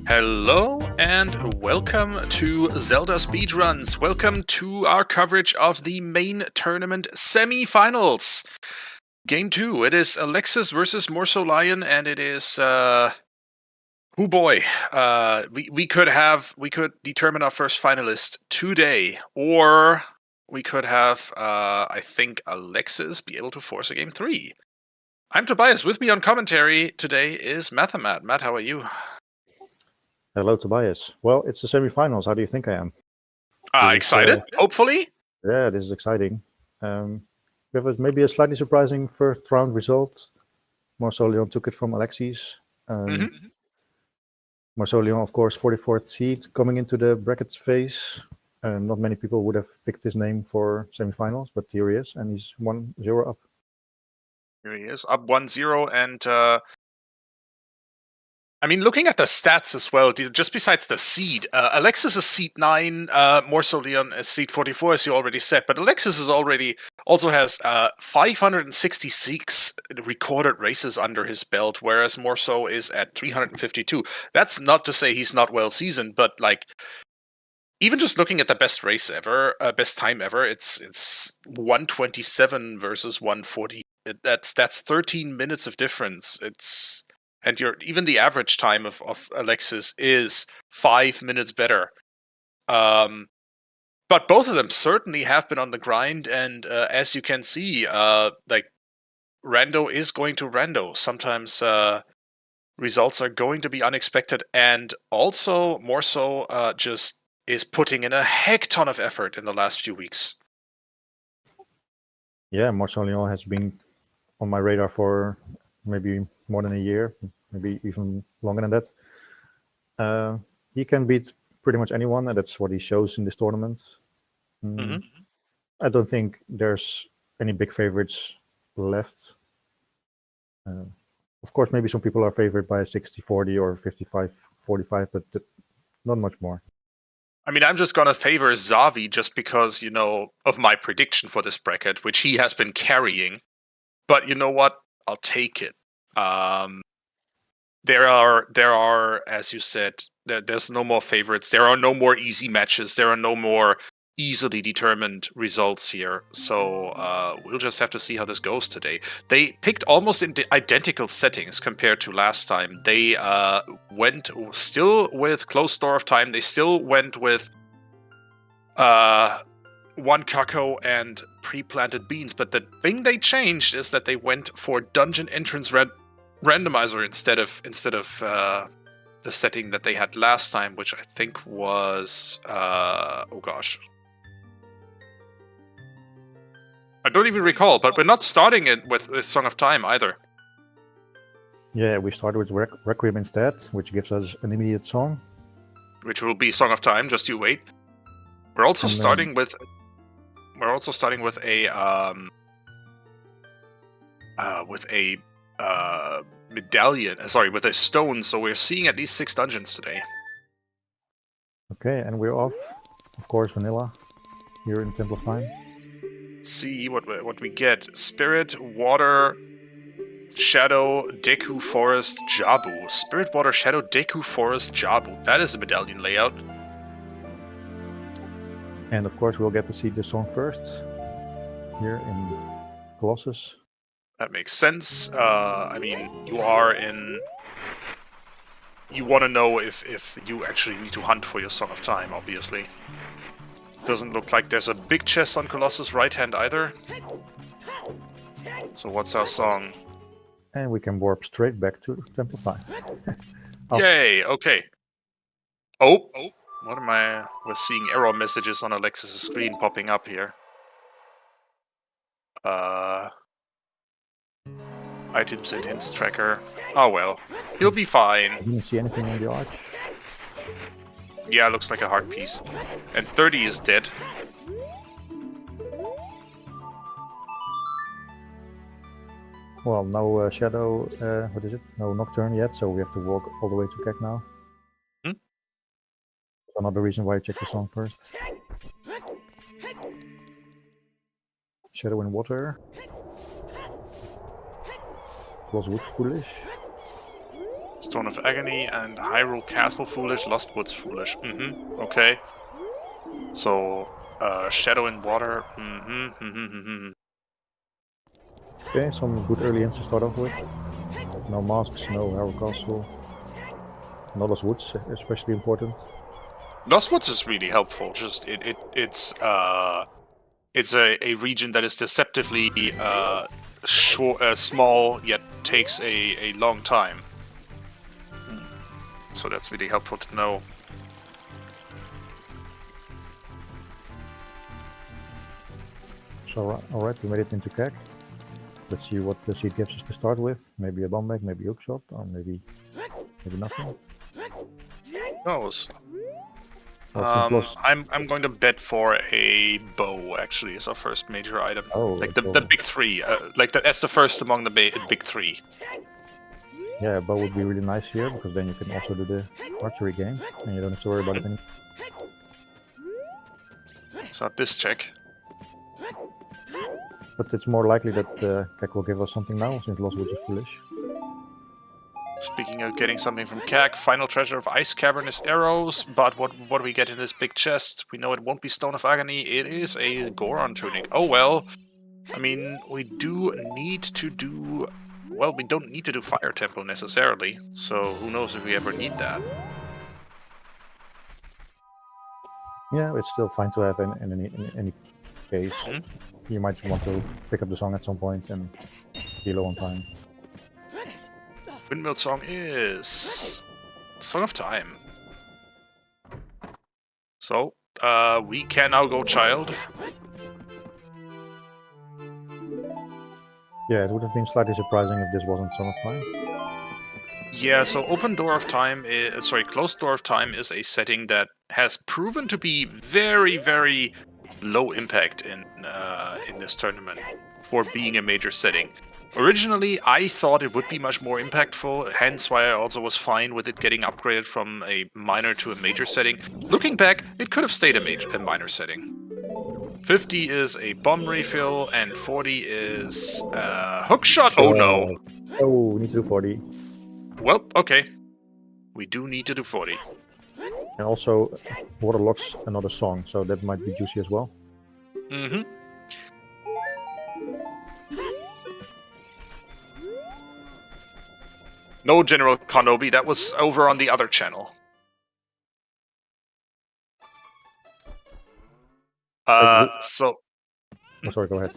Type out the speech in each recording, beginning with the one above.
Hello and welcome to ZeldaSpeedRuns. Welcome to our coverage of the main tournament semifinals. Game 2. It is Alexis versus MorceauLion, and it is oh boy. We could determine our first finalist today, or we could have I think Alexis be able to force a game 3. I'm Tobias. With me on commentary today is Mathemat. Matt, how are you? Hello, Tobias. Well, it's the semifinals. How do you think I am? Excited, hopefully. Yeah, this is exciting. We have maybe a slightly surprising first round result. MorceauLion took it from Alexis. MorceauLion, of course, 44th seed coming into the brackets phase. Not many people would have picked his name for semifinals, but here he is, and he's 1-0 up. Here he is, up 1-0, and I mean, looking at the stats as well, just besides the seed, Alexis is seed 9, MorceauLion is seed 44, as you already said, but Alexis is also has 566 recorded races under his belt, whereas Morceau is at 352. That's not to say he's not well seasoned, but like, even just looking at the best race ever, best time ever, it's 127 versus 140. That's 13 minutes of difference. And even the average time of Alexis is 5 minutes better. But both of them certainly have been on the grind, and as you can see, like Rando is going to Rando. Sometimes results are going to be unexpected, and also more so just is putting in a heck ton of effort in the last few weeks. Yeah, MorceauLion has been on my radar for maybe more than a year, maybe even longer than that. He can beat pretty much anyone, and that's what he shows in this tournament. I don't think there's any big favorites left. Of course, maybe some people are favored by 60-40 or 55-45, but not much more. I mean, I'm just going to favor Xavi just because, of my prediction for this bracket, which he has been carrying. But you know what? I'll take it. There are, as you said, there's no more favorites. There are no more easy matches. There are no more easily determined results here. So we'll just have to see how this goes today. They picked almost identical settings compared to last time. They went still with closed door of time. They still went with one Kako and pre-planted beans. But the thing they changed is that they went for dungeon entrance randomizer instead of the setting that they had last time, which I think was oh gosh, I don't even recall. But we're not starting it with Song of Time either. Yeah, we started with Requiem instead, which gives us an immediate song, which will be Song of Time. Just you wait. We're also starting with a medallion. Sorry, with a stone. So we're seeing at least 6 dungeons today. Okay, and we're off, of course, vanilla here in Temple of Time. See what we get. Spirit, Water, Shadow, Deku, Forest, Jabu. Spirit, Water, Shadow, Deku, Forest, Jabu. That is a medallion layout. And of course, we'll get to see the song first here in Colossus. That makes sense. I mean, you want to know if you actually need to hunt for your Song of Time, obviously. Doesn't look like there's a big chest on Colossus' right hand either. So what's our song? And we can warp straight back to Temple of Time. Yay, okay. Oh, what am I? We're seeing error messages on Alexis' screen popping up here. Items and hints tracker. Oh well, he'll be fine. I didn't see anything on the arch. Yeah, looks like a heart piece. And 30 is dead. Well, no Shadow, what is it? No Nocturne yet, so we have to walk all the way to Kek now. Another reason why I check the song first. Shadow and Water. Was Wood Foolish? Stone of Agony and Hyrule Castle foolish, Lost Woods foolish. Okay. So, Shadow in Water. Okay, some good early hints to start off with. No masks, no Hyrule Castle. No Lost Woods, especially important. Lost Woods is really helpful. Just it's a region that is deceptively small, yet takes a long time. So that's really helpful to know. So, alright, we made it into CAC. Let's see what the seed gives us to start with. Maybe a bomb bag, maybe a hookshot, or maybe nothing. Who knows? Well, I'm going to bet for a bow. Actually, as our first major item. Oh, like the big three, as the first among the big three. Yeah, a bow would be really nice here because then you can also do the archery game and you don't have to worry about it anymore. It's not this check. But it's more likely that CAC will give us something now since Lost Woods is foolish. Speaking of getting something from CAC, final treasure of Ice Cavernous Arrows, but what do we get in this big chest? We know it won't be Stone of Agony, it is a Goron tunic. Oh well, I mean, we do need to do... Well, we don't need to do Fire Temple necessarily, so who knows if we ever need that. Yeah, it's still fine to have in any case. You might want to pick up the song at some point and be low on time. Windmill song is... Song of Time. So, we can now go Child. Yeah, it would have been slightly surprising if this wasn't Song of Time. Yeah, so Closed Door of Time is a setting that has proven to be very, very low impact in this tournament for being a major setting. Originally, I thought it would be much more impactful, hence why I also was fine with it getting upgraded from a minor to a major setting. Looking back, it could have stayed a minor setting. 50 is a bomb refill, and 40 is hookshot. Oh no! Oh, we need to do 40. Well, okay. We do need to do 40. And also, water locks another song, so that might be juicy as well. No, General Konobi, that was over on the other channel. Oh, sorry, go ahead.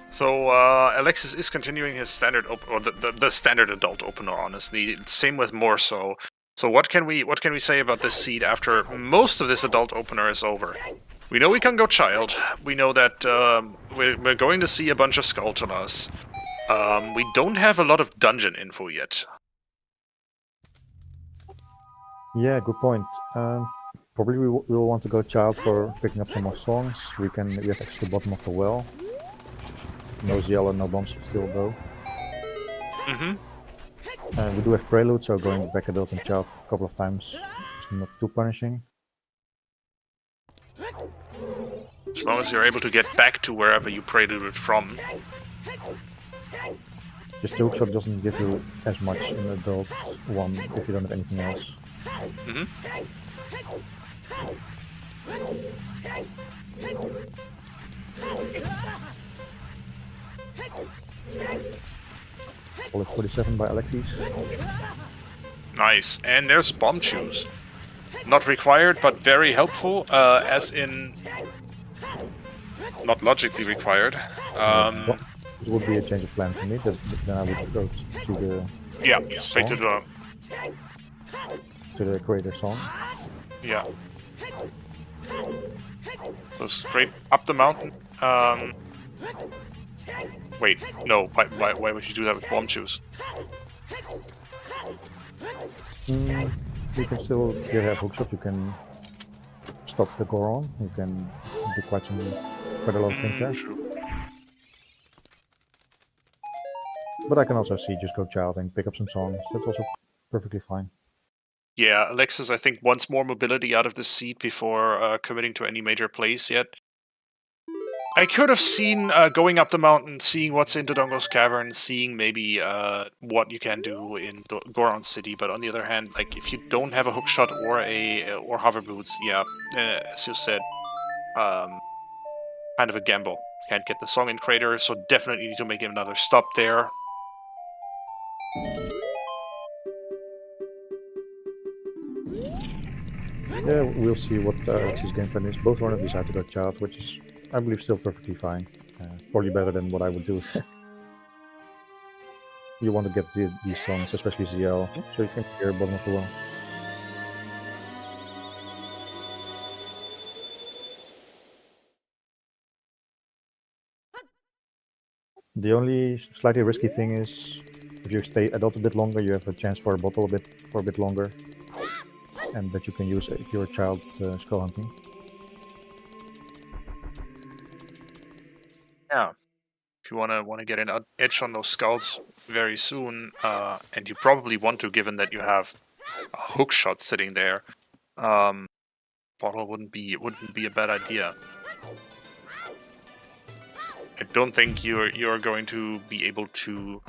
So Alexis is continuing his standard the standard adult opener. Honestly, same with Morceau. So what can we say about this seed after most of this adult opener is over? We know we can go Child. We know that we're going to see a bunch of Skulltulas. We don't have a lot of dungeon info yet. Yeah, good point. Probably we will want to go Child for picking up some more songs. We have access to the bottom of the well. No Zelda, no bombs still though. We do have Prelude, so going back adult and Child a couple of times is not too punishing. As long as you're able to get back to wherever you preluded from. Just the hookshot doesn't give you as much in adult one if you don't have anything else. Bullet 47 by Alexis. Nice, and there's bomb shoes. Not required, but very helpful, as in... Not logically required. This would be a change of plan for me, then I would go to the... Yeah, straight to the creator song. Yeah. So straight up the mountain. Wait, no, why would you do that with bomb shoes? You can still have hookshot, you can stop the Goron, you can do quite a lot of things there. True. But I can also see just go Child and pick up some songs, that's also perfectly fine. Yeah, Alexis, I think, wants more mobility out of the seat before committing to any major plays yet. I could have seen going up the mountain, seeing what's in Dodongo's Cavern, seeing maybe what you can do in Goron City. But on the other hand, like if you don't have a hookshot or hover boots, yeah, as you said, kind of a gamble. Can't get the song in Crater, so definitely need to make another stop there. Yeah, we'll see what Alexis' game plan is. Both run decide to go child, which is, I believe, still perfectly fine. Probably better than what I would do. You want to get these songs, especially ZL, so you can hear bottom of the well. The only slightly risky thing is, if you stay adult a bit longer, you have a chance for a bottle for a bit longer, and that you can use if you're a child skull hunting. Yeah, if you wanna get an edge on those skulls very soon, and you probably want to, given that you have a hook shot sitting there, bottle wouldn't be a bad idea. I don't think you're going to be able to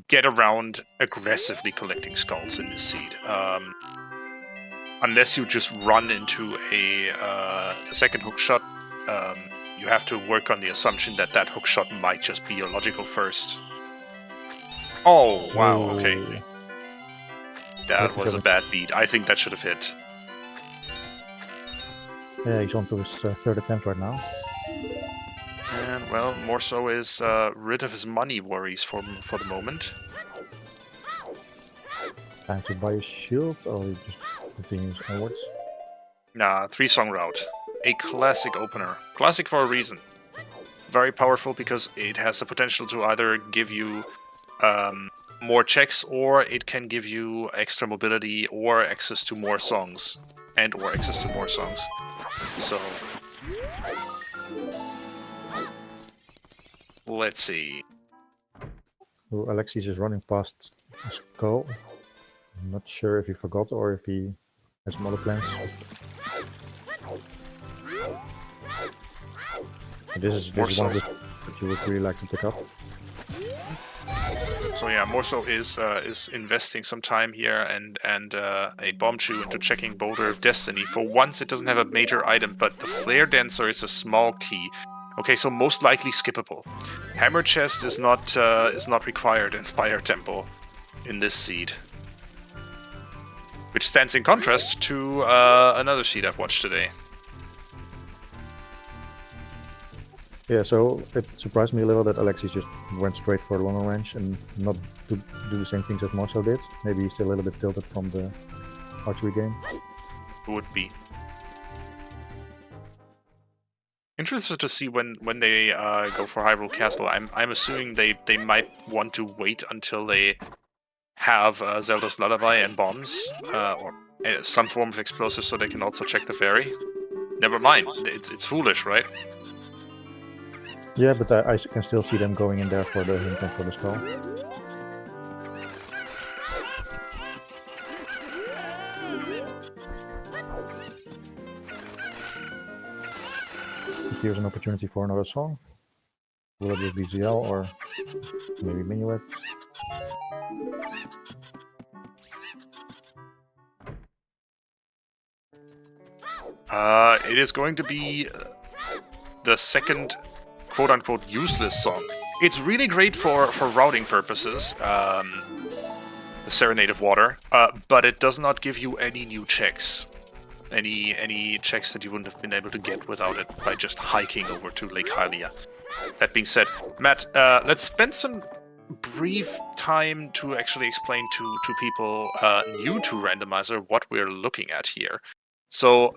get around aggressively collecting skulls in this seed, unless you just run into a second hookshot. You have to work on the assumption that that hookshot might just be your logical first. Oh wow! Okay, that was a bad beat. I think that should have hit. Yeah, he's on to his third attempt right now. And well, Morceau is rid of his money worries for the moment. Time to buy a shield, or he just continues onwards? Nah, 3-song route. A classic opener. Classic for a reason. Very powerful because it has the potential to either give you more checks, or it can give you extra mobility or access to more songs. Or access to more songs. So... let's see. So Alexis is running past a skull. I'm not sure if he forgot or if he has some other plans. This is one of the that you would really like to pick up. So yeah, Morceau is investing some time here and a bomb chew into checking Boulder of Destiny. For once, it doesn't have a major item, but the Flare Dancer is a small key. Okay, so most likely skippable. Hammer Chest is not required in Fire Temple in this seed, which stands in contrast to another seed I've watched today. Yeah, so it surprised me a little that Alexis just went straight for longer range and not to do the same things that Morceau did. Maybe he's still a little bit tilted from the archery game. Would be interested to see when they go for Hyrule Castle. I'm assuming they might want to wait until they have Zelda's Lullaby and bombs or some form of explosive, so they can also check the ferry. Never mind, it's foolish, right? Yeah, but I can still see them going in there for the hint and for the skull. Here's an opportunity for another song. Will it just be ZL or maybe Minuet? It is going to be the second quote-unquote useless song. It's really great for routing purposes, the Serenade of Water, but it does not give you any new checks. Any checks that you wouldn't have been able to get without it by just hiking over to Lake Hylia. That being said, Matt, let's spend some brief time to actually explain to people new to Randomizer what we're looking at here. So,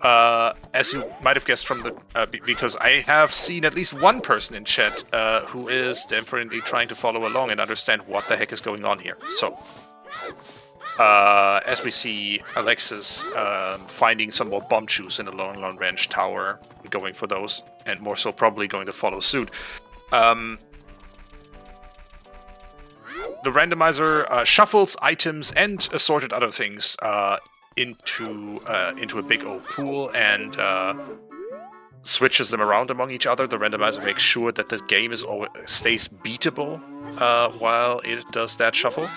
as you might have guessed from the, because I have seen at least one person in chat who is definitely trying to follow along and understand what the heck is going on here. So, as we see Alexis finding some more bomb chews in the Long Range Tower, going for those, and Morceau probably going to follow suit. The randomizer shuffles items and assorted other things into a big old pool, and switches them around among each other. The randomizer makes sure that the game stays beatable while it does that shuffle.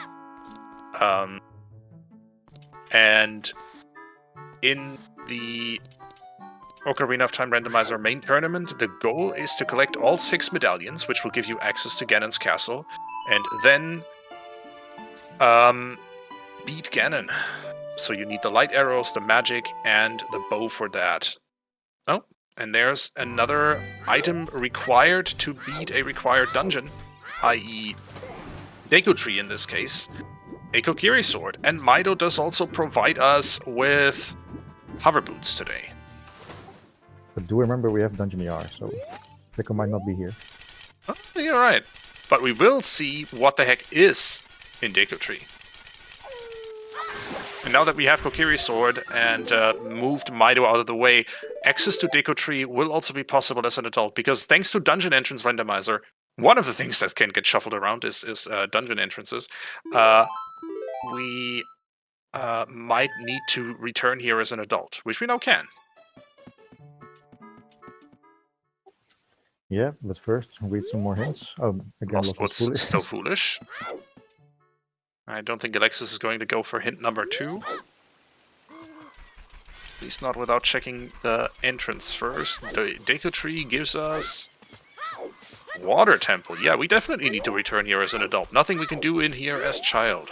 And in the Ocarina of Time Randomizer main tournament, the goal is to collect all 6 medallions, which will give you access to Ganon's castle, and then beat Ganon. So you need the light arrows, the magic, and the bow for that. Oh, and there's another item required to beat a required dungeon, i.e. Deku Tree in this case, a Kokiri Sword. And Mido does also provide us with hover boots today. But do remember we have Dungeon ER, so Deku might not be here. Oh, you're right. But we will see what the heck is in Deku Tree. And now that we have Kokiri Sword and moved Mido out of the way, access to Deku Tree will also be possible as an adult, because thanks to Dungeon Entrance Randomizer, one of the things that can get shuffled around is dungeon entrances. We might need to return here as an adult, which we now can. Yeah, but first, read some more hints. Oh, again, Lost What's Foolish. Still Foolish. I don't think Alexis is going to go for hint number 2. At least not without checking the entrance first. The Deku Tree gives us Water Temple. Yeah, we definitely need to return here as an adult. Nothing we can do in here as child.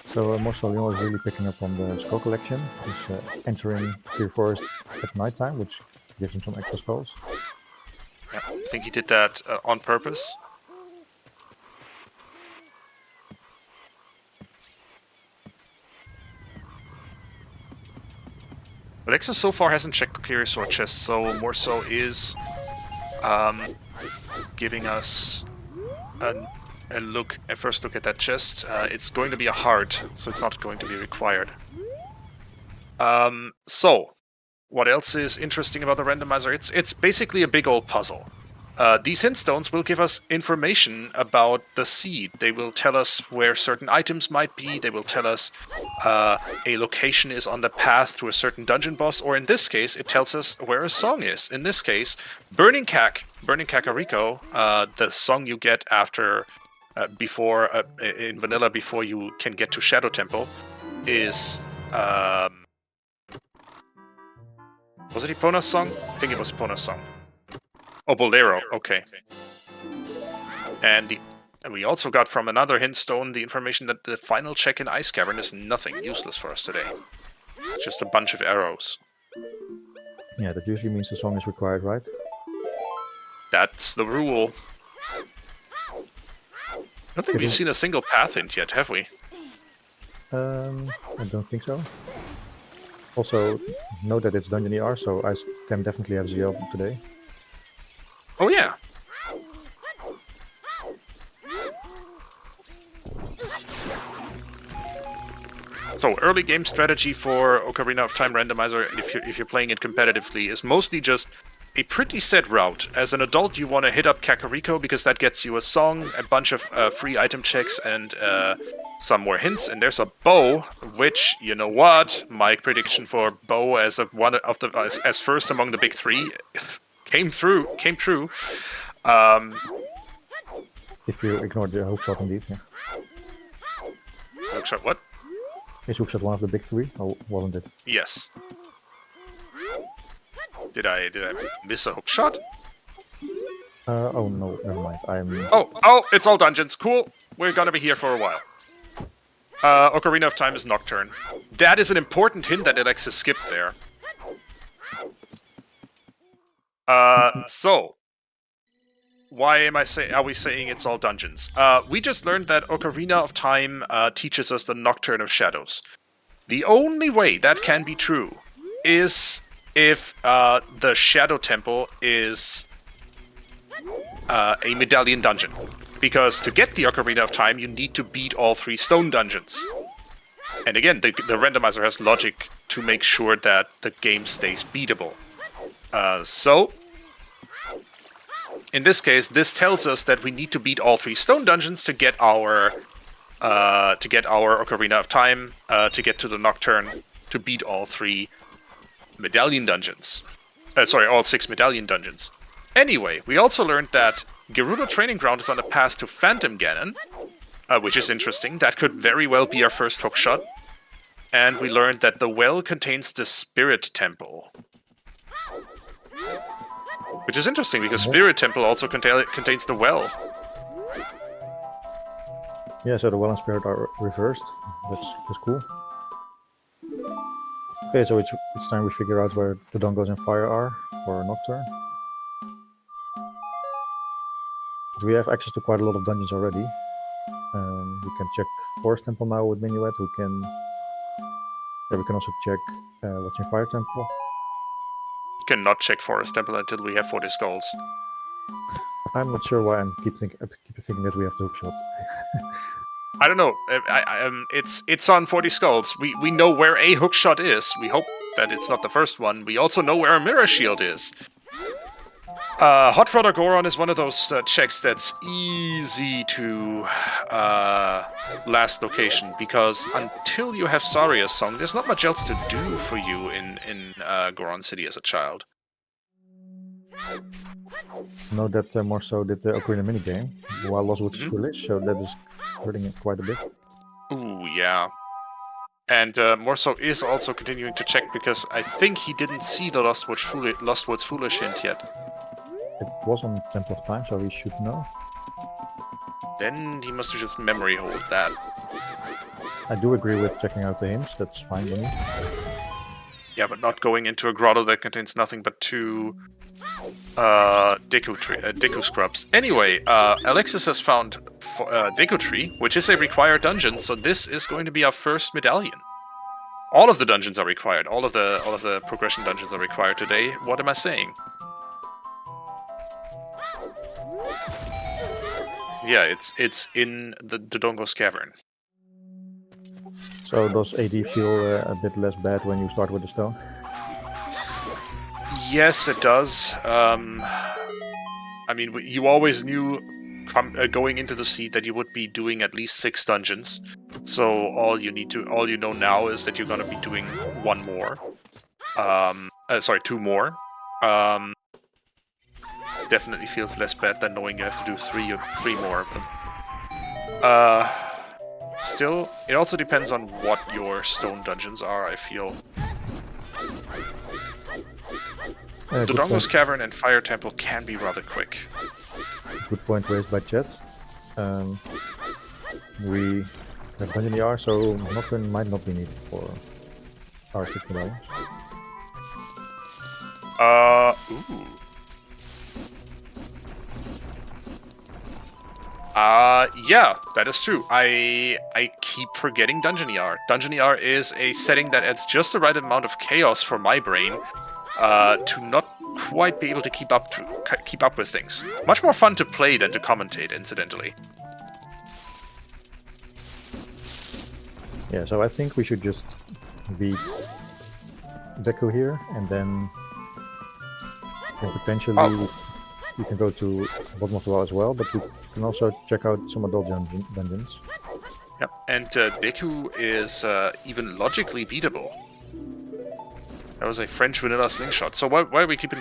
So MorceauLion is really picking up on the skull collection. He's entering Clear Forest at nighttime, which gives him some extra skulls. Yeah, I think he did that on purpose. Alexis so far hasn't checked Kokiri Sword chest, so Morceau is giving us a first look at that chest. It's going to be a heart, so it's not going to be required. So, what else is interesting about the randomizer? It's basically a big old puzzle. These hint stones will give us information about the seed. They will tell us where certain items might be. They will tell us a location is on the path to a certain dungeon boss, or in this case, it tells us where a song is. In this case, Burning Kakariko, the song you get after, in vanilla before you can get to Shadow Temple, is was it Epona's song? I think it was Epona's song. Oh, Bolero. Okay. And we also got from another hint stone the information that the final check in Ice Cavern is nothing useless for us today. It's just a bunch of arrows. Yeah, that usually means the song is required, right? That's the rule. I don't think we've seen a single path hint yet, have we? I don't think so. Also, note that it's Dungeon ER, so I can definitely have ZL today. Oh yeah. So early game strategy for Ocarina of Time Randomizer, if you're playing it competitively, is mostly just a pretty set route. As an adult, you want to hit up Kakariko because that gets you a song, a bunch of free item checks, and some more hints. And there's a bow, which, you know what, my prediction for bow as as first among the big 3 came true. If you ignore the hookshot, indeed. Yeah. Hookshot what? Is hookshot one of the big 3, or wasn't it? Yes. Did I miss a hookshot? Oh no, never mind. Oh, it's all dungeons. Cool. We're gonna be here for a while. Ocarina of Time is Nocturne. That is an important hint that Alexis skipped there. So why are we saying it's all dungeons? We just learned that Ocarina of Time teaches us the Nocturne of Shadows. The only way that can be true is if the Shadow Temple is a medallion dungeon. Because to get the Ocarina of Time, you need to beat all 3 stone dungeons. And again, the randomizer has logic to make sure that the game stays beatable. So, in this case, this tells us that we need to beat all 3 stone dungeons to get our Ocarina of Time, to get to the Nocturne, to beat all 3 medallion dungeons. Sorry, all 6 medallion dungeons. Anyway, we also learned that Gerudo Training Ground is on the path to Phantom Ganon, which is interesting. That could very well be our first hookshot. And we learned that the well contains the Spirit Temple. Which is interesting, because Spirit Temple also contains the well. Yeah, so the well and spirit are reversed. That's cool. Okay, so it's time we figure out where the Dongos and Fire are for Nocturne. We have access to quite a lot of dungeons already. We can check Forest Temple now with Minuet. We can also check what's in Fire Temple. You cannot check Forest Temple until we have 40 skulls. I'm not sure why I keep thinking that we have the hookshot. I don't know. It's on 40 skulls. We know where a hookshot is. We hope that it's not the first one. We also know where a mirror shield is. Hot Rod or Goron is one of those checks that's easy to last location, because until you have Saria's song, there's not much else to do for you in Goron City as a child. Know that Morceau did the Ocarina minigame while Lost was foolish, so that is hurting it quite a bit. Ooh, yeah. And Morceau is also continuing to check, because I think he didn't see the Lost Woods Foolish hint yet. It was on Temple of Time, so he should know. Then he must have just memory hold that. I do agree with checking out the hints, that's fine with me. Yeah, but not going into a grotto that contains nothing but 2 Deku scrubs. Anyway, Alexis has found Deku Tree, which is a required dungeon, so this is going to be our first medallion. All of the dungeons are required. All of the progression dungeons are required today. What am I saying? Yeah, it's in the Dodongo's cavern. So does AD feel a bit less bad when you start with the stone? Yes, it does. I mean, you always knew going into the seed that you would be doing at least 6 dungeons. So all you know now is that you're gonna be doing 1 more. 2 more. Definitely feels less bad than knowing you have to do 3 more of them. Still, it also depends on what your stone dungeons are, I feel. Dodongo's Cavern and Fire Temple can be rather quick. Good point raised by chat. We have Dungeon ER, so Nocturne might not be needed for our 6 medallions. Ooh. Yeah, that is true. I keep forgetting Dungeon ER. Dungeon ER is a setting that adds just the right amount of chaos for my brain to not quite be able to keep up with things. Much more fun to play than to commentate, incidentally. Yeah, so I think we should just beat Deku here, and then potentially we can go to bottom of the well as well, but we can also check out some adult dungeons. Yep, and Deku is even logically beatable. That was a French vanilla slingshot. So why are we keep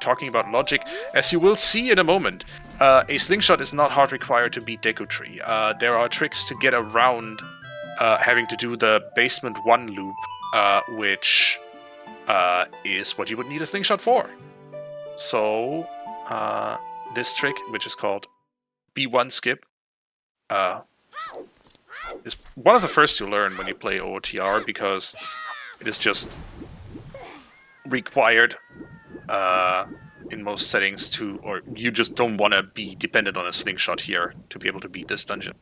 talking about logic? As you will see in a moment, a slingshot is not hard required to beat Deku Tree. There are tricks to get around having to do the basement 1 loop, which is what you would need a slingshot for. So this trick, which is called B1 skip, is one of the first you learn when you play OoTR, because it is just required in most settings to, or you just don't want to be dependent on a slingshot here to be able to beat this dungeon.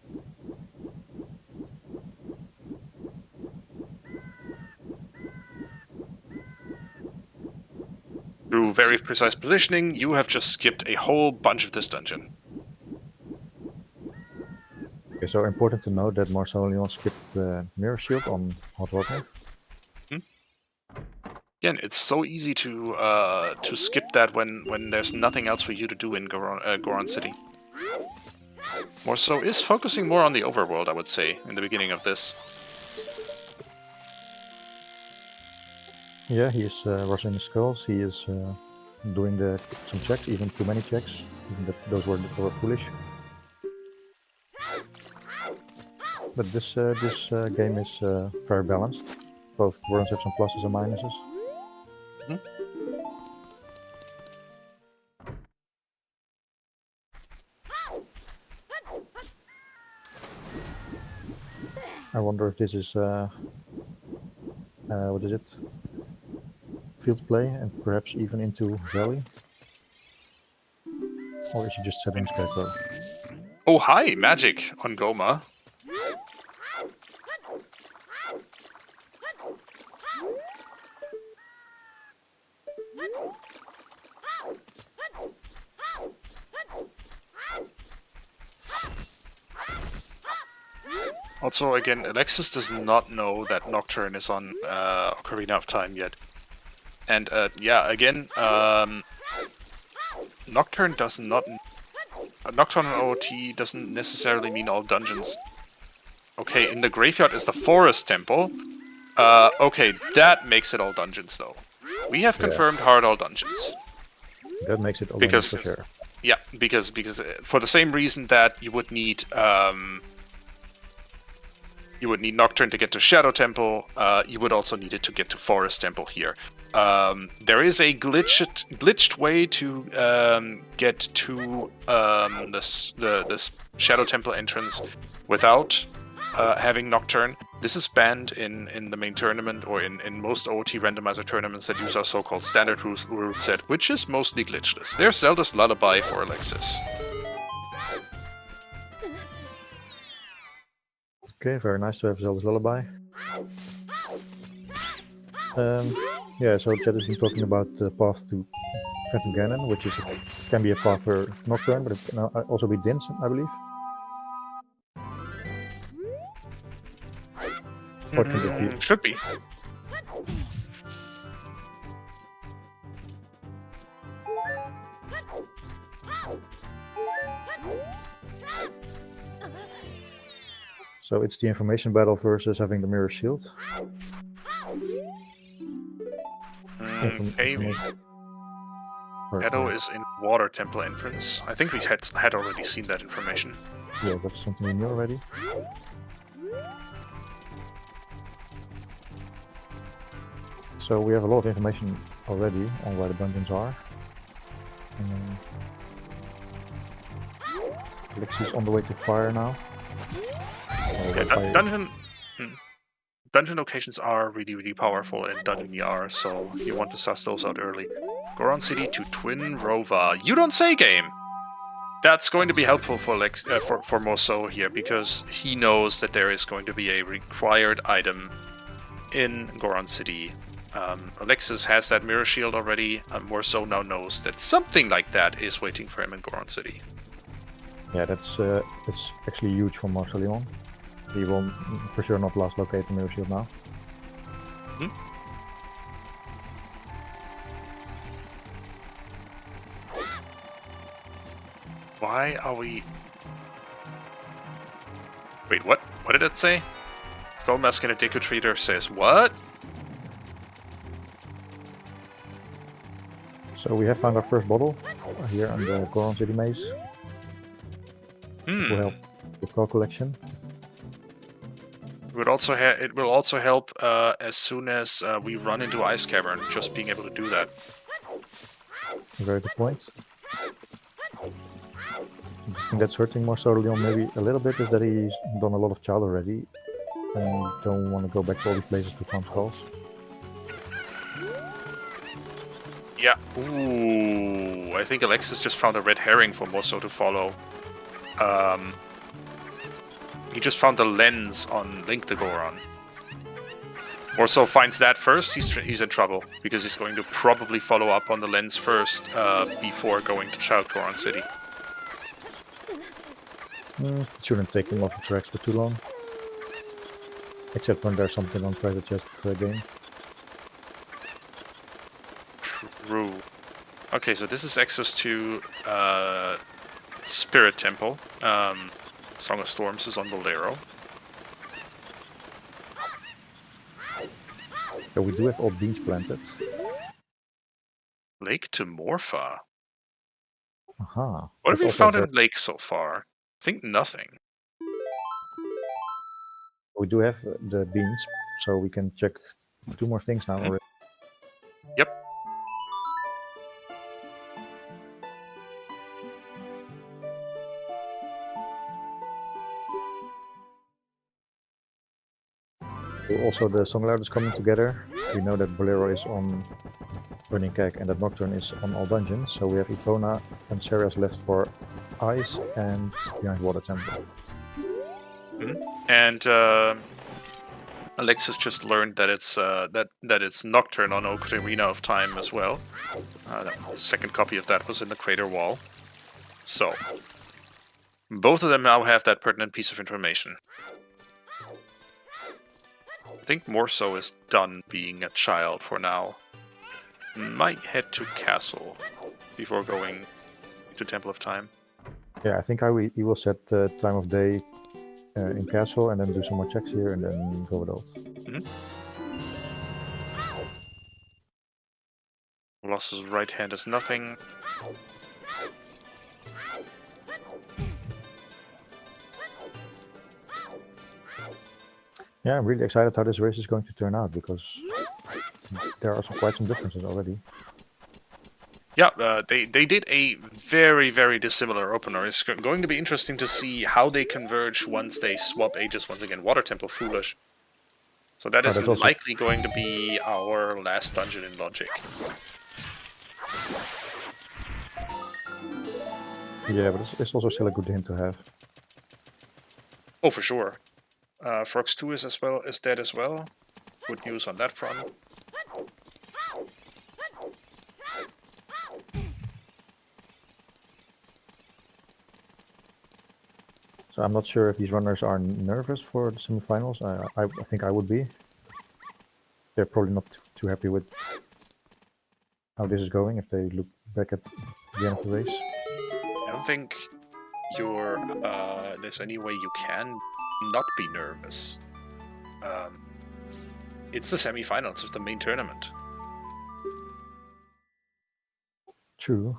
Through very precise positioning, you have just skipped a whole bunch of this dungeon. Okay, so important to note that MorceauLion skipped Mirror Shield on Hot Water. Again, it's so easy to skip that when there's nothing else for you to do in Goron City. Morceau is focusing more on the overworld, I would say, in the beginning of this. Yeah, he is rustling the skulls. He is doing some checks, even too many checks. Even those were foolish. But this game is very balanced. Both worlds have some pluses and minuses. Hmm? I wonder if this is what is it? Field play and perhaps even into Valley, or is he just setting Scarecrow? Oh, hi, magic on Goma. Also, again, Alexis does not know that Nocturne is on Ocarina of Time yet. And yeah, again, Nocturne does not... Nocturne on OOT doesn't necessarily mean all dungeons. Okay, in the graveyard is the Forest Temple. Okay, that makes it all dungeons, though. We have confirmed hard all dungeons. That makes it all dungeons for sure. Yeah, because for the same reason that you would need Nocturne to get to Shadow Temple, you would also need it to get to Forest Temple here. There is a glitched way to get to this Shadow Temple entrance without having Nocturne. This is banned in the main tournament or in most OOT randomizer tournaments that use our so-called standard rule set, which is mostly glitchless. There's Zelda's Lullaby for Alexis. Okay, very nice to have Zelda's Lullaby. Yeah, so Chad has been talking about the path to Phantom Ganon, which can be a path for Nocturne, but it can also be Dins, I believe. Or it can just be... Should be. So it's the information battle versus having the mirror shield. Okay. Shadow is in Water Temple entrance. I think we had already seen that information. Yeah, that's something we knew already. So we have a lot of information already on where the dungeons are. Alexis on the way to fire now. Okay, dungeon locations are really, really powerful in Dungeon ER, so you want to suss those out early. Goron City to Twin Rova. You don't say, game! That's going to be helpful for Morceau here, because he knows that there is going to be a required item in Goron City. Alexis has that mirror shield already, and Morceau now knows that something like that is waiting for him in Goron City. Yeah, it's actually huge for MorceauLion. He will for sure not last locate the mirror shield now. Why are we... Wait, what? What did it say? Skullmask and a Deku Treater says what? So we have found our first bottle here on the Goron City Maze. It will help with call collection. It will also help as soon as we run into Ice Cavern, just being able to do that. Very good point. The thing that's hurting MorceauLion maybe a little bit is that he's done a lot of child already and don't want to go back to all these places to farm skulls. Yeah. Ooh, I think Alexis just found a red herring for Morceau to follow. He just found the lens on Link to Goron. Morceau finds that first, he's in trouble, because he's going to probably follow up on the lens first before going to Child Goron City. It shouldn't take him off the tracks for too long. Except when there's something on private chest game. True. Okay, so this is access to Spirit Temple. Song of Storms is on Bolero. Yeah, we do have all beans planted. Lake to Morpha. Aha. What have That's we also found very... in Lake so far? I think nothing. We do have the beans, so we can check 2 more things now already. Yep. Also, the Songloud is coming together. We know that Bolero is on Burning Keg and that Nocturne is on all dungeons. So we have Ivona and Sarias left for Ice and behind Water Temple. And Alexis just learned that it's it's Nocturne on Ocarina of Time as well. The second copy of that was in the crater wall. So both of them now have that pertinent piece of information. I think Morceau is done being a child for now. Might head to Castle before going to Temple of Time. Yeah, I think he will set the time of day in Castle and then do some more checks here and then go adult. Loss's right hand is nothing. Yeah, I'm really excited how this race is going to turn out because there are quite some differences already. Yeah, they did a very, very dissimilar opener. It's going to be interesting to see how they converge once they swap ages once again. Water Temple Foolish. So that is likely going to be our last dungeon in Logic. Yeah, but it's also still a good hint to have. Oh, for sure. Frogs 2 is dead as well. Good news on that front. So I'm not sure if these runners are nervous for the semifinals. I think I would be. They're probably not too happy with how this is going if they look back at the end of the race. I don't think there's any way you can not be nervous. It's the semifinals of the main tournament. True.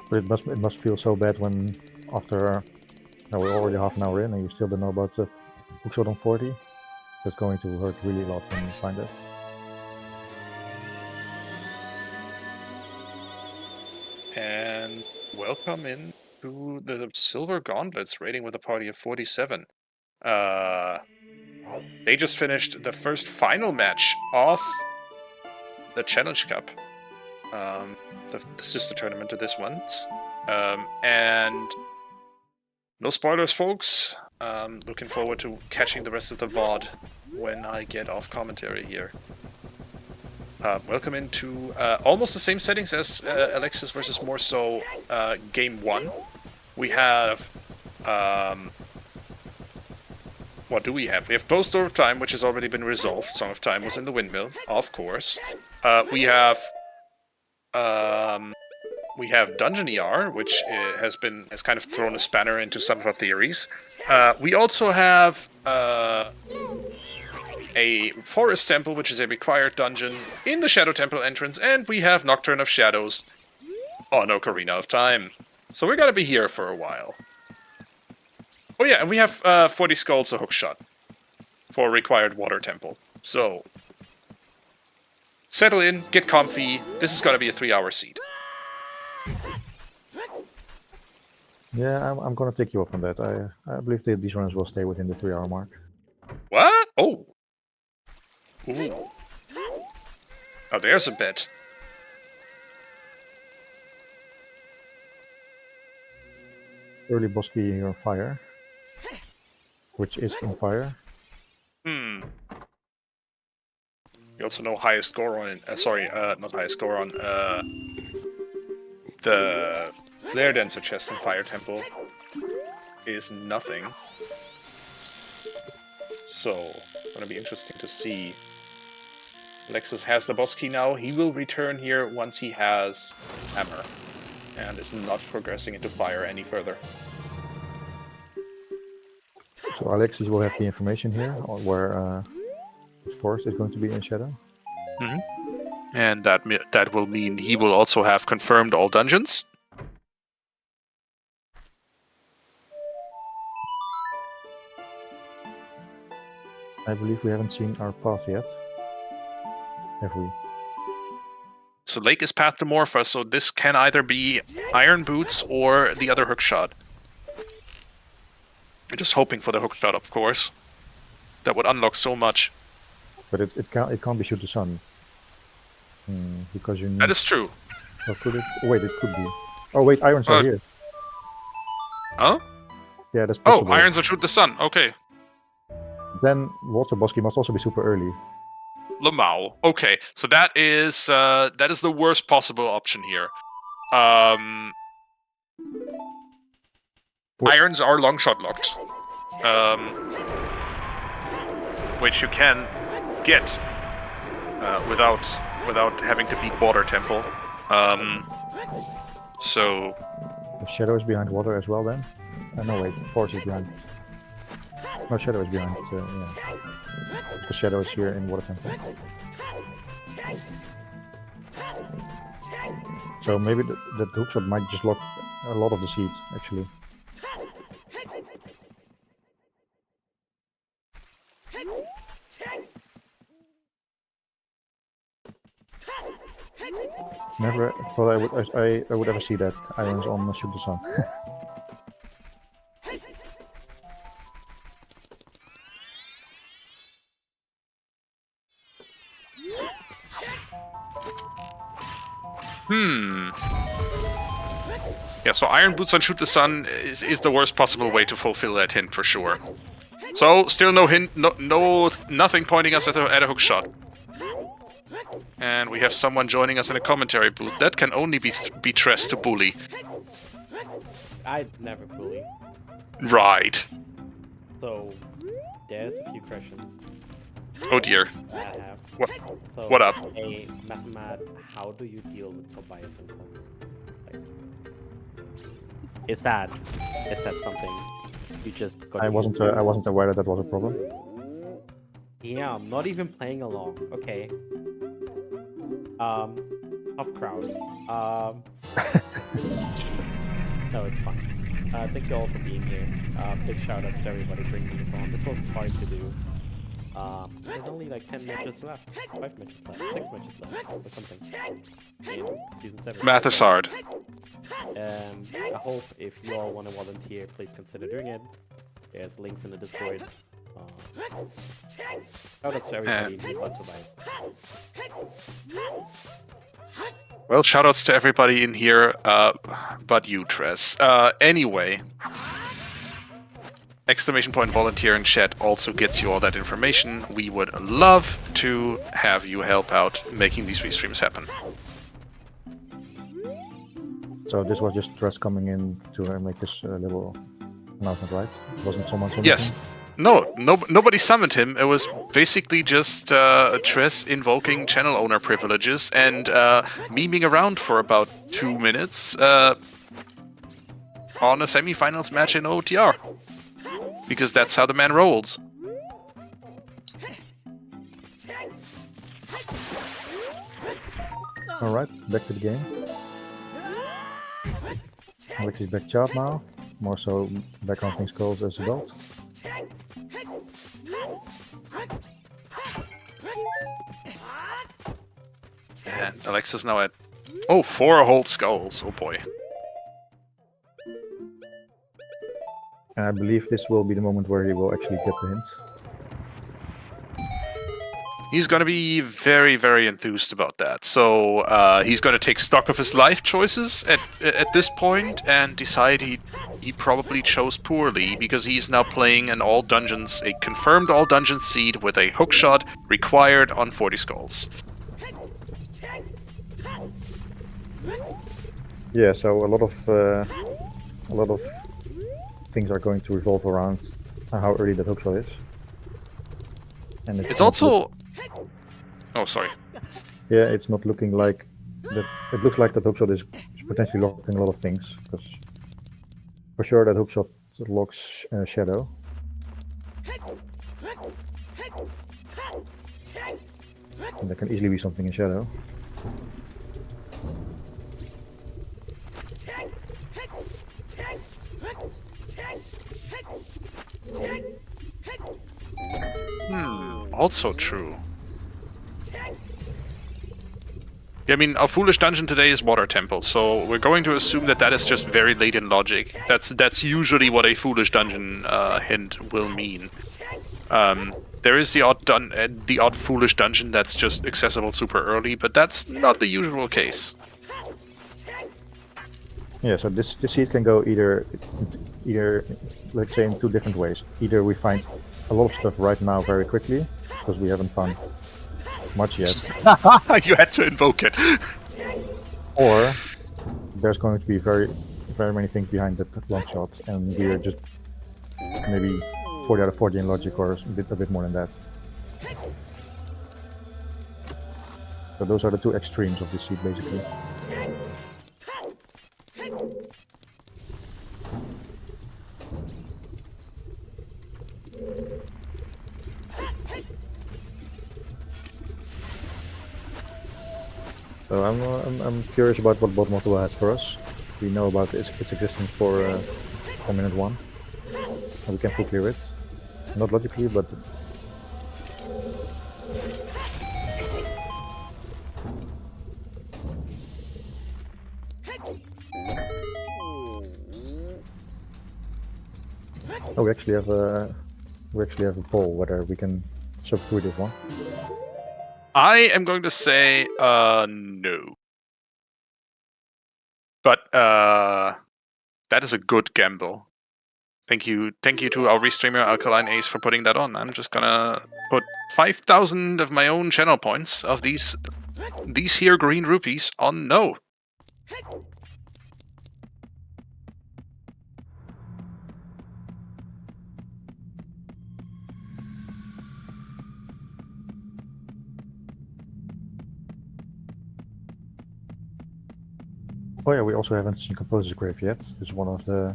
But it must feel so bad when after we're already half an hour in and you still don't know about the Hookshot on 40. That's going to hurt really a lot when you find it. And welcome in to the Silver Gauntlets rating with a party of 47. They just finished the first final match of the Challenge Cup. The sister tournament to this one's. And no spoilers, folks. Looking forward to catching the rest of the VOD when I get off commentary here. Welcome into almost the same settings as Alexis versus Morceau Game 1. We have... what do we have? We have Post of Time, which has already been resolved. Song of Time was in the windmill, of course. We have Dungeon ER, which has kind of thrown a spanner into some of our theories. We also have a Forest Temple, which is a required dungeon in the Shadow Temple entrance, and we have Nocturne of Shadows on Ocarina of Time. So we're gonna be here for a while. Oh yeah, and we have 40 Skulls a hookshot for required Water Temple. So settle in, get comfy. This is gonna be a 3-hour seat. Yeah, I'm gonna take you up on that. I believe that these runners will stay within the 3-hour mark. What? Oh. Ooh. Oh, there's a bet. Early Bosky here on fire, which is on fire. You also know highest score on not highest score on the Flare Dancer chest in Fire Temple is nothing. So, gonna be interesting to see. Alexis has the boss key now. He will return here once he has Hammer and is not progressing into fire any further. So Alexis will have the information here on where forest is going to be in shadow. And that will mean he will also have confirmed all dungeons. I believe we haven't seen our path yet. Have we? So Lake is path to Morpha, so this can either be Iron Boots or the other hookshot. I'm just hoping for the hookshot, of course. That would unlock so much. But it can't be Shoot the Sun. Because you need... That is true. Or could it? Oh, wait, it could be. Oh wait, irons are here. Huh? Yeah, that's possible. Oh, irons or Shoot the Sun. Okay. Then Water Bosky must also be super early. Lamau. Okay, so that is the worst possible option here. Irons are long shot locked, which you can get without having to beat Water Temple. So The Shadow is behind Water as well then? No wait, Force is behind. No, Shadow is behind, yeah. The Shadow is here in Water Temple. So maybe the hookshot might just lock a lot of the seeds, actually. Never thought I would ever see that irons on Shoot the Sun. Yeah, so Iron Boots on Shoot the Sun is the worst possible way to fulfill that hint for sure. So still no hint, nothing pointing us at a hook shot. And we have someone joining us in a commentary booth. That can only be Tress to bully. I'd never bully. Right. So there's a few questions. Oh dear. I have. What up? Hey, Mathemat, how do you deal with Tobias and Combs? Like, is that something you just got? I wasn't aware that was a problem. Yeah, I'm not even playing along. Okay. Tough crowd. No, it's fine. Thank you all for being here. Big shout outs to everybody bringing this on. This was hard to do. There's only like 10 matches left, 5 matches left, 6 matches left, or something in season 7. Math is hard. I hope if you all want to volunteer, please consider doing it. There's links in the Discord. Shout outs to everybody in Tobias. Well, shoutouts to everybody in here, but you, Tress. Anyway, exclamation point volunteer in chat also gets you all that information. We would love to have you help out making these restreams happen. So this was just Tress coming in to make this little announcement, right? Wasn't someone summoned Yes. him? No, nobody summoned him. It was basically just Tress invoking channel owner privileges and memeing around for about 2 minutes on a semifinals match in OoTR. Because that's how the man rolls. Alright, back to the game. Alexis is back chart now. More so back on things called as adult. And Alexis now at 4 whole skulls. Oh boy. And I believe this will be the moment where he will actually get the hints. He's going to be very, very enthused about that. So he's going to take stock of his life choices at this point and decide he probably chose poorly because he is now playing a confirmed all dungeons seed with a hookshot required on 40 skulls. Yeah, so a lot of things are going to revolve around how early that hookshot is. And it's also... Oh, sorry. Yeah, it's not looking like that. It looks like that hookshot is potentially locking a lot of things, because for sure that hookshot locks Shadow. And there can easily be something in shadow. Also true. Yeah, I mean, our foolish dungeon today is Water Temple, so we're going to assume that that is just very late in logic. That's usually what a foolish dungeon hint will mean. There is the odd foolish dungeon that's just accessible super early, but that's not the usual case. Yeah, so this seed can go either, let's say, in two different ways. Either we find a lot of stuff right now very quickly, because we haven't found much yet. You had to invoke it. Or there's going to be very many things behind that long shot, and we're just maybe 40 out of 40 in logic, or a bit more than that. So those are the two extremes of the seed, basically. So I'm curious about what bot model has for us. We know about its existence for minute 1, and we can full clear it. Not logically, but oh, we actually have a poll whether we can sub through this one. I am going to say no. But that is a good gamble. Thank you to our restreamer Alkaline Ace for putting that on. I'm just gonna put 5,000 of my own channel points of these here green rupees on no. Oh yeah, we also haven't seen Composer's Grave yet. It's one of the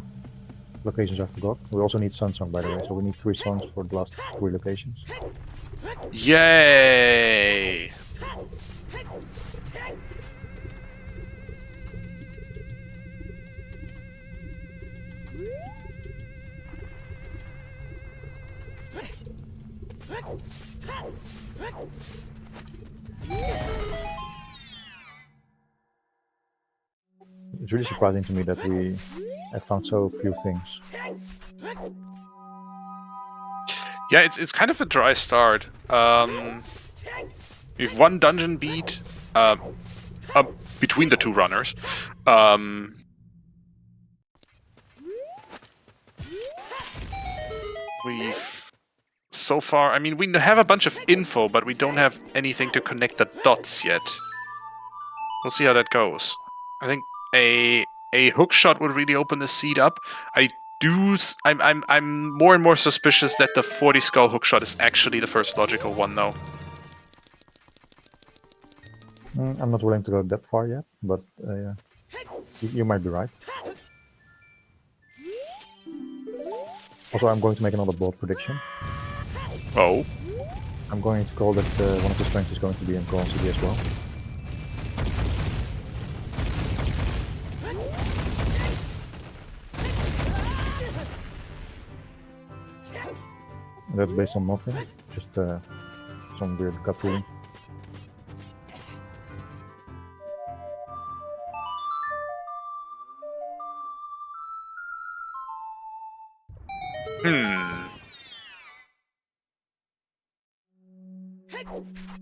locations I forgot. We also need Sunsong, by the way, so we need 3 songs for the last 3 locations. Yay! It's really surprising to me that we have found so few things. Yeah, it's kind of a dry start. We've one dungeon beat between the 2 runners. We've so far, I mean, we have a bunch of info, but we don't have anything to connect the dots yet. We'll see how that goes. I think a hook shot would really open the seed up. I'm more and more suspicious that the 40 skull hook shot is actually the first logical one, though. I'm not willing to go that far yet, but yeah, you might be right. Also, I'm going to make another bold prediction. Oh. I'm going to call that one of the strengths is going to be in Goron City as well. That's based on nothing, just some weird gut feeling.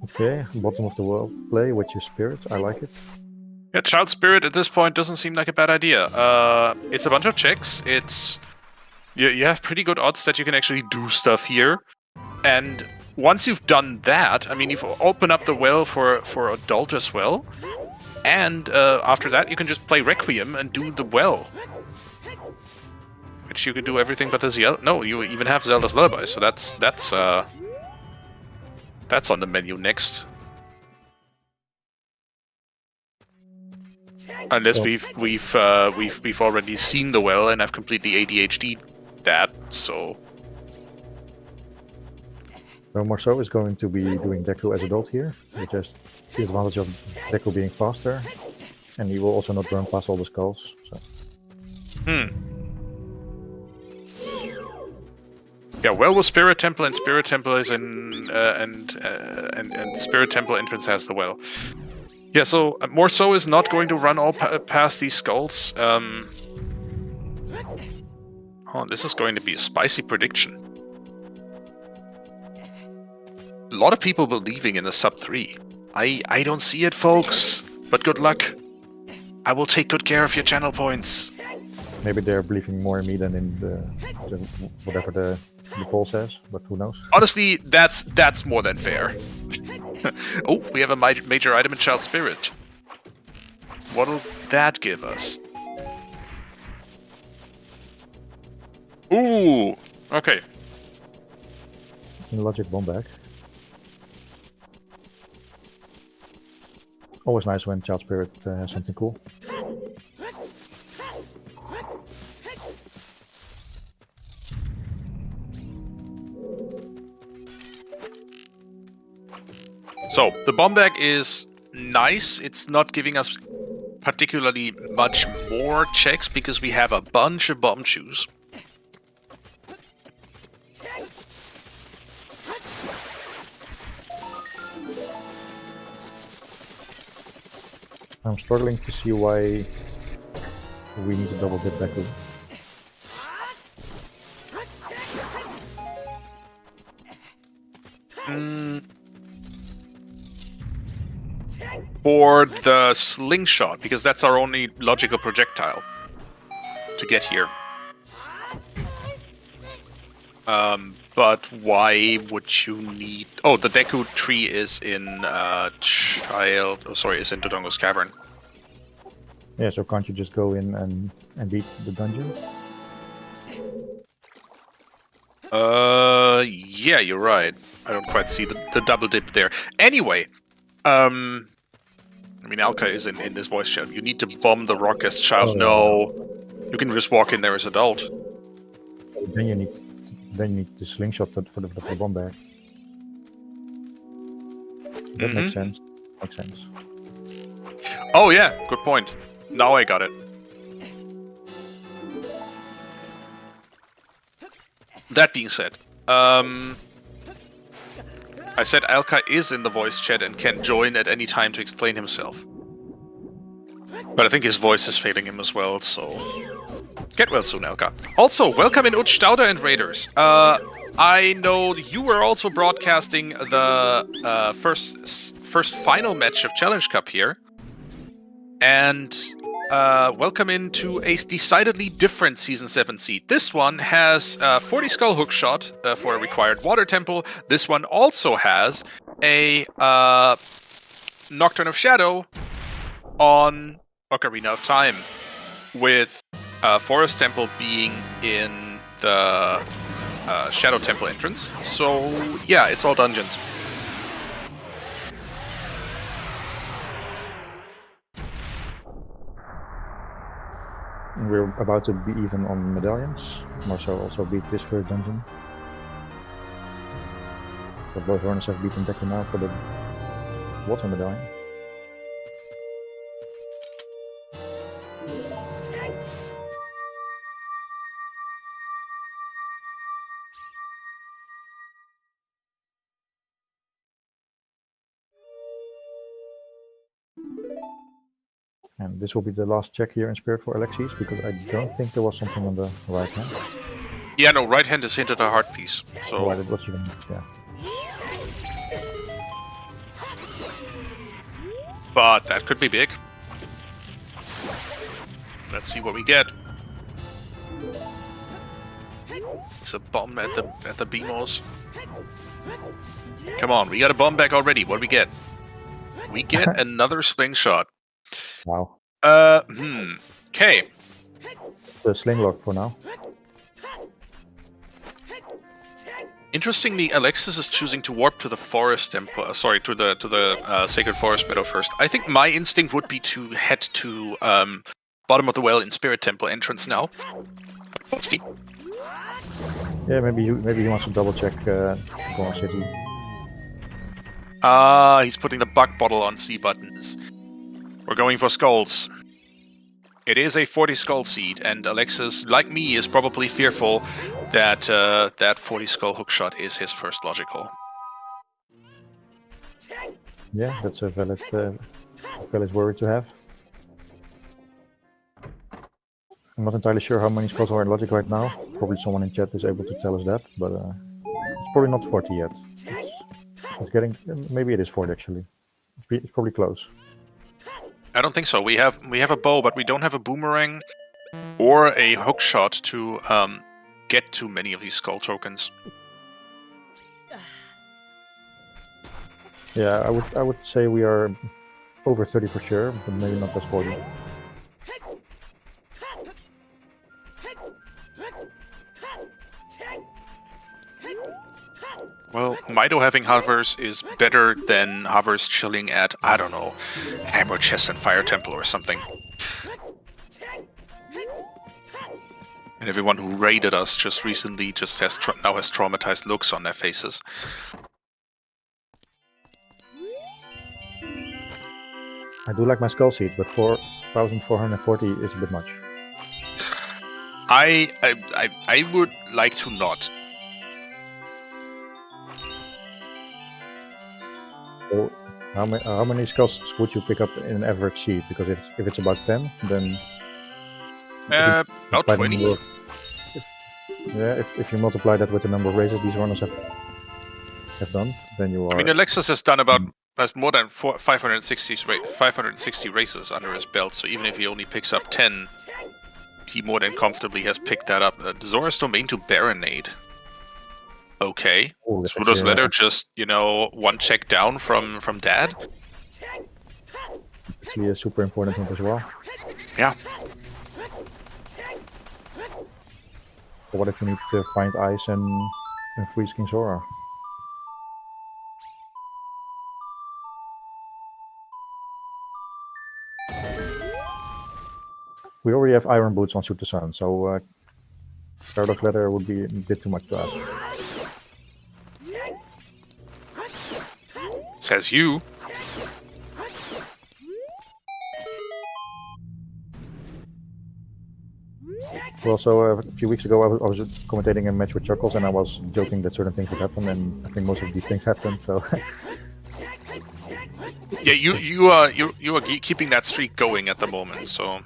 Okay, bottom of the world play with your spirit, I like it. Yeah, Child Spirit at this point doesn't seem like a bad idea. It's a bunch of checks. You have pretty good odds that you can actually do stuff here. And once you've done that, I mean, you've opened up the well for Adult as well. And after that, you can just play Requiem and do the well. Which you can do everything but the Zelda. No, you even have Zelda's Lullaby, so that's on the menu next. Unless we've already seen the well and I've completely ADHD'd that, so So Morceau is going to be doing Deku as adult here, which has the advantage of Deku being faster, and he will also not run past all the skulls. So. Yeah, well, with Spirit Temple, and Spirit Temple is in, and Spirit Temple entrance has the well. Yeah, so Morceau is not going to run all past these skulls. Oh, this is going to be a spicy prediction. A lot of people believing in the sub 3. I don't see it, folks. But good luck. I will take good care of your channel points. Maybe they're believing more in me than in the whatever the poll says, but who knows? Honestly, that's more than fair. Oh, we have a major item in Child Spirit. What'll that give us? Ooh, okay. Logic bomb back. Always nice when Child Spirit has something cool. So, the bomb bag is nice. It's not giving us particularly much more checks because we have a bunch of bomb shoes. I'm struggling to see why we need to double dip Deku. For the slingshot, because that's our only logical projectile to get here. But why would you need... Oh, the Deku tree is in is in Dodongo's Cavern. Yeah, so can't you just go in and beat the dungeon? Yeah, you're right. I don't quite see the double dip there. Anyway, I mean, Alka is in this voice chat. You need to bomb the rock as child. No, you can just walk in there as adult. Then you need the slingshot for the bomb bag. That makes sense. Makes sense. Oh yeah, good point. Now I got it. That being said, I said Alka is in the voice chat and can join at any time to explain himself. But I think his voice is failing him as well, so... Get well soon, Alka. Also, welcome in Stauder and Raiders. I know you were also broadcasting the first final match of Challenge Cup here. And welcome into a decidedly different Season 7 seed. This one has 40 Skull Hook Shot for a required Water Temple. This one also has a Nocturne of Shadow on Ocarina of Time, with Forest Temple being in the Shadow Temple entrance. So yeah, it's all dungeons. We're about to be even on medallions. Marcel also beat this first dungeon. So both runners have beaten Deku now for the water medallion. And this will be the last check here in Spirit for Alexis, because I don't think there was something on the right hand. Yeah, no, right hand is hinted a heart piece. So Right, what you can, yeah. But that could be big. Let's see what we get. It's a bomb at the BMOs. Come on, we got a bomb back already. What do we get? We get another slingshot. Wow. Okay. The sling lock for now. Interestingly, Alexis is choosing to warp to the forest temple. To the sacred forest meadow first. I think my instinct would be to head to bottom of the well in Spirit Temple entrance now. Let's see. Yeah, maybe he wants to double check Gorn City. He's putting the bug bottle on C buttons. We're going for skulls. It is a 40 skull seed, and Alexis, like me, is probably fearful that that 40 skull hookshot is his first logical. Yeah, that's a valid worry to have. I'm not entirely sure how many skulls are in logic right now. Probably someone in chat is able to tell us that, but it's probably not 40 yet. It's getting, maybe it is 40 actually. It's probably close. I don't think so. We have a bow, but we don't have a boomerang or a hookshot to get to many of these skull tokens. Yeah, I would say we are over 30 for sure, but maybe not as 40. Well, Mido having hovers is better than hovers chilling at, I don't know, Hammer Chest and Fire Temple or something. And everyone who raided us just recently just now has traumatized looks on their faces. I do like my skull seed, but 4,440 is a bit much. I would like to not. So how many skulls would you pick up in an average seed? Because if it's about 10, then about 20. If you multiply that with the number of races these runners have done, then you are. I mean, Alexis has done about more than 560 races under his belt. So even if he only picks up 10, he more than comfortably has picked that up. Zora's Domain to Baronade. Okay. Srudo's Letter just, one check down from Dad. Actually a super important one as well. Yeah. But what if you need to find ice and freeze King Zora? We already have Iron Boots on Shoot the Sun, so Paradox Letter would be a bit too much to ask. Says you. Well, so a few weeks ago I was commentating a match with Chuckles, and I was joking that certain things would happen, and I think most of these things happened. So. Yeah, you are keeping that streak going at the moment. So.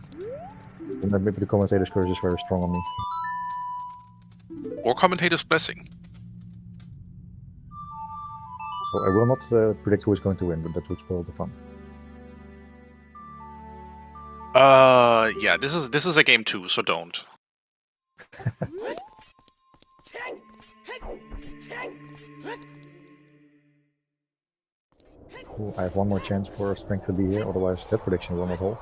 And then maybe the commentator's curse is very strong on me. Or commentator's blessing. So I will not predict who is going to win, but that would spoil the fun. Yeah, this is a game 2, so don't. Cool. I have one more chance for Strength to be here, otherwise that prediction will not hold.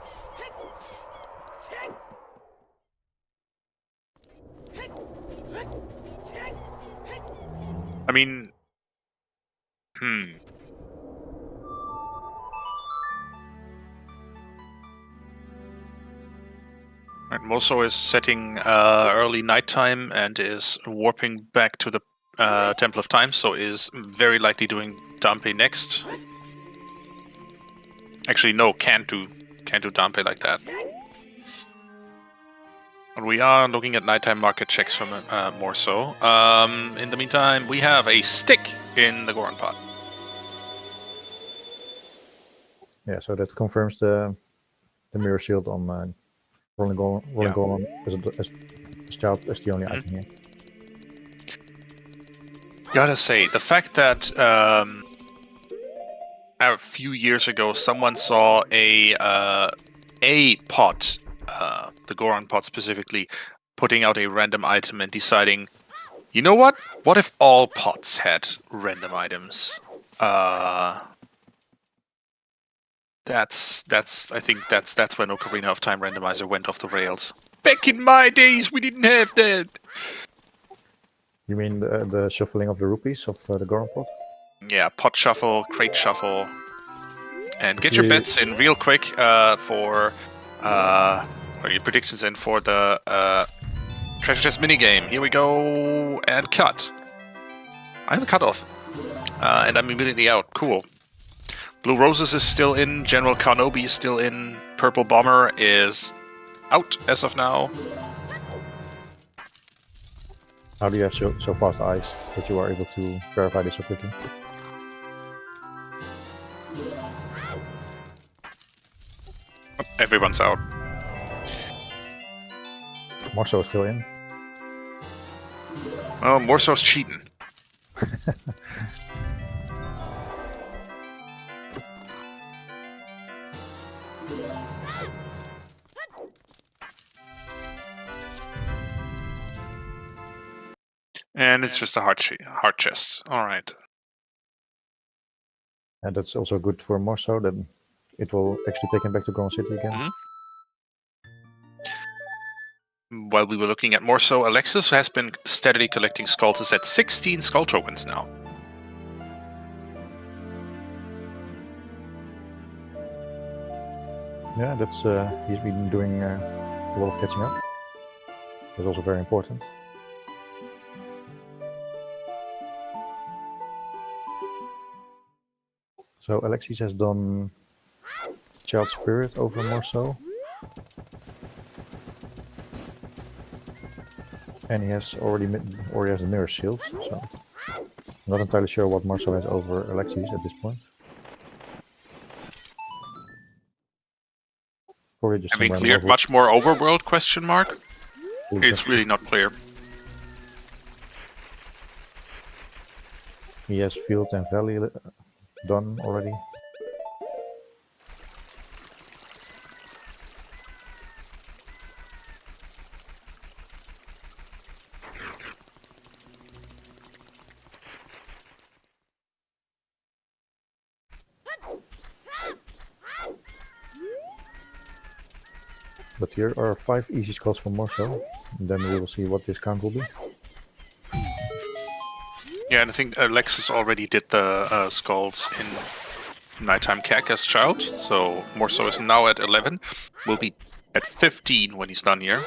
I mean, Right, Morceau is setting early nighttime and is warping back to the Temple of Time, so is very likely doing Dampe next. Actually, no, can't do Dampe like that. But we are looking at nighttime market checks from Morceau. In the meantime, we have a stick in the Goron pot. Yeah, so that confirms the mirror shield on Rolling Goron as the only item here. Gotta say, the fact that a few years ago someone saw a pot, the Goron pot specifically, putting out a random item and deciding, you know what? What if all pots had random items? I think that's when Ocarina of Time Randomizer went off the rails. Back in my days, we didn't have that. You mean the shuffling of the rupees of the Goron pot? Yeah, pot shuffle, crate shuffle, and get your bets in real quick or your predictions in for the Treasure chest minigame. Here we go. And cut. I have a cutoff. And I'm immediately out. Cool. Blue Roses is still in. General Carnobi is still in. Purple Bomber is out as of now. How do you have so fast eyes that you are able to verify this so quickly? Everyone's out. Morceau is still in. Well, Morceau's cheating. And it's just a heart chest. All right. And that's also good for Morceau, then it will actually take him back to Golden City again. While we were looking at Morceau, Alexis has been steadily collecting skulls. Is at 16 skull tokens now. Yeah, that's he's been doing a lot of catching up. That's also very important. So Alexis has done Child Spirit over Morceau. And he has already has a Mirror Shield, so I'm not entirely sure what Morceau has over Alexis at this point. Probably just Have we somewhere in cleared Overworld. much more overworld? Question mark. Probably It's just- really not clear. He has Field and Valley done already. But here are 5 easy skulls for Morceau. And then we will see what this count will be. Yeah, and I think Alexis already did the skulls in Nighttime Cack as child, so Morceau is now at 11. Will be at 15 when he's done here.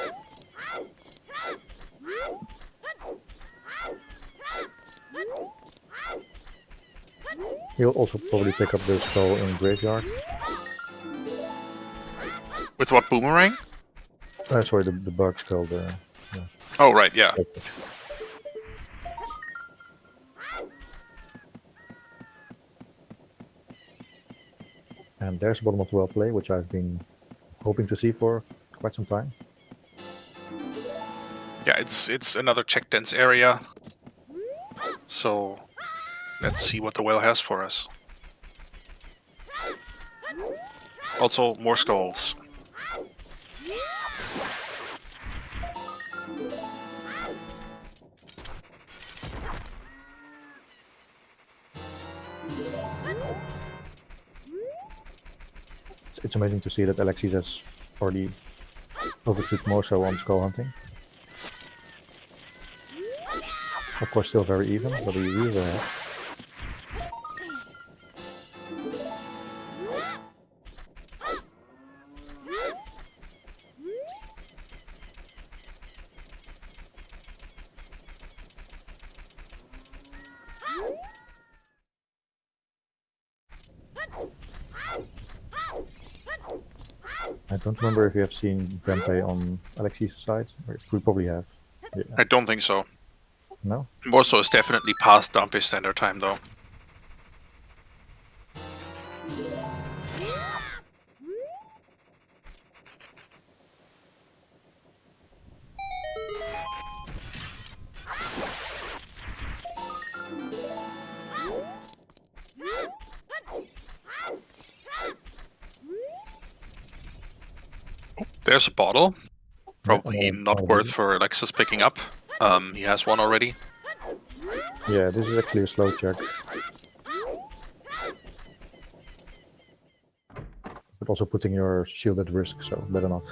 He'll also probably pick up the skull in Graveyard. With what, boomerang? Sorry, the bug skull. Oh, right, yeah. And there's Bottom of the Well play, which I've been hoping to see for quite some time. Yeah, it's another check dense area. So let's see what the whale has for us. Also, more skulls. It's amazing to see that Alexis has already overtook Morceau on skull hunting. Of course, still very even, but he is ahead. I don't remember if you have seen Grandpay on Alexis' side. We probably have. Yeah. I don't think so. No? Morceau is definitely past Dumpy standard time, though. There's a bottle. Probably not worth for Alexis picking up. He has one already. Yeah, this is actually a slow check. But also putting your shield at risk, so better not.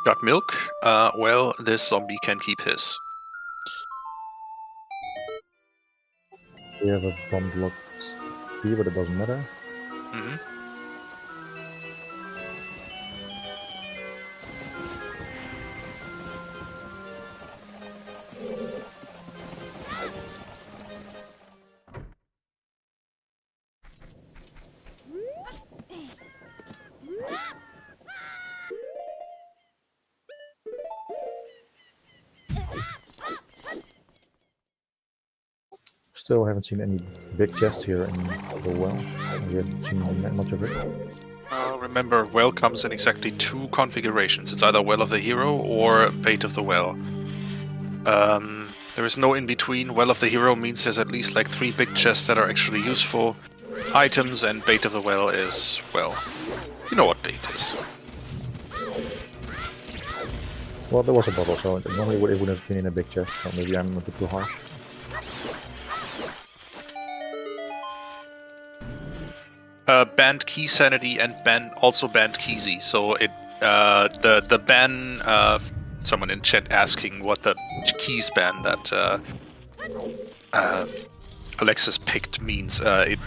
Got milk? Well, this zombie can keep his. We have a bomb blocked here, but it doesn't matter. still haven't seen any big chests here in the well. We haven't seen much of it. Remember, well comes in exactly 2 configurations. It's either Well of the Hero or Bait of the Well. There is no in between. Well of the Hero means there's at least like 3 big chests that are actually useful items, and Bait of the Well is, well, you know what bait is. Well, there was a bottle, so normally it would have been in a big chest, so maybe I'm a bit too harsh. Banned Key Sanity and also banned Keezy. So it the ban, someone in chat asking what the keys ban that Alexis picked means. It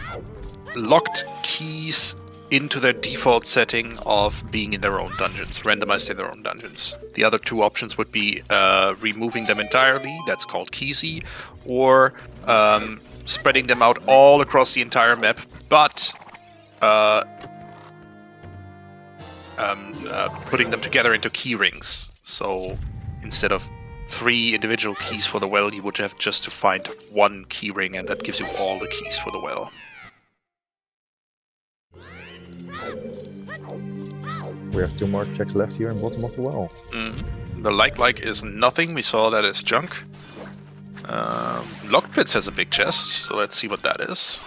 locked keys into their default setting of being in their own dungeons, randomized in their own dungeons. The other 2 options would be removing them entirely, that's called Keezy, or spreading them out all across the entire map, but putting them together into key rings. So instead of 3 individual keys for the well, you would have just to find 1 key ring, and that gives you all the keys for the well. We have 2 more checks left here in bottom of the well. The like is nothing. We saw that as junk. Locked Pits has a big chest, so let's see what that is.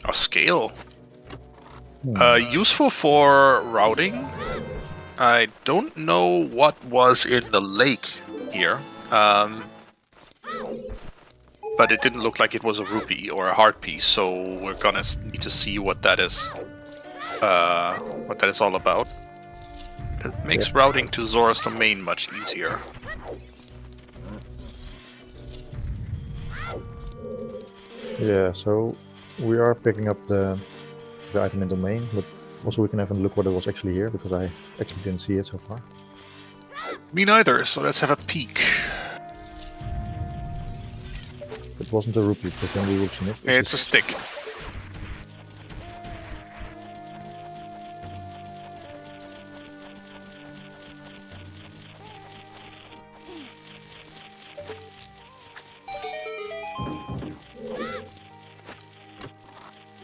A scale. Useful for routing. I don't know what was in the lake here. But it didn't look like it was a rupee or a heart piece, so we're gonna need to see what that is. What that is all about. It makes routing to Zora's domain much easier. Yeah, so we are picking up the item in domain, but also we can have a look what it was actually here, because I actually didn't see it so far. Me neither, so let's have a peek. It wasn't a rupee, but then we will see it. It's a stick.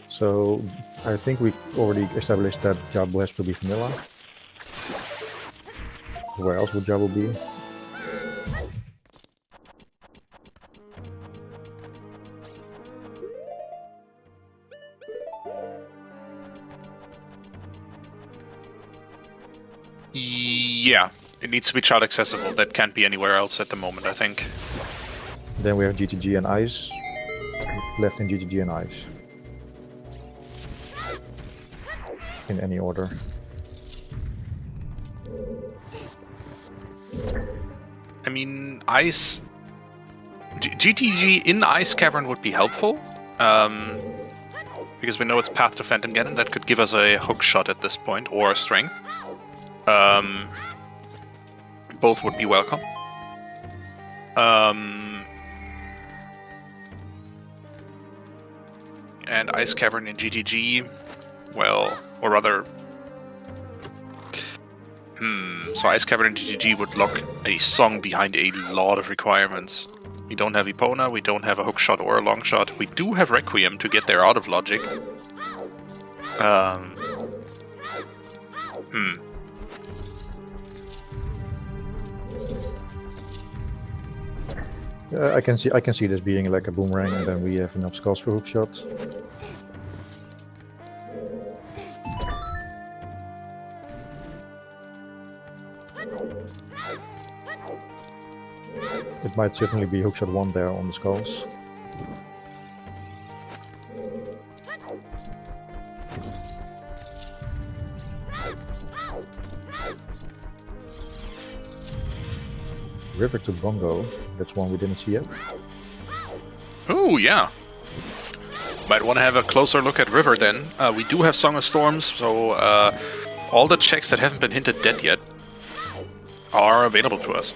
So I think we already established that Jabu has to be vanilla. Where else would Jabu be? Yeah, it needs to be child accessible. That can't be anywhere else at the moment, I think. Then we have GTG and Ice. Left in GTG and Ice. In any order. I mean, Ice... GTG in Ice Cavern would be helpful. Because we know it's Path to Phantom Ganon. That could give us a hook shot at this point, or a strength. Both would be welcome. And Ice Cavern in GTG, well, or rather... So Ice Cavern in GTG would lock a song behind a lot of requirements. We don't have Epona, we don't have a hook shot or a long shot. We do have Requiem to get there out of logic. I can see this being like a boomerang, and then we have enough skulls for hook shots. It might certainly be hookshot 1 there on the skulls. River to Bongo, that's one we didn't see yet. Oh, yeah. Might want to have a closer look at River then. We do have Song of Storms, so all the checks that haven't been hinted dead yet are available to us.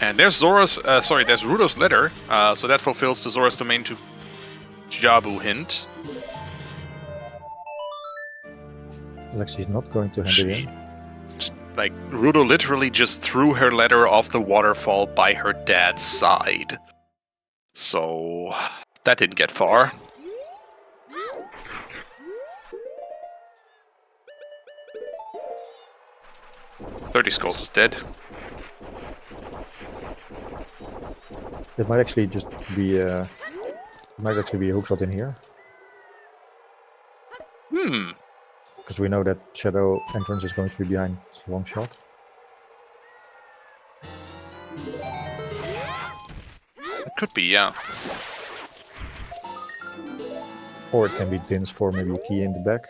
And there's there's Rudo's letter, so that fulfills the Zora's domain to Jabu hint. Alexis is not going to hand it in. Like, Rudo literally just threw her ladder off the waterfall by her dad's side. So, that didn't get far. $30 is dead. It might actually just be a hookshot in here. Because we know that shadow entrance is going to be behind long shot. It could be, yeah. Or it can be Dins for maybe a key in the back.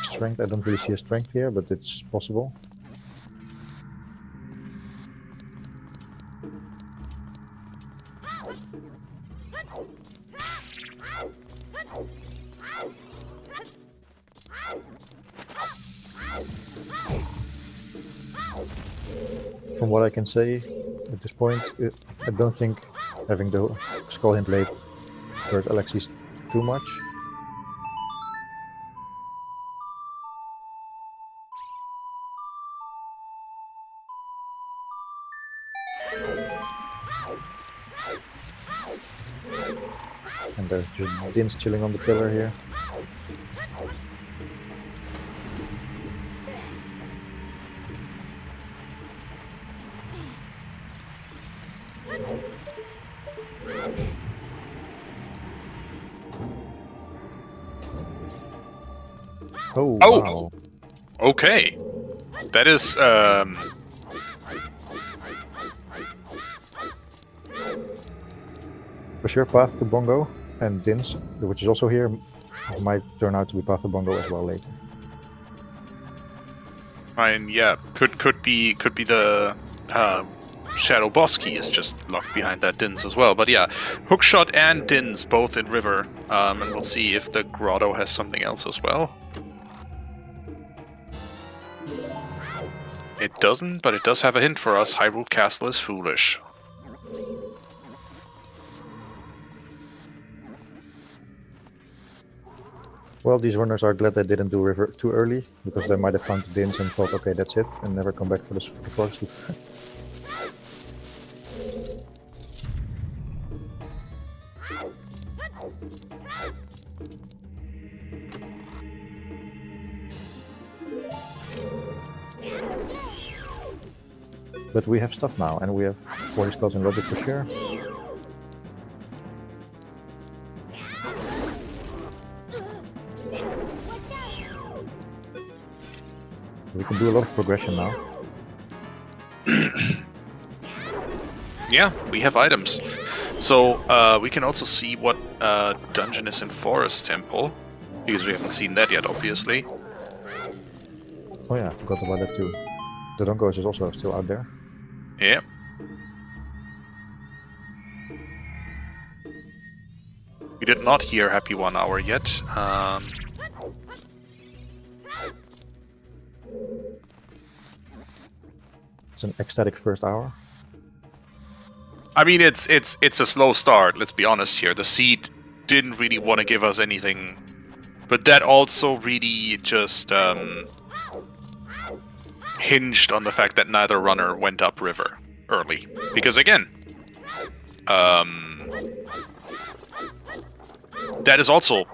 Strength, I don't really see a strength here, but it's possible. From what I can say at this point, I don't think having the skull hint late hurt Alexis too much. And there's just Dins chilling on the pillar here. Oh, wow. Okay. That is, For sure, path to Bongo and Dins, which is also here, might turn out to be path to Bongo as well later. I mean, yeah, could be the Shadow Boss key is just locked behind that Dins as well. But yeah, Hookshot and Dins both in river, and we'll see if the Grotto has something else as well. It doesn't, but it does have a hint for us. Hyrule Castle is foolish. Well, these runners are glad they didn't do river too early, because they might have found the Dins and thought, okay, that's it, and never come back for the forest loop. But we have stuff now, and we have 40 skulls in logic for sure. We can do a lot of progression now. Yeah, we have items. So we can also see what dungeon is in Forest Temple, because we haven't seen that yet, obviously. Oh yeah, I forgot about that too. The Donkos is also still out there. Yeah. We did not hear Happy 1 Hour yet. It's an ecstatic first hour. I mean, it's a slow start. Let's be honest here. The seed didn't really want to give us anything, but that also really just hinged on the fact that neither runner went up river early. Because again, that is also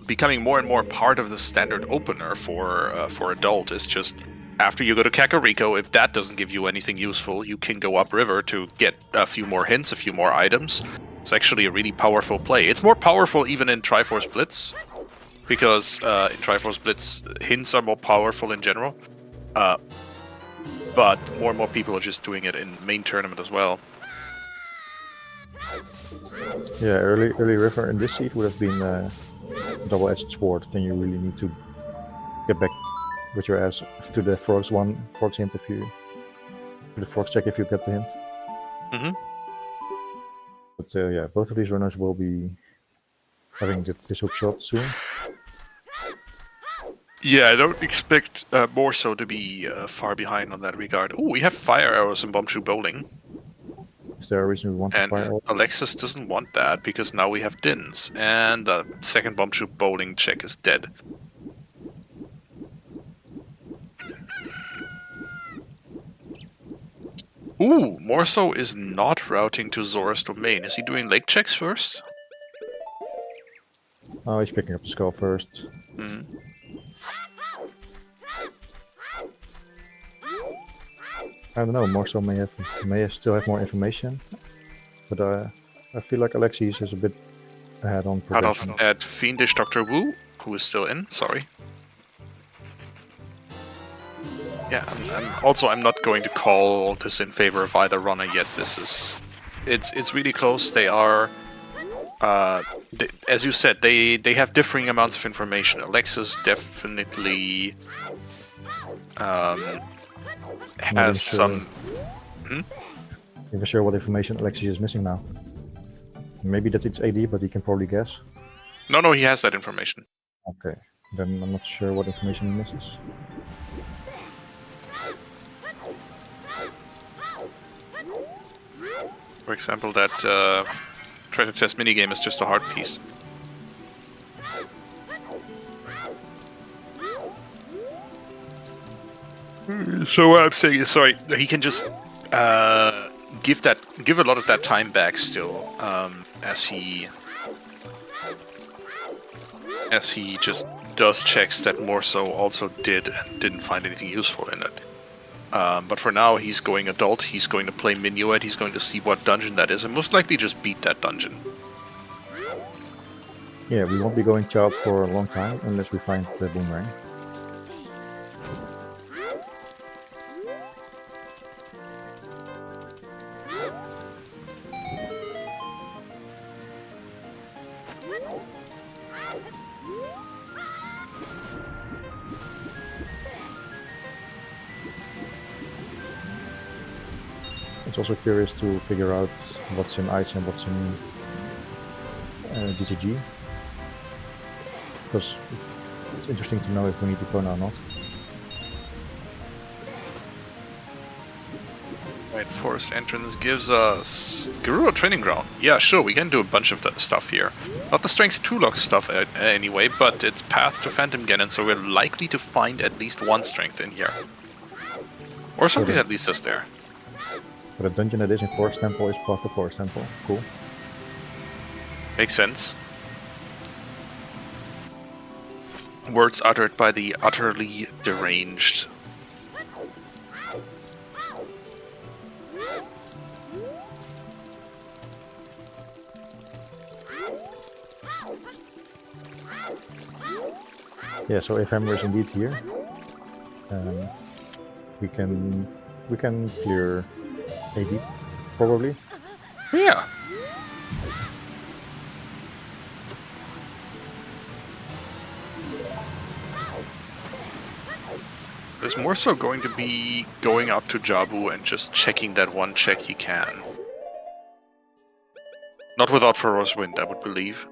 becoming more and more part of the standard opener for adult. Is just after you go to Kakariko, if that doesn't give you anything useful, you can go upriver to get a few more hints, a few more items. It's actually a really powerful play. It's more powerful even in Triforce Blitz, because in Triforce Blitz, hints are more powerful in general. But more and more people are just doing it in main tournament as well. Yeah, early river in this seed would have been a double-edged sword. Then you really need to get back with your ass to the Frogs hint if you... the Frogs check if you get the hint. Mm-hmm. But yeah, both of these runners will be having this hook shot soon. Yeah, I don't expect Morceau to be far behind on that regard. Oh, we have fire arrows in Bombshoe Bowling. Is there a reason we want to And fire all? Alexis doesn't want that because now we have Dins, and the second bomb shoot bowling check is dead. Ooh, Morso is not routing to Zora's domain. Is he doing lake checks first? Oh, he's picking up the skull first. Hmm. I don't know. Morso may still have more information, but I feel like Alexis is a bit ahead on Out of progression. at Fiendish Dr. Wu, who is still in. Sorry. Yeah, I'm not going to call this in favor of either runner yet. It's really close. They are, as you said, they have differing amounts of information. Alexis definitely has sure. some. Even sure what information Alexis is missing now. Maybe that it's AD, but he can probably guess. No, he has that information. Okay, then I'm not sure what information he misses. For example, that treasure chest minigame is just a hard piece. So what I'm saying is, sorry, he can just give a lot of that time back still, as he just does checks that Morso also did and didn't find anything useful in it. But for now, he's going adult, he's going to play Minuet, he's going to see what dungeon that is, and most likely just beat that dungeon. Yeah, we won't be going child for a long time unless we find the boomerang. It's also curious to figure out what's in ice and what's in DTG. Because it's interesting to know if we need to Kona or not. Right, forest entrance gives us Gerudo Training Ground. Yeah, sure, we can do a bunch of that stuff here. Not the Strength 2 lock stuff anyway, but it's Path to Phantom Ganon, so we're likely to find at least one strength in here. Or something that leads us there. But a dungeon that is in Forest Temple is Path to Forest Temple. Cool. Makes sense. Words uttered by the utterly deranged. Yeah, so if Hammer is indeed here, we can clear AD, probably. Yeah. There's more so going to be going up to Jabu and just checking that one check he can. Not without Ferocious Wind, I would believe.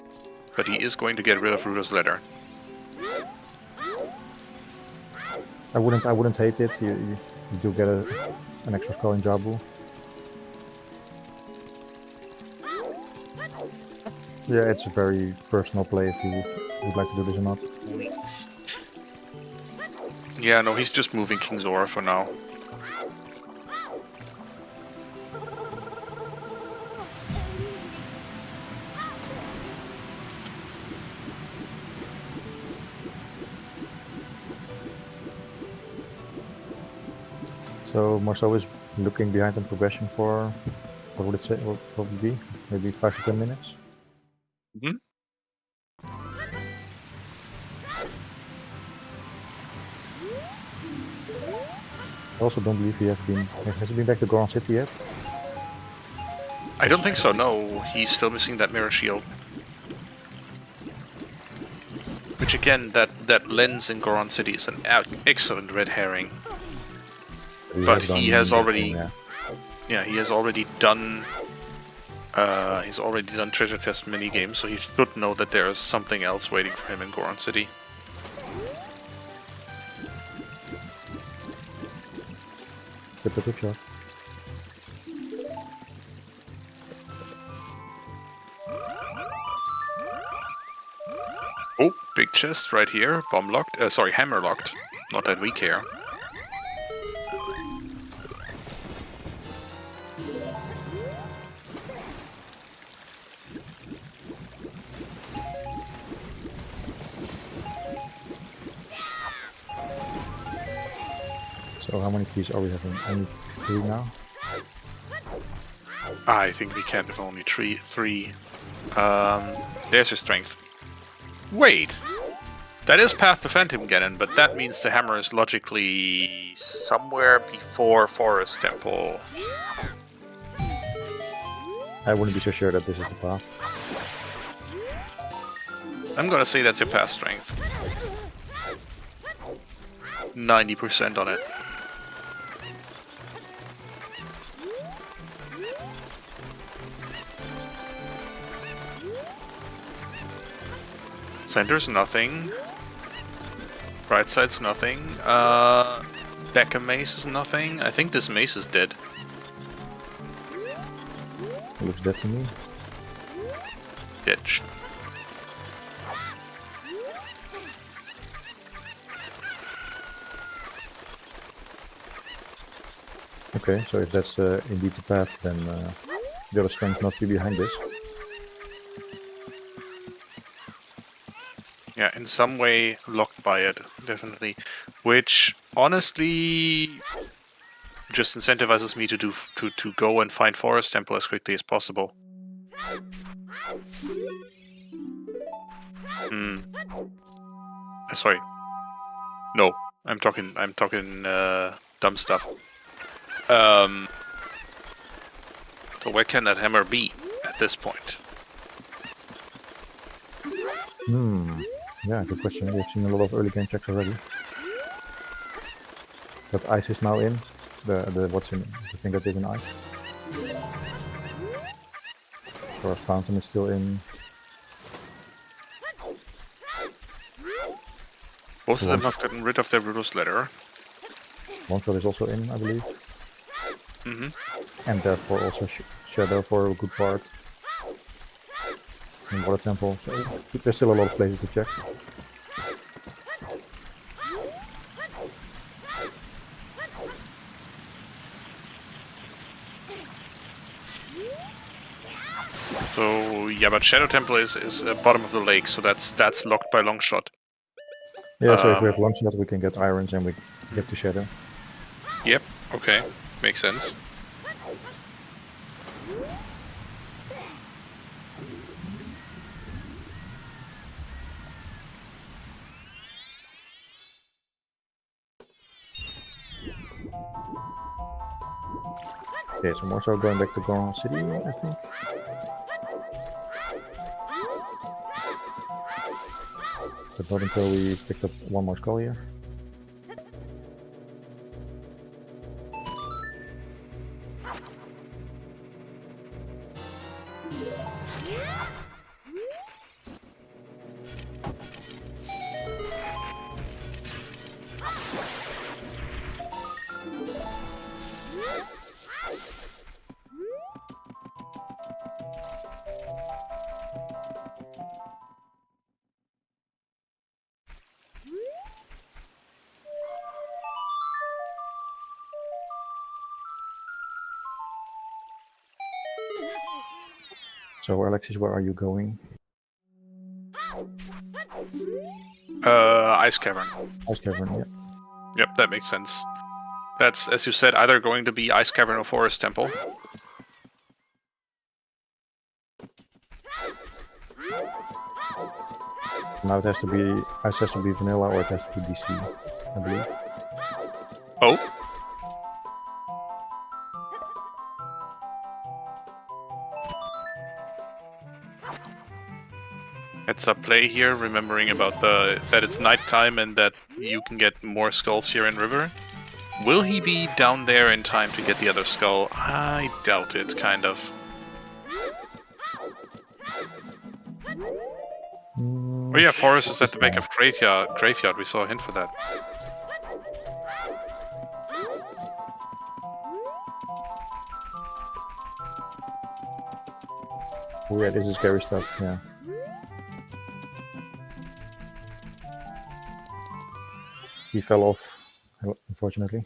But he is going to get rid of Rudo's Letter. I wouldn't hate it. You do get an extra skull in Jabu. Yeah, it's a very personal play if you would like to do this or not. Yeah, no, he's just moving King Zora for now. So Marcel is looking behind on progression for, what would it say? What would it be? Maybe 5 to 10 minutes? Mm-hmm. I also don't believe has he been back to Goron City yet? I don't think so, no. He's still missing that mirror shield. Which again, that lens in Goron City is an excellent red herring. But he has already... Yeah, he has already done... he's already done treasure chest minigames, so he should know that there is something else waiting for him in Goron City. Get the tip shot. chest right here, bomb locked. Sorry, hammer locked. Not that we care. So how many keys are we having? Only 3 now? I think we can have only three. There's your strength. Wait! That is Path to Phantom Ganon, but that means the hammer is logically somewhere before Forest Temple. I wouldn't be so sure that this is the path. I'm gonna say that's your path strength. 90% on it. Center's nothing. Right side's nothing. Back a mace is nothing. I think this mace is dead. Looks dead to me. Dead. Okay, so if that's indeed the path, then the other strength must be behind this. Yeah, in some way locked by it, definitely. Which honestly just incentivizes me to go and find Forest Temple as quickly as possible. Sorry. No, I'm talking dumb stuff. So where can that hammer be at this point? Yeah, good question. We've seen a lot of early game checks already. But ice is now in. The what's in the thing that is in ice. Forest Fountain is still in. Both of them have gotten rid of their Rudolph's letter. One shot is also in, I believe. And therefore also Shadow for a good part. And Water Temple. So there's still a lot of places to check. So yeah, but Shadow Temple is bottom of the lake, so that's locked by long shot. Yeah, so if we have long shot, we can get irons and we get to Shadow. Yep. Okay. Makes sense. Okay, so more so going back to Goron City, I think. But not until we picked up one more skull here. So Alexis, where are you going? Ice Cavern. Ice Cavern, yeah. Yep, that makes sense. That's, as you said, either going to be Ice Cavern or Forest Temple. Now it has to be ice has to be vanilla or it has to be DC, I believe. Oh. It's a play here, remembering about that it's nighttime and that you can get more skulls here in River. Will he be down there in time to get the other skull? I doubt it, kind of. Oh yeah, Forest is at the back of Graveyard. We saw a hint for that. Oh yeah, this is scary stuff, yeah. he fell off, unfortunately.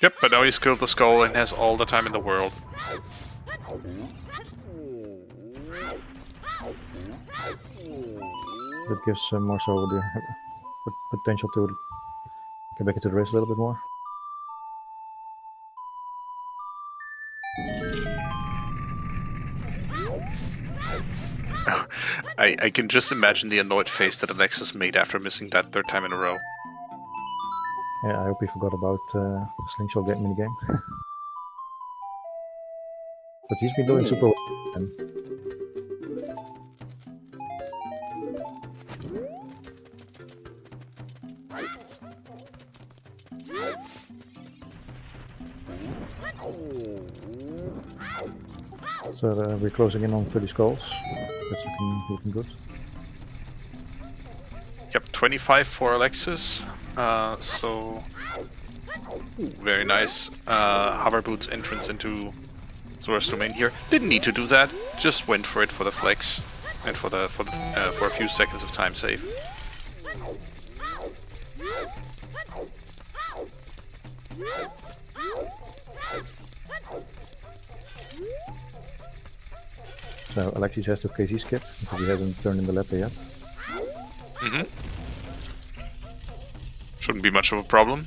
Yep, but now he's killed the skull and has all the time in the world. That gives Morceau the potential to get back into the race a little bit more. I can just imagine the annoyed face that Alexis made after missing that third time in a row. Yeah, I hope he forgot about the slingshot minigame. But he's been doing super well. So we're closing in on 30 skulls. That's looking good. Yep, 25 for Alexis. So very nice. Hover boots entrance into Zora's domain here. Didn't need to do that. Just went for it for the flex and for a few seconds of time save. So Alexis has to KZ skip because he hasn't turned in the letter yet. Mm-hmm. Shouldn't be much of a problem.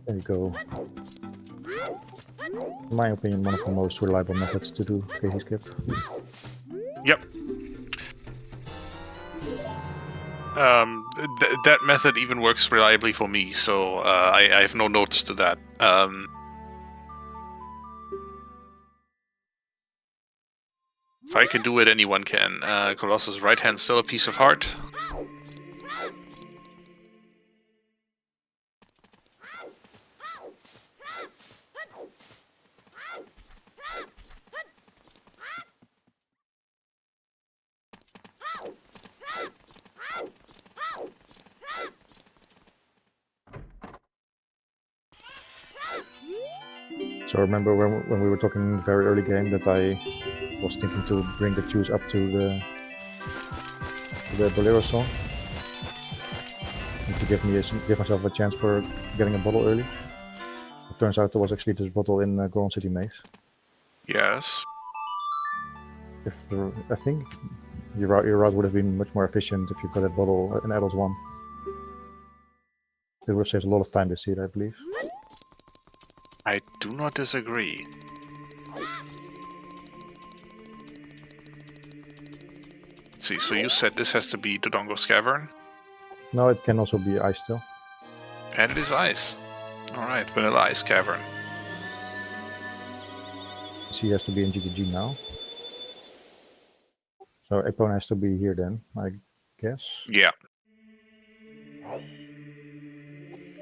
There you go. In my opinion, one of the most reliable methods to do KZ skip. Yep. That method even works reliably for me, so I have no notes to that. If I can do it, anyone can. Colossus' right hand still a piece of heart. So remember when we were talking in the very early game that I was thinking to bring the juice up to the Bolero song and to give myself a chance for getting a bottle early. It turns out there was actually this bottle in Goron City Maze. Yes. I think your route would have been much more efficient if you got that bottle in Adults 1. It would have saved a lot of time this seed, I believe. I do not disagree. Let's see, so you said this has to be Dodongo's Cavern? No, it can also be ice still. And it is ice. Alright, Vanilla Ice Cavern. C has to be in GGG now. So Epona has to be here then, I guess. Yeah.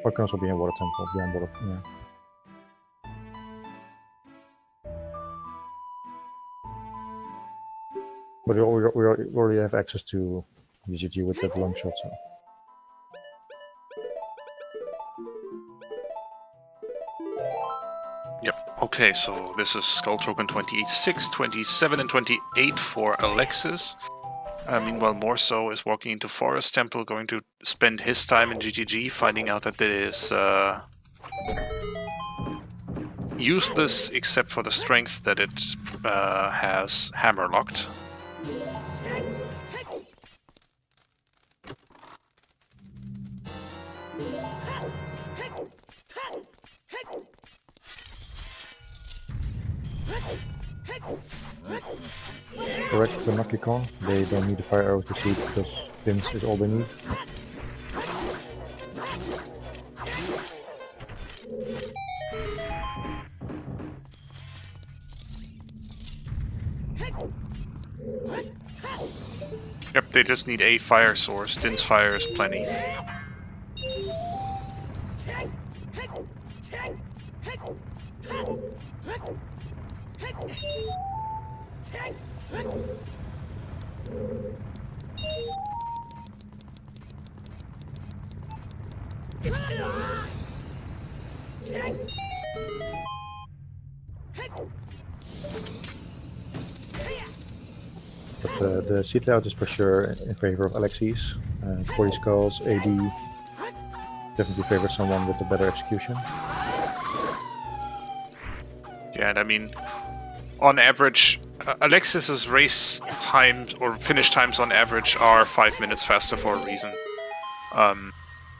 Or it can also be in Water Temple, behind Water, yeah. But we already have access to GGG with that long shot, so. Yep. Okay, so this is Skull Token 28, 27, and 28 for Alexis. Meanwhile, Morceau is walking into Forest Temple, going to spend his time in GGG, finding out that it is useless except for the strength that it has hammer locked. Correct, the Nakikon. They don't need a fire arrow to shoot because pins is all they need. Yep, they just need a fire source. Din's fire is plenty. the seat layout is for sure in favor of Alexis. 40 skulls, AD definitely favors someone with a better execution. Yeah, and I mean, on average, Alexis's race times or finish times on average are 5 minutes faster for a reason.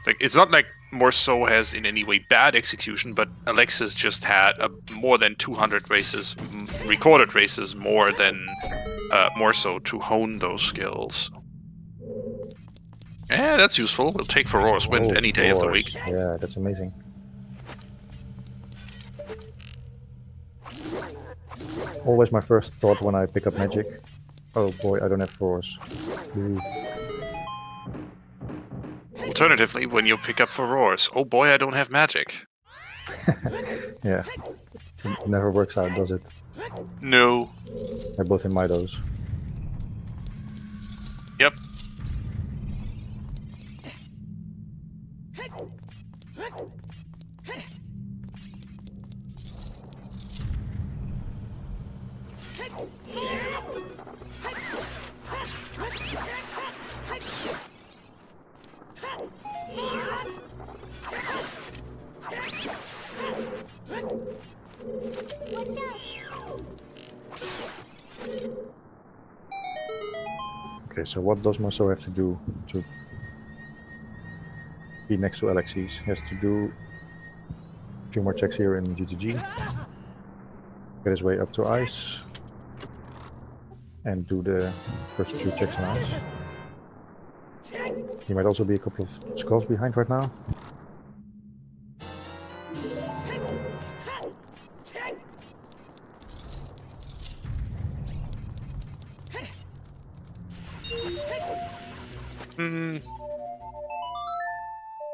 Like, it's not like Morceau has in any way bad execution, but Alexis just had more than 200 races, recorded races, more than Morceau to hone those skills. Yeah, that's useful. We'll take Furor's Wind any day of the week. Yeah, that's amazing. Always my first thought when I pick up magic. Oh boy, I don't have Furor's. Alternatively, when you pick up Furor's, oh boy, I don't have magic. Yeah, it never works out, does it? No. They're both in my dose. Yep. Okay, so what does Morceau have to do to be next to Alexis? He has to do a few more checks here in GTG, get his way up to ice, and do the first few checks in ice. He might also be a couple of skulls behind right now.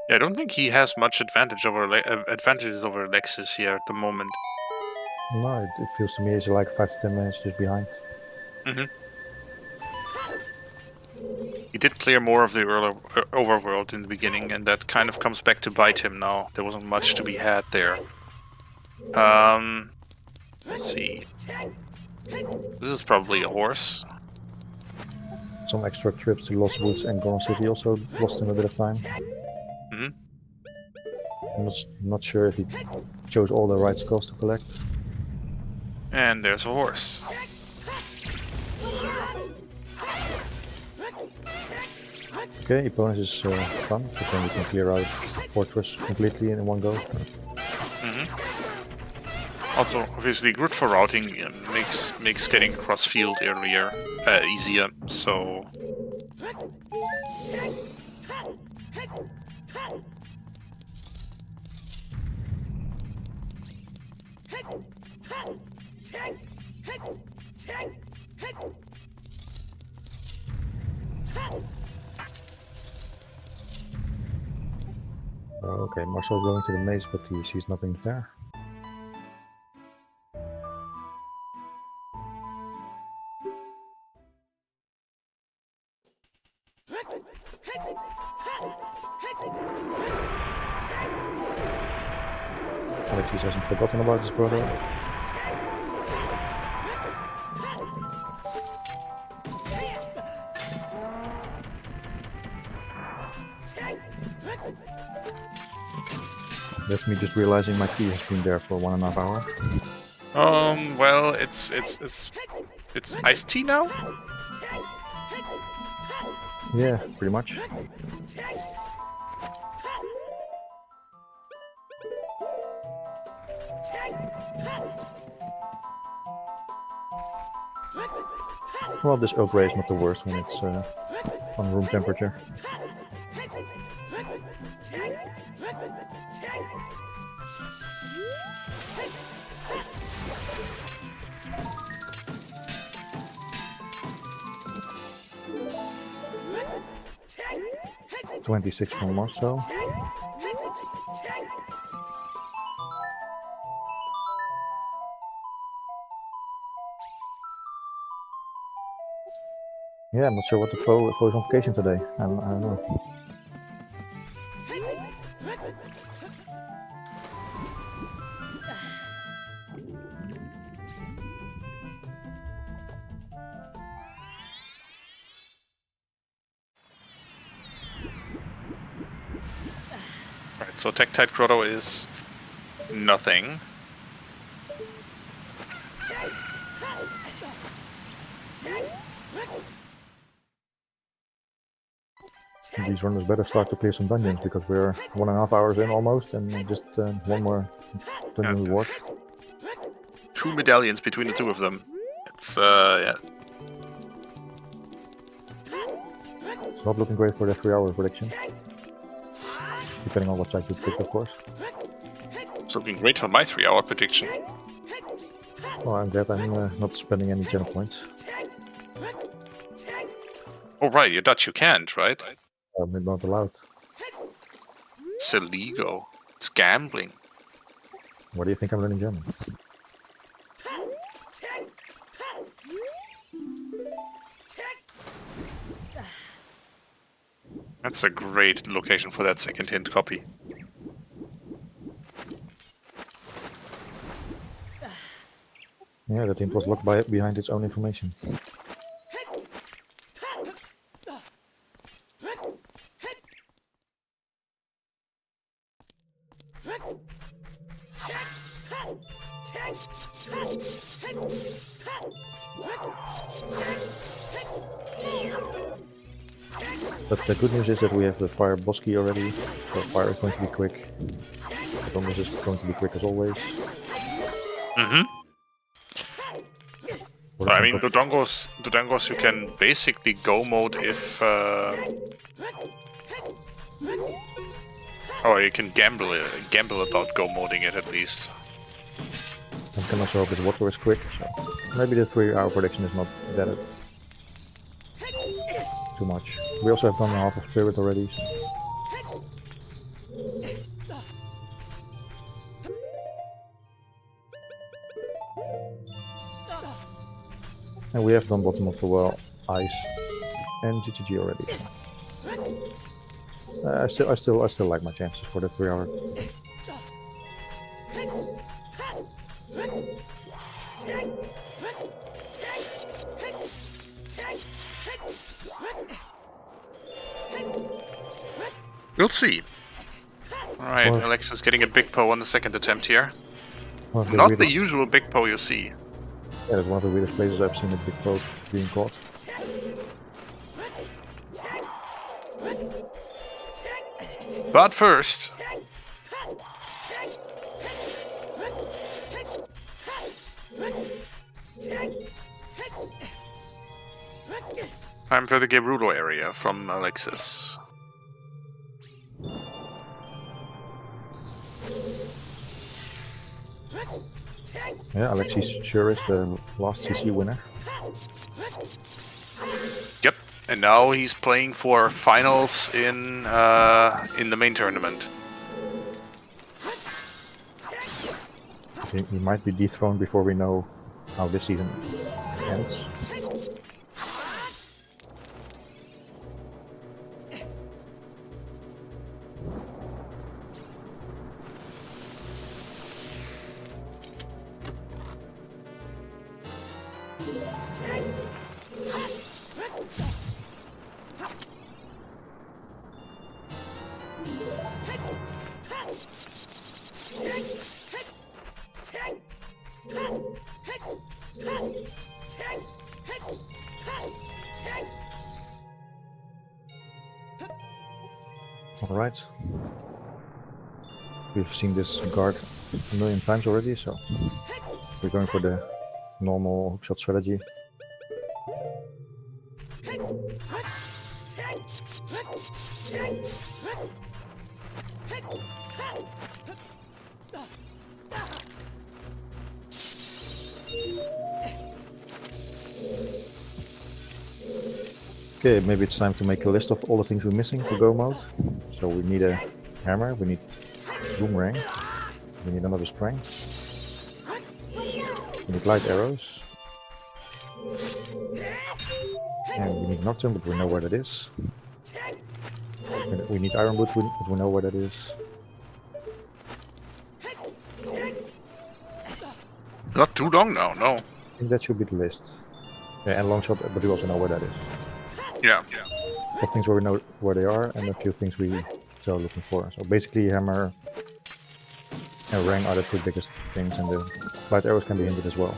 Yeah, I don't think he has much advantages over Alexis here at the moment. No, it feels to me he's like 5 to 10 minutes just behind. He did clear more of the overworld in the beginning, and that kind of comes back to bite him now. There wasn't much to be had there. Let's see. This is probably a horse. Some extra trips to Lost Woods and Gorn City also lost him a bit of time. I'm not sure if he chose all the right skulls to collect. And there's a horse. Okay, opponent is fun, because then we can clear out Fortress completely in one go. Also, obviously, good for routing makes getting across field earlier easier. So. Okay, Marcel's going to the maze, but he sees nothing there. Alexis hasn't forgotten about his brother. That's me just realizing my tea has been there for 1.5 hours. Well, it's iced tea now? Yeah, pretty much. Well, this Earl Grey is not the worst when it's on room temperature. $26 from Morceau. Yeah, I'm not sure what the foe is on vacation today. I don't know. So Tektite Grotto is nothing. These runners better start to clear some dungeons because we're 1.5 hours in almost, and just one more dungeon reward. 2 medallions between the two of them. It's yeah. It's not looking great for the 3-hour prediction. Depending on what side you pick, of course. It's looking great for my 3-hour prediction. Well, I'm glad I'm not spending any channel points. Oh right, you're Dutch, you can't, right? I'm not allowed. It's illegal. It's gambling. Why do you think I'm learning German? That's a great location for that second hint copy. Yeah, that hint was locked behind its own information. But the good news is that we have the fire boss key already, so fire is going to be quick. Randomizer is going to be quick as always. Mm-hmm. I mean, Dodongos you can basically go mode if... Oh, you can gamble about go moding it at least. And can also hope that water is quick, so maybe the 3-hour prediction is not that too much. We also have done half of Spirit already. So. And we have done bottom of the well, ice, and GGG already. So. I still like my chances for the 3-hour. We'll see. Alright, Alexis getting a big Poe on the second attempt here. Not the usual big Poe you see. Yeah, that's one of the weirdest places I've seen a big Poe being caught. But first... time for the Gerudo area from Alexis. Yeah, Alexis sure is the last CC winner. Yep, and now he's playing for finals in the main tournament. He might be dethroned before we know how this season ends. Alright. We've seen this guard a million times already, so we're going for the normal hookshot strategy. Okay, maybe it's time to make a list of all the things we're missing for go mode. So we need a hammer, we need boomerang, we need another strength, we need light arrows, and we need Nocturne, but we know where that is. We need Iron Boot, but we know where that is. Not too long now, no. I think that should be the list. Yeah, and Longshot, but we also know where that is. Yeah. A few things where we know where they are, and a few things we so looking for. So basically, hammer and ring are the two biggest things, and the light arrows can be hindered as well.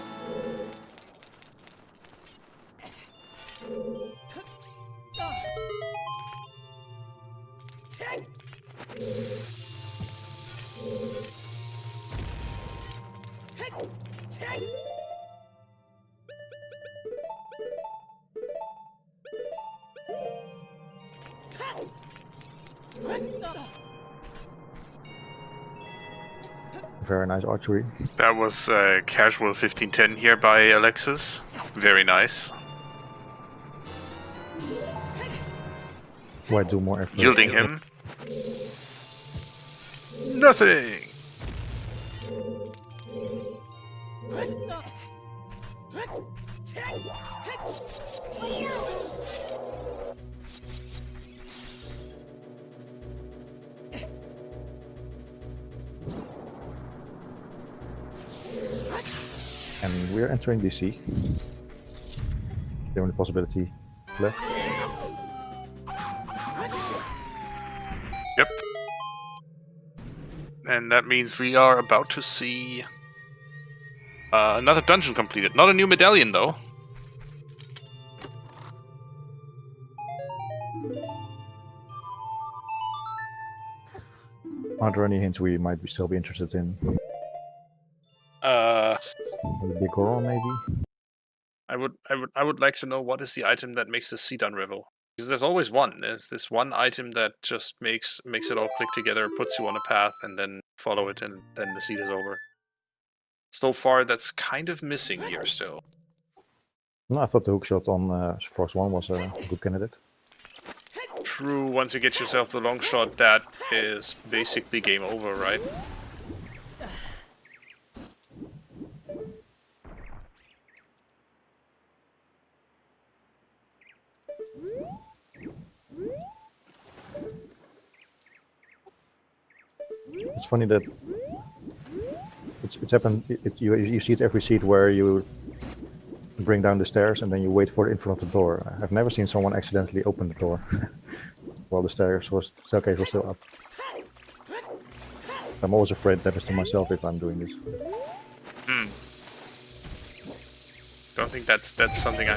Very nice archery. That was casual 1510 here by Alexis. Very nice. Why do more effort? Yielding him. Nothing! And we're entering DC. The only possibility left. Yep. And that means we are about to see another dungeon completed. Not a new medallion, though. Are there any hints we might still be interested in? The big horror, maybe? I would like to know what is the item that makes the seed unravel. Because there's always one. There's this one item that just makes it all click together, puts you on a path, and then follow it, and then the seed is over. So far, that's kind of missing here still. No, I thought the hookshot on Force 1 was a good candidate. True, once you get yourself the long shot, that is basically game over, right? It's funny that it's happened. You see it every seat where you bring down the stairs and then you wait for it in front of the door. I've never seen someone accidentally open the door while the staircase was still up. I'm always afraid that is to myself if I'm doing this. Don't think that's something I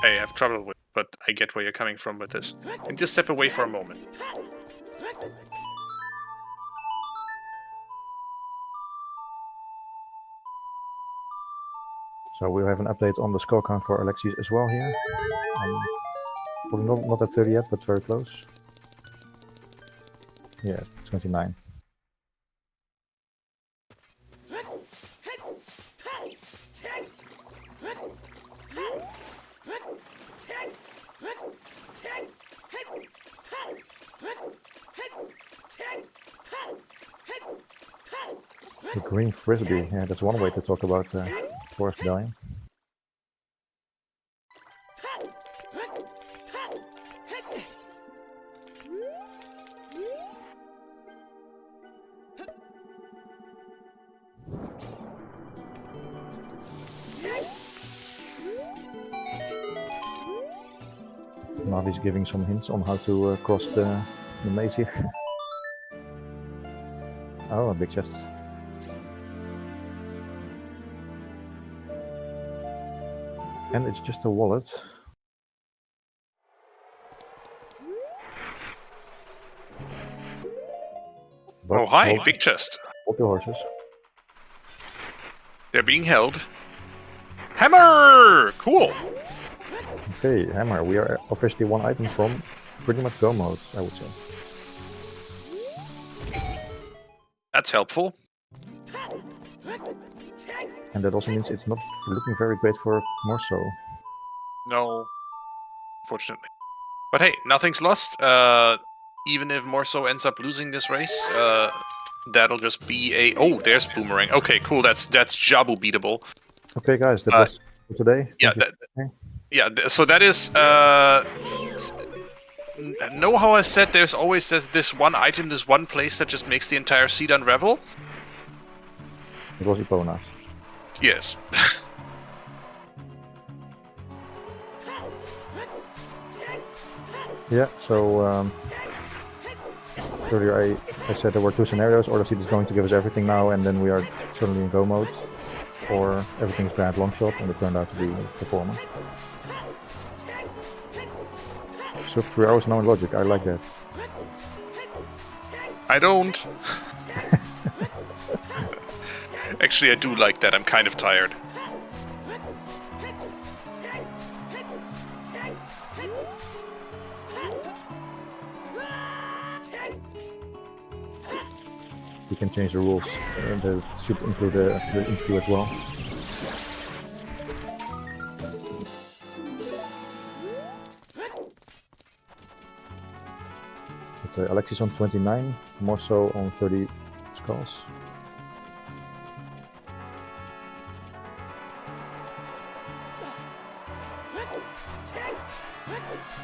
have trouble with, but I get where you're coming from with this. And just step away for a moment. So we'll have an update on the score count for Alexis as well here. Probably not at 30 yet, but very close. Yeah, 29. The green frisbee, yeah, that's one way to talk about Forest Medallion. Now he's giving some hints on how to cross the maze here. Oh, a big chest. And it's just a wallet. But Oh, hi, big chest. Hold the horses. They're being held. Hammer! Cool. Okay, hammer. We are officially one item from pretty much go mode, I would say. That's helpful. And that also means it's not looking very great for Morceau. No, fortunately. But hey, nothing's lost. Even if Morceau ends up losing this race, that'll just be a... Oh, there's Boomerang. Okay, cool. That's Jabu beatable. Okay, guys, that was for today. So that is... know how I said there's always this one item, this one place that just makes the entire seed unravel? It was Epona's. Yes. Yeah, so Earlier I said there were two scenarios: or the seed is going to give us everything now, and then we are suddenly in go mode, or everything's bad long shot, and it turned out to be Performer. Sub 3 hours now in Logic, I like that. I don't. Actually, I do like that. I'm kind of tired. We can change the rules. That should include the interview as well. It's Alexis on 29, Morceau on 30 skulls.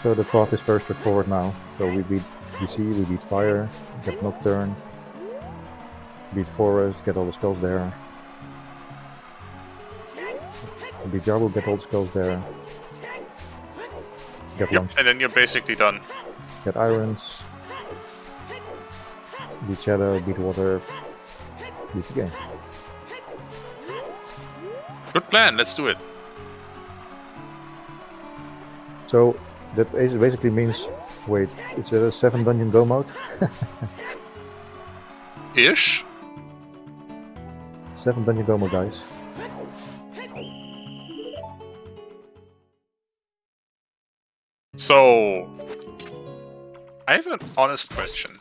So the path is very straightforward now. So we beat DC, we beat Fire, get Nocturne, beat Forest, get all the skulls there. We beat Jabu, get all the skulls there. Get Yep, and then you're basically done. Get Irons, beat Shadow, beat Water, beat the game. Good plan, let's do it. So that basically means, wait, it's a 7 dungeon go mode? Ish? 7 dungeon go mode, guys. So, I have an honest question.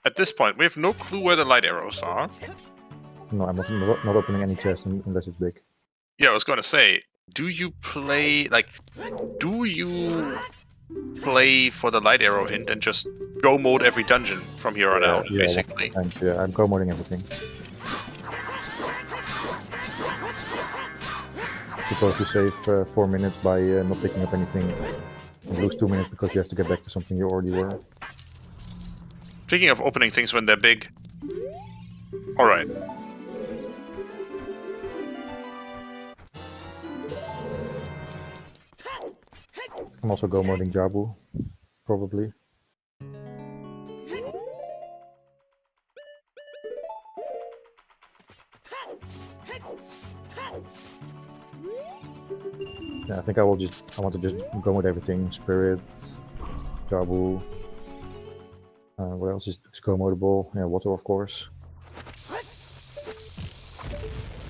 At this point, we have no clue where the light arrows are. No, I'm not opening any chest unless it's big. Yeah, I was gonna say, do you play for the light arrow hint and just go mode every dungeon from here on out, basically? Yeah, I'm go moding everything. Suppose you save 4 minutes by not picking up anything, and lose 2 minutes because you have to get back to something you already were. Speaking of opening things when they're big. Alright. I'm also go moding Jabu, probably. Yeah, I think I want to just go with everything. Spirit, Jabu. What else is go modable? Yeah, Water, of course.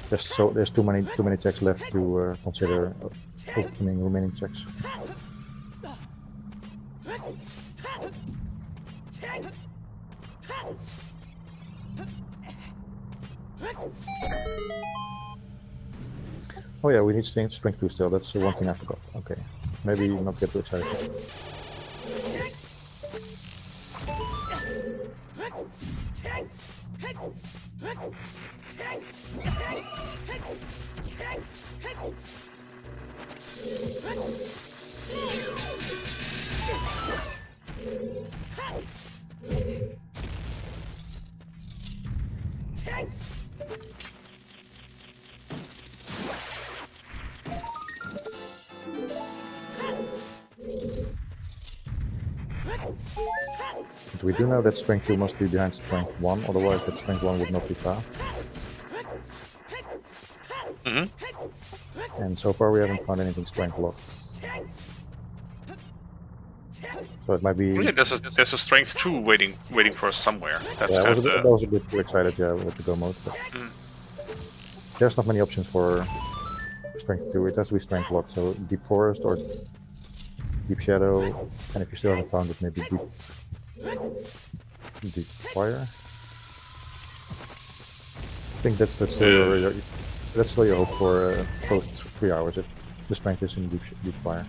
There's too many checks left to consider opening remaining checks. Oh yeah, we need strength 2 still. That's one thing I forgot. Okay, maybe not get too excited. But we do know that strength 2 must be behind strength 1, otherwise that strength 1 would not be passed. And so far we haven't found anything strength locked. So it might be... Yeah, there's a strength 2 waiting for us somewhere. That's yeah, kind of I was a bit too excited, yeah, with the go mode. But there's not many options for strength 2. It has to be strength locked, so Deep Forest or Deep Shadow, and if you still haven't found it, maybe Deep Fire. I think that's still your hope for post 3 hours if the strength is in Deep Fire.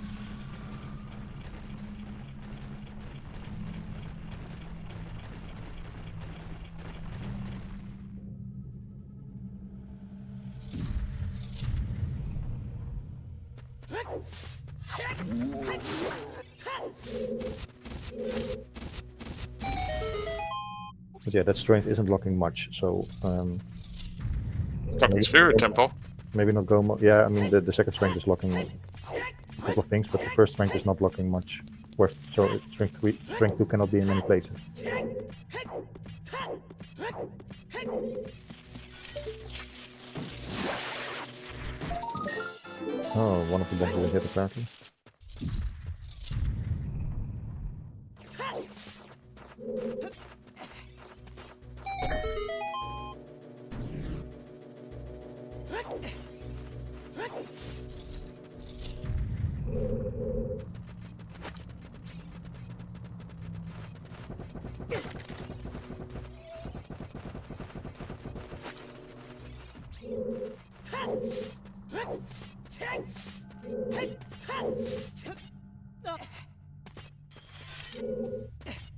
But yeah, that strength isn't locking much, so Talking Spirit Temple. Maybe not go. Yeah, I mean the second strength is locking a couple of things, but the first strength is not locking much. So strength 2 cannot be in many places. Oh, one of the bombs will hit apparently.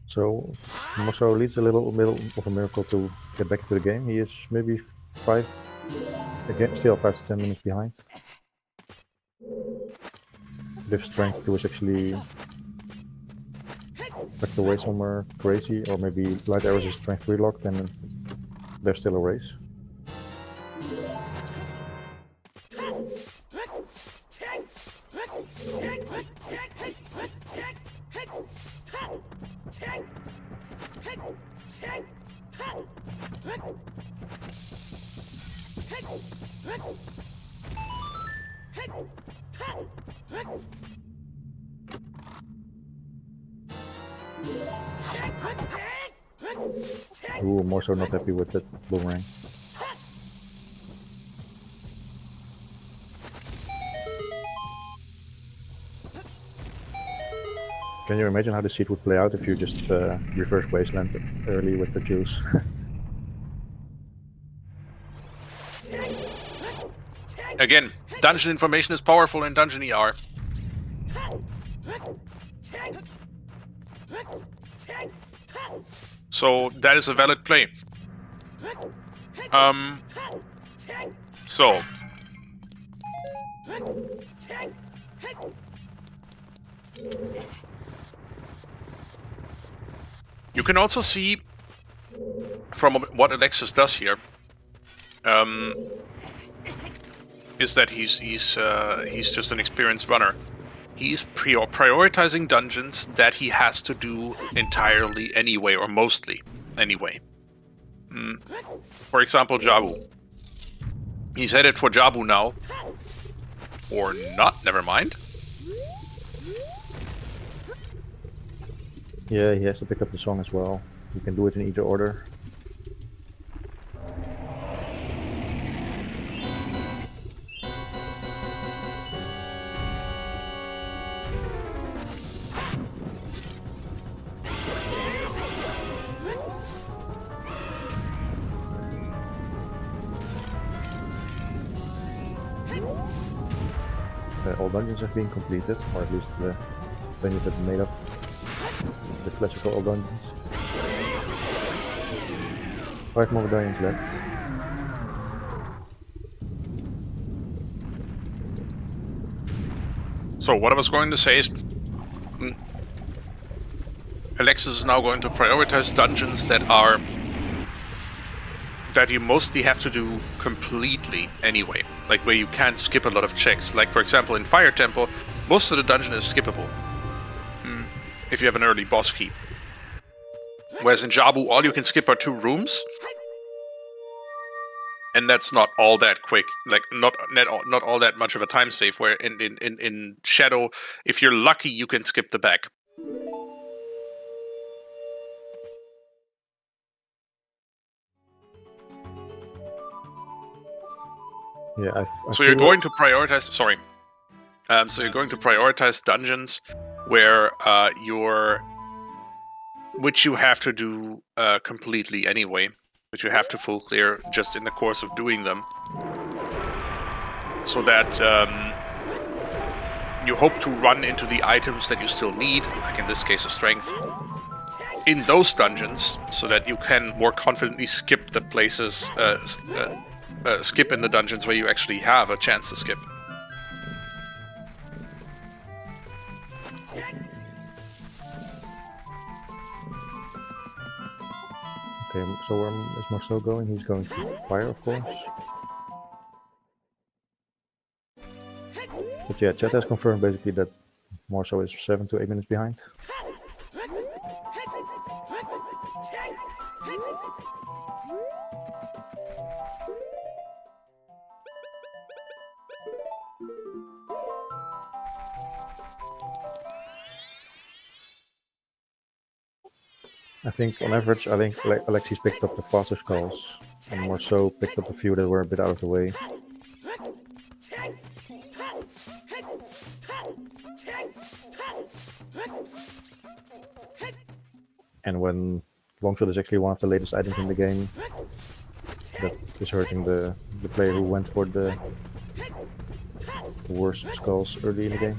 So Morceau leads a little of a miracle to get back into the game. He is maybe still 5 to 10 minutes behind. If strength 2 is actually tucked away somewhere crazy, or maybe light arrows is strength 3 locked, then there's still a race. Ooh, Morceau not happy with that boomerang. Can you imagine how the seed would play out if you just reverse wasteland early with the juice? Again, dungeon information is powerful in Dungeon ER. So that is a valid play. So you can also see from what Alexis does here, is that he's just an experienced runner. He's prioritizing dungeons that he has to do entirely anyway, or mostly anyway. For example, Jabu. He's headed for Jabu now. Or not, never mind. Yeah, he has to pick up the song as well. You can do it in either order. All dungeons have been completed, or at least the dungeons that made up the classical all dungeons. 5 more dungeons left. So what I was going to say is, Alexis is now going to prioritize dungeons that you mostly have to do completely anyway. Like where you can't skip a lot of checks. Like for example in Fire Temple, most of the dungeon is skippable. If you have an early boss key. Whereas in Jabu, all you can skip are 2 rooms. And that's not all that quick. Like not all that much of a time save. Where in Shadow, if you're lucky, you can skip the back. Yeah, so you're going to prioritize. Sorry. So you're going to prioritize dungeons where which you have to do completely anyway, which you have to full clear just in the course of doing them, so that you hope to run into the items that you still need, like in this case a strength, in those dungeons, so that you can more confidently skip the places, skip in the dungeons where you actually have a chance to skip. Okay, so where is Morceau going? He's going to fire, of course. But yeah, chat has confirmed basically that Morceau is 7 to 8 minutes behind. I think on average, Alexis picked up the fastest calls, and Morceau picked up a few that were a bit out of the way. And when longshot is actually one of the latest items in the game, that is hurting the player who went for the worst skulls early in the game.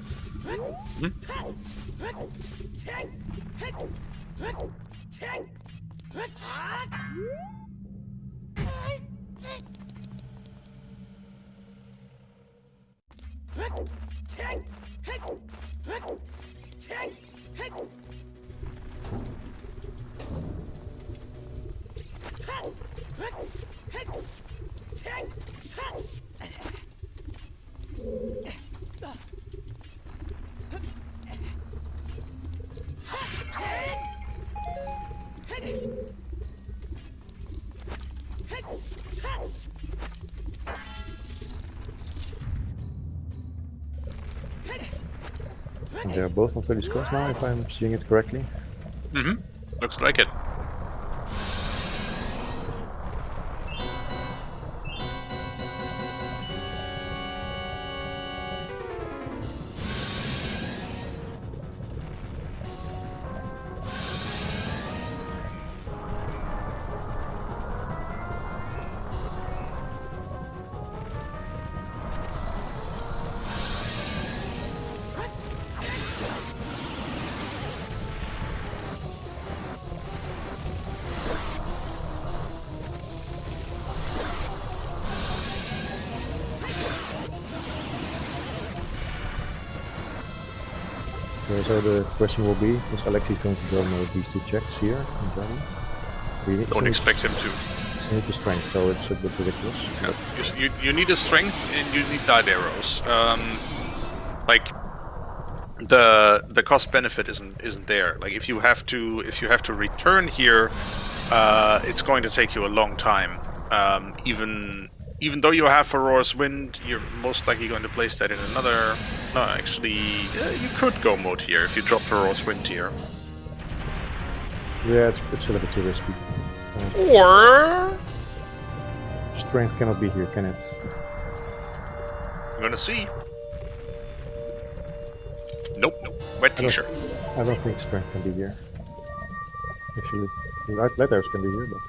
And they are both on 30 skulls now, if I'm seeing it correctly. Looks like it. So the question will be, is Alexis going to go mode these two checks here in Germany? Don't expect him to. You need the strength, so it's a bit ridiculous. Yeah. You need a strength and you need dive arrows. Like the cost benefit isn't there. Like if you have to return here, it's going to take you a long time. Even though you have Aurora's Wind, you're most likely going to place that in another. No, actually, you could go mode here if you drop Aurora's Wind here. Yeah, it's a little bit too risky. Or Strength cannot be here, can it? I'm gonna see. Nope. Wet t-shirt. I don't think strength can be here. Actually, light arrows can be here, but...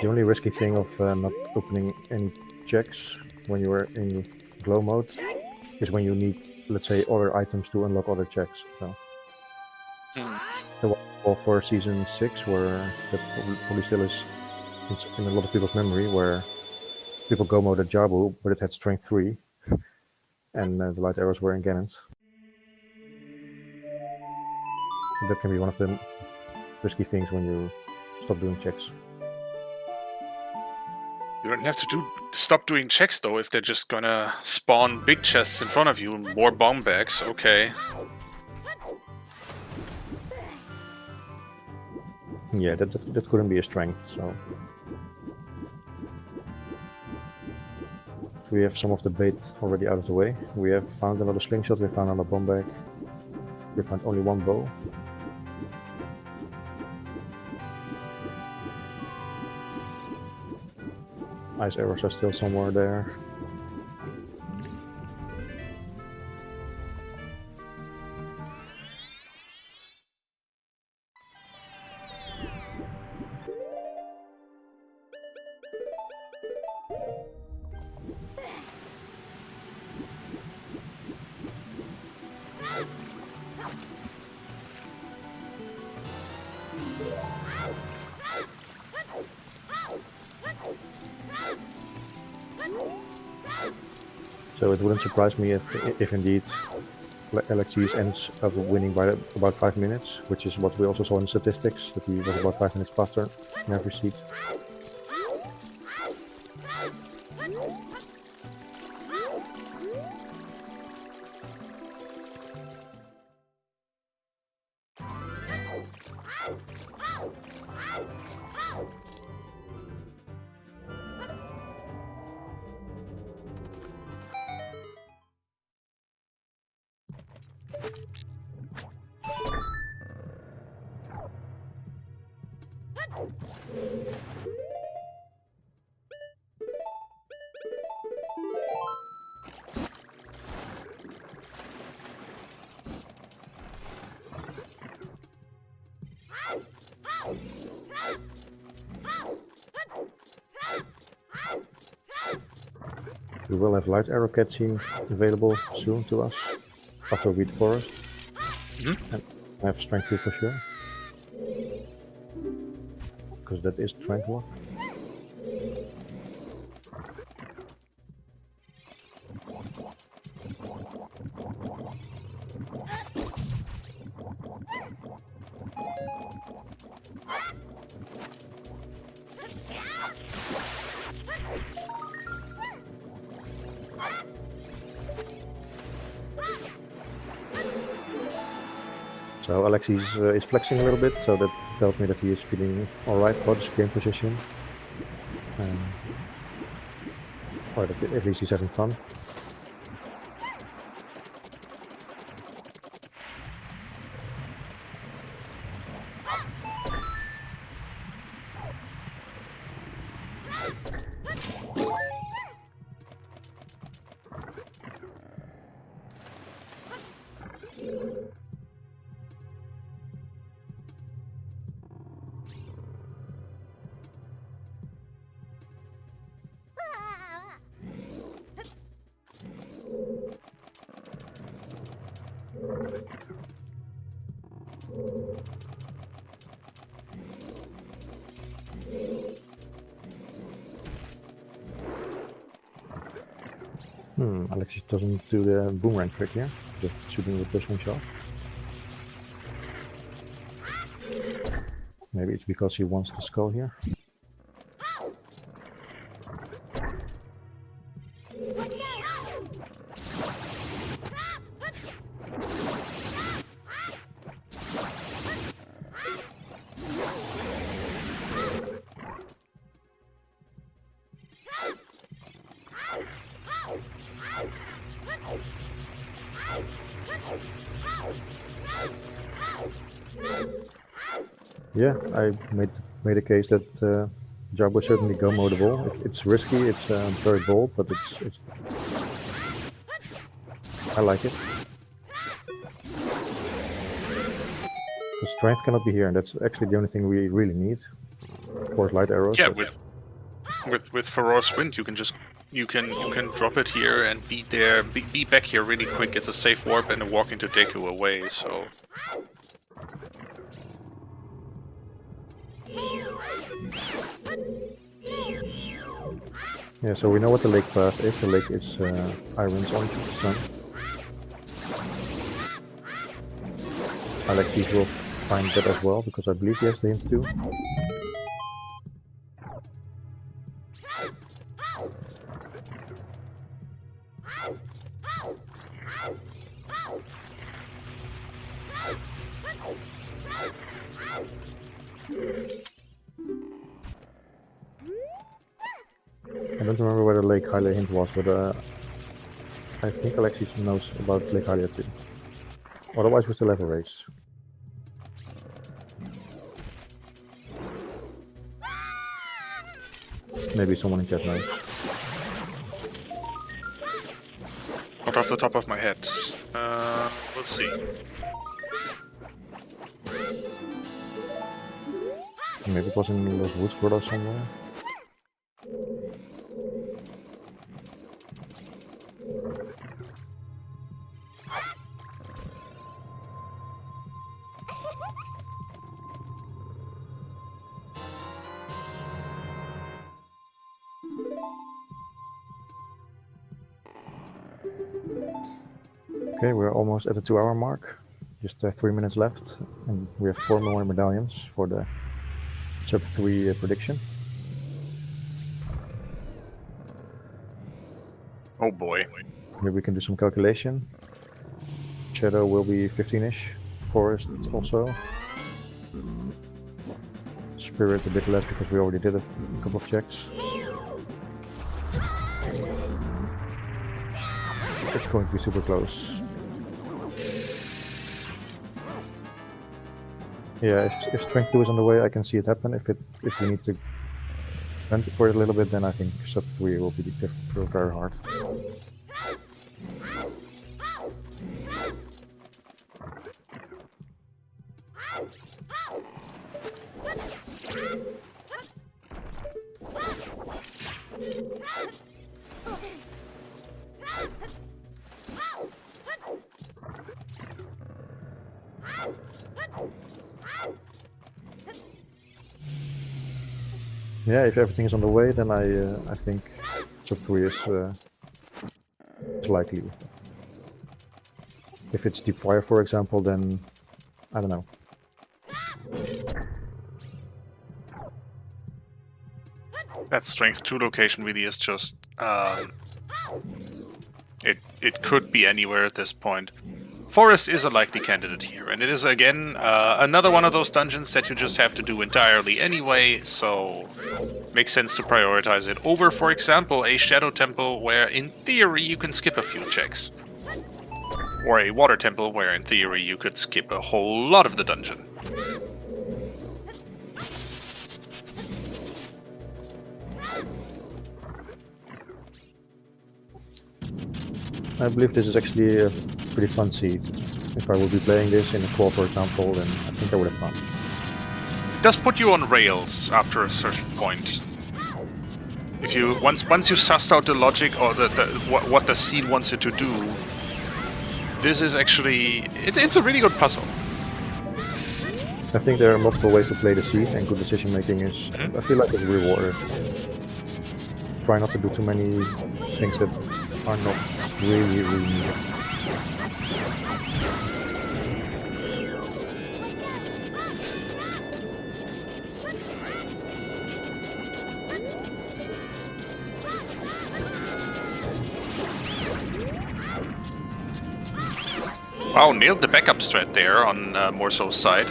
The only risky thing of not opening any checks when you are in glow mode is when you need, let's say, other items to unlock other checks. So, the one for season 6, where that probably still is in a lot of people's memory, where people go mode at Jabu, but it had strength 3, and the light arrows were in Gannon's. So that can be one of the risky things when you stop doing checks. You don't have to stop doing checks though if they're just gonna spawn big chests in front of you, more bomb bags. Okay. Yeah, that couldn't be a strength. So we have some of the bait already out of the way. We have found another slingshot. We found another bomb bag. We found only one bow. Ice arrows are still somewhere there. So it wouldn't surprise me if indeed Alexis ends up winning by about 5 minutes, which is what we also saw in statistics, that he was about 5 minutes faster in every seat. We will have light arrow cutscene available soon to us after Wheat Forest. And I have strength 2 for sure. Because that is tranquil. So Alexis is flexing a little bit, so that tells me that he is feeling alright about his game position. Or that at least he's having fun. Alexis doesn't do the boomerang trick here, just shooting with the slingshot. Maybe it's because he wants the skull here. Yeah, I made a case that job was certainly go modable. It's risky, it's very bold, but it's I like it. The strength cannot be here, and that's actually the only thing we really need. Of course, light arrows. Yeah, with Ferocious Wind, you can drop it here and be there, be back here really quick. It's a safe warp and a walk into Deku away. So. Yeah, so we know what the lake path is. The lake is Iron's orange sun. Alexis will find that as well, because I believe he has the hint too. I don't remember where the Lake Hylia hint was, but I think Alexis knows about Lake Hylia too. Otherwise, we still have a race. Maybe someone in chat knows. Not off the top of my head. Let's see. Maybe it was in Los Woods or somewhere. Okay, we're almost at the 2-hour mark. Just 3 minutes left, and we have 4 more medallions for the sub 3 prediction. Oh boy. Here we can do some calculation. Shadow will be 15-ish. Forest also. Spirit a bit less because we already did a couple of checks. It's going to be super close. Yeah, if Strength 2 is on the way, I can see it happen. If we need to rent for it a little bit, then I think sub 3 will be very hard. Yeah, if everything is on the way, then I think sub 3 is likely. If it's Deep Fire, for example, then I don't know. That Strength 2 location really is just... It could be anywhere at this point. Forest is a likely candidate here, and it is again another one of those dungeons that you just have to do entirely anyway, so makes sense to prioritize it over, for example, a Shadow Temple where in theory you can skip a few checks. Or a Water Temple where in theory you could skip a whole lot of the dungeon. I believe this is actually a pretty fun seed. If I would be playing this in a qual, for example, then I think I would have fun. It does put you on rails after a certain point. If you once you sussed out the logic or what the seed wants you to do, this is actually it's a really good puzzle. I think there are multiple ways to play the seed, and good decision making is. I feel like it's rewarded. Try not to do too many things that are not really needed. Wow, nailed the backup strat there on Morceau's side.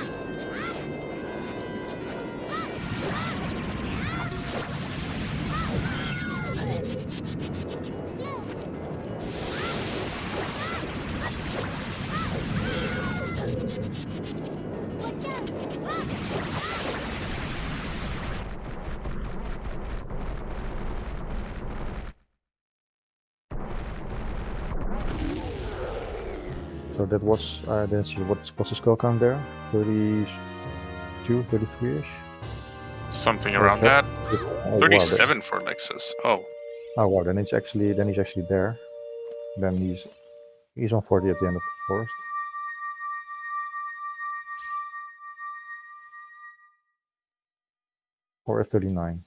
So that was, I didn't see what's the skull count there? 32, 33-ish? Something around that. Oh, 37 for Alexis. Oh. Oh wow, then he's actually there. Then he's on 40 at the end of the forest. Or a 39.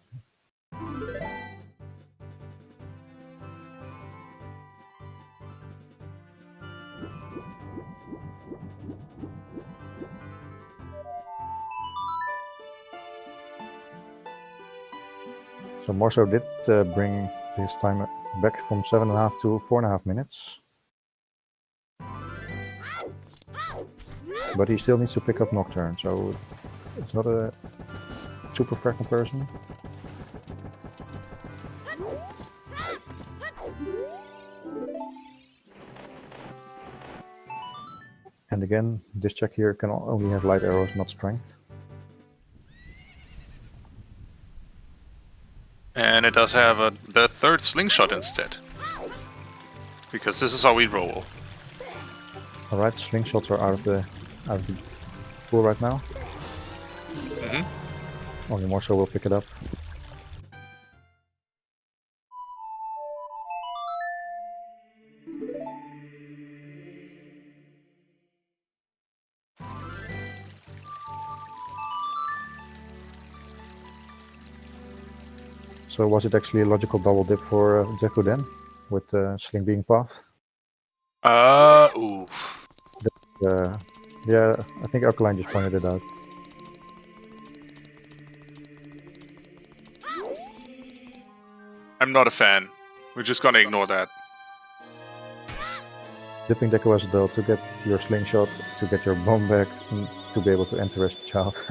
So Morceau did bring his time back from 7.5 to 4.5 minutes. But he still needs to pick up Nocturne, so it's not a super fair comparison. And again, this check here can only have light arrows, not strength. And it does have the third slingshot instead. Because this is how we roll. Alright, slingshots are out of the pool right now. Only Morceau will pick it up. So was it actually a logical double dip for Deku then, with Sling being path? Ooh. Yeah, I think Alkaline just pointed it out. I'm not a fan. We're just gonna ignore that. Dipping Deco as well to get your slingshot, to get your bomb back, and to be able to enter as the child.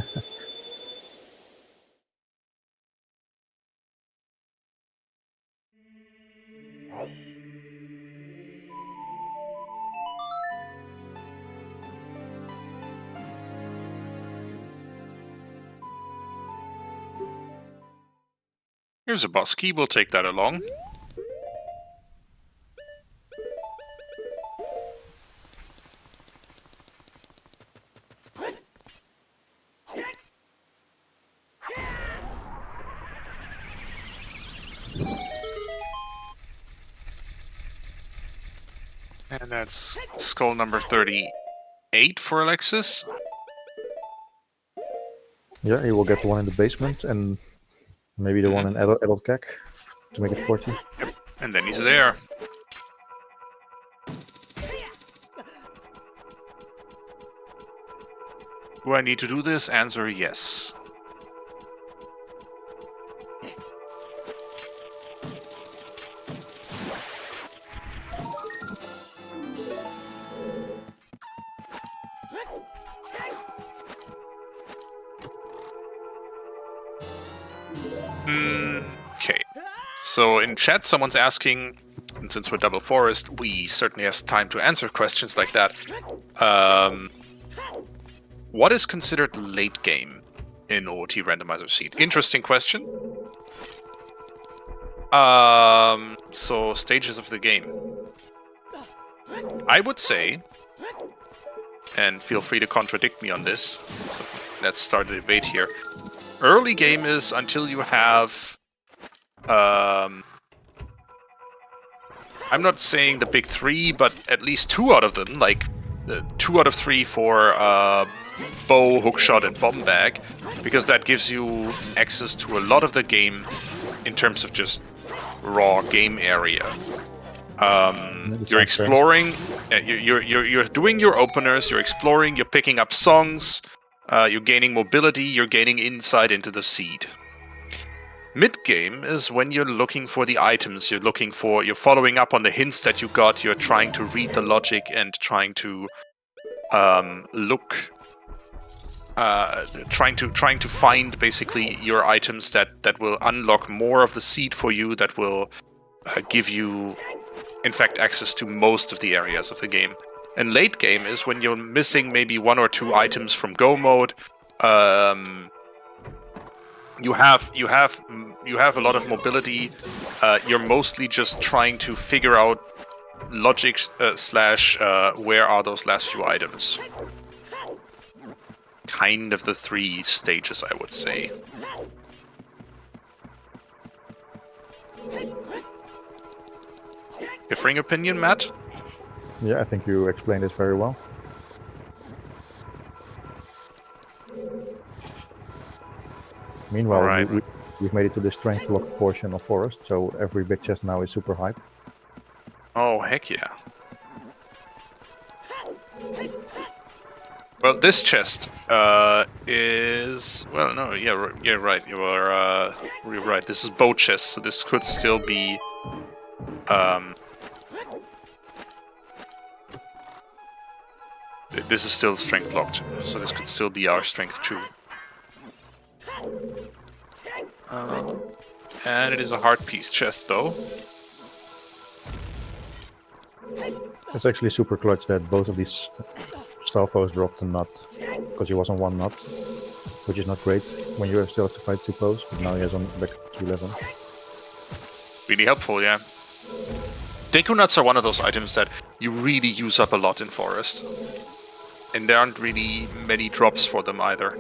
Here's a boss key, we'll take that along. And that's skull number 38 for Alexis. Yeah, he will get the one in the basement and maybe the one in Adult Cack to make it 40. Yep. And then he's there. Do I need to do this? Answer yes. Okay. So in chat, someone's asking, and since we're Double Forest, we certainly have time to answer questions like that. What is considered late game in OOT Randomizer Seed? Interesting question. So stages of the game. I would say, and feel free to contradict me on this, so let's start the debate here. Early game is until you have... I'm not saying the big three, but at least two out of them, like 2 out of 3 for bow, hookshot, and bomb bag, because that gives you access to a lot of the game in terms of just raw game area. You're exploring, you're doing your openers, you're exploring, you're picking up songs, you're gaining mobility, you're gaining insight into the seed. Mid-game is when you're looking for the items, you're following up on the hints that you got, you're trying to read the logic and trying to trying to find basically your items that will unlock more of the seed for you, that will give you, in fact, access to most of the areas of the game. And late game is when you're missing maybe 1 or 2 items from go mode. You have a lot of mobility. You're mostly just trying to figure out logic slash where are those last few items. Kind of the 3 stages, I would say. Differing opinion, Matt? Yeah, I think you explained it very well. Meanwhile, Right. we've made it to the strength locked portion of Forest, so every big chest now is super hype. Oh, heck yeah. Well, this chest is... Well, no, yeah, right. You're right. This is bow chest, so this could still be... This is still strength locked, so this could still be our strength 2. And it is a hard piece chest, though. It's actually super clutch that both of these Stalfos dropped a nut, because he was on 1 nut, which is not great when you still have to fight 2 foes, but now he has on back to 11. Really helpful, yeah. Deku nuts are one of those items that you really use up a lot in Forest. And there aren't really many drops for them either.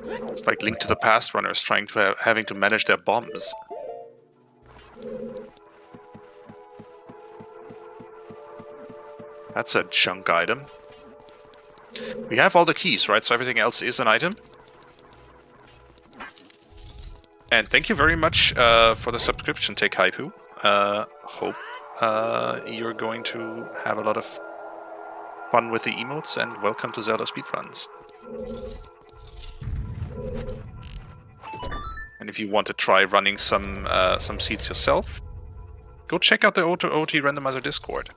It's like Link to the Past runners trying to having to manage their bombs. That's a junk item. We have all the keys, right? So everything else is an item. And thank you very much for the subscription, Take Haipu. Hope you're going to have a lot of fun with the emotes, and welcome to Zelda Speedruns. And if you want to try running some seeds yourself, go check out the OT Randomizer Discord.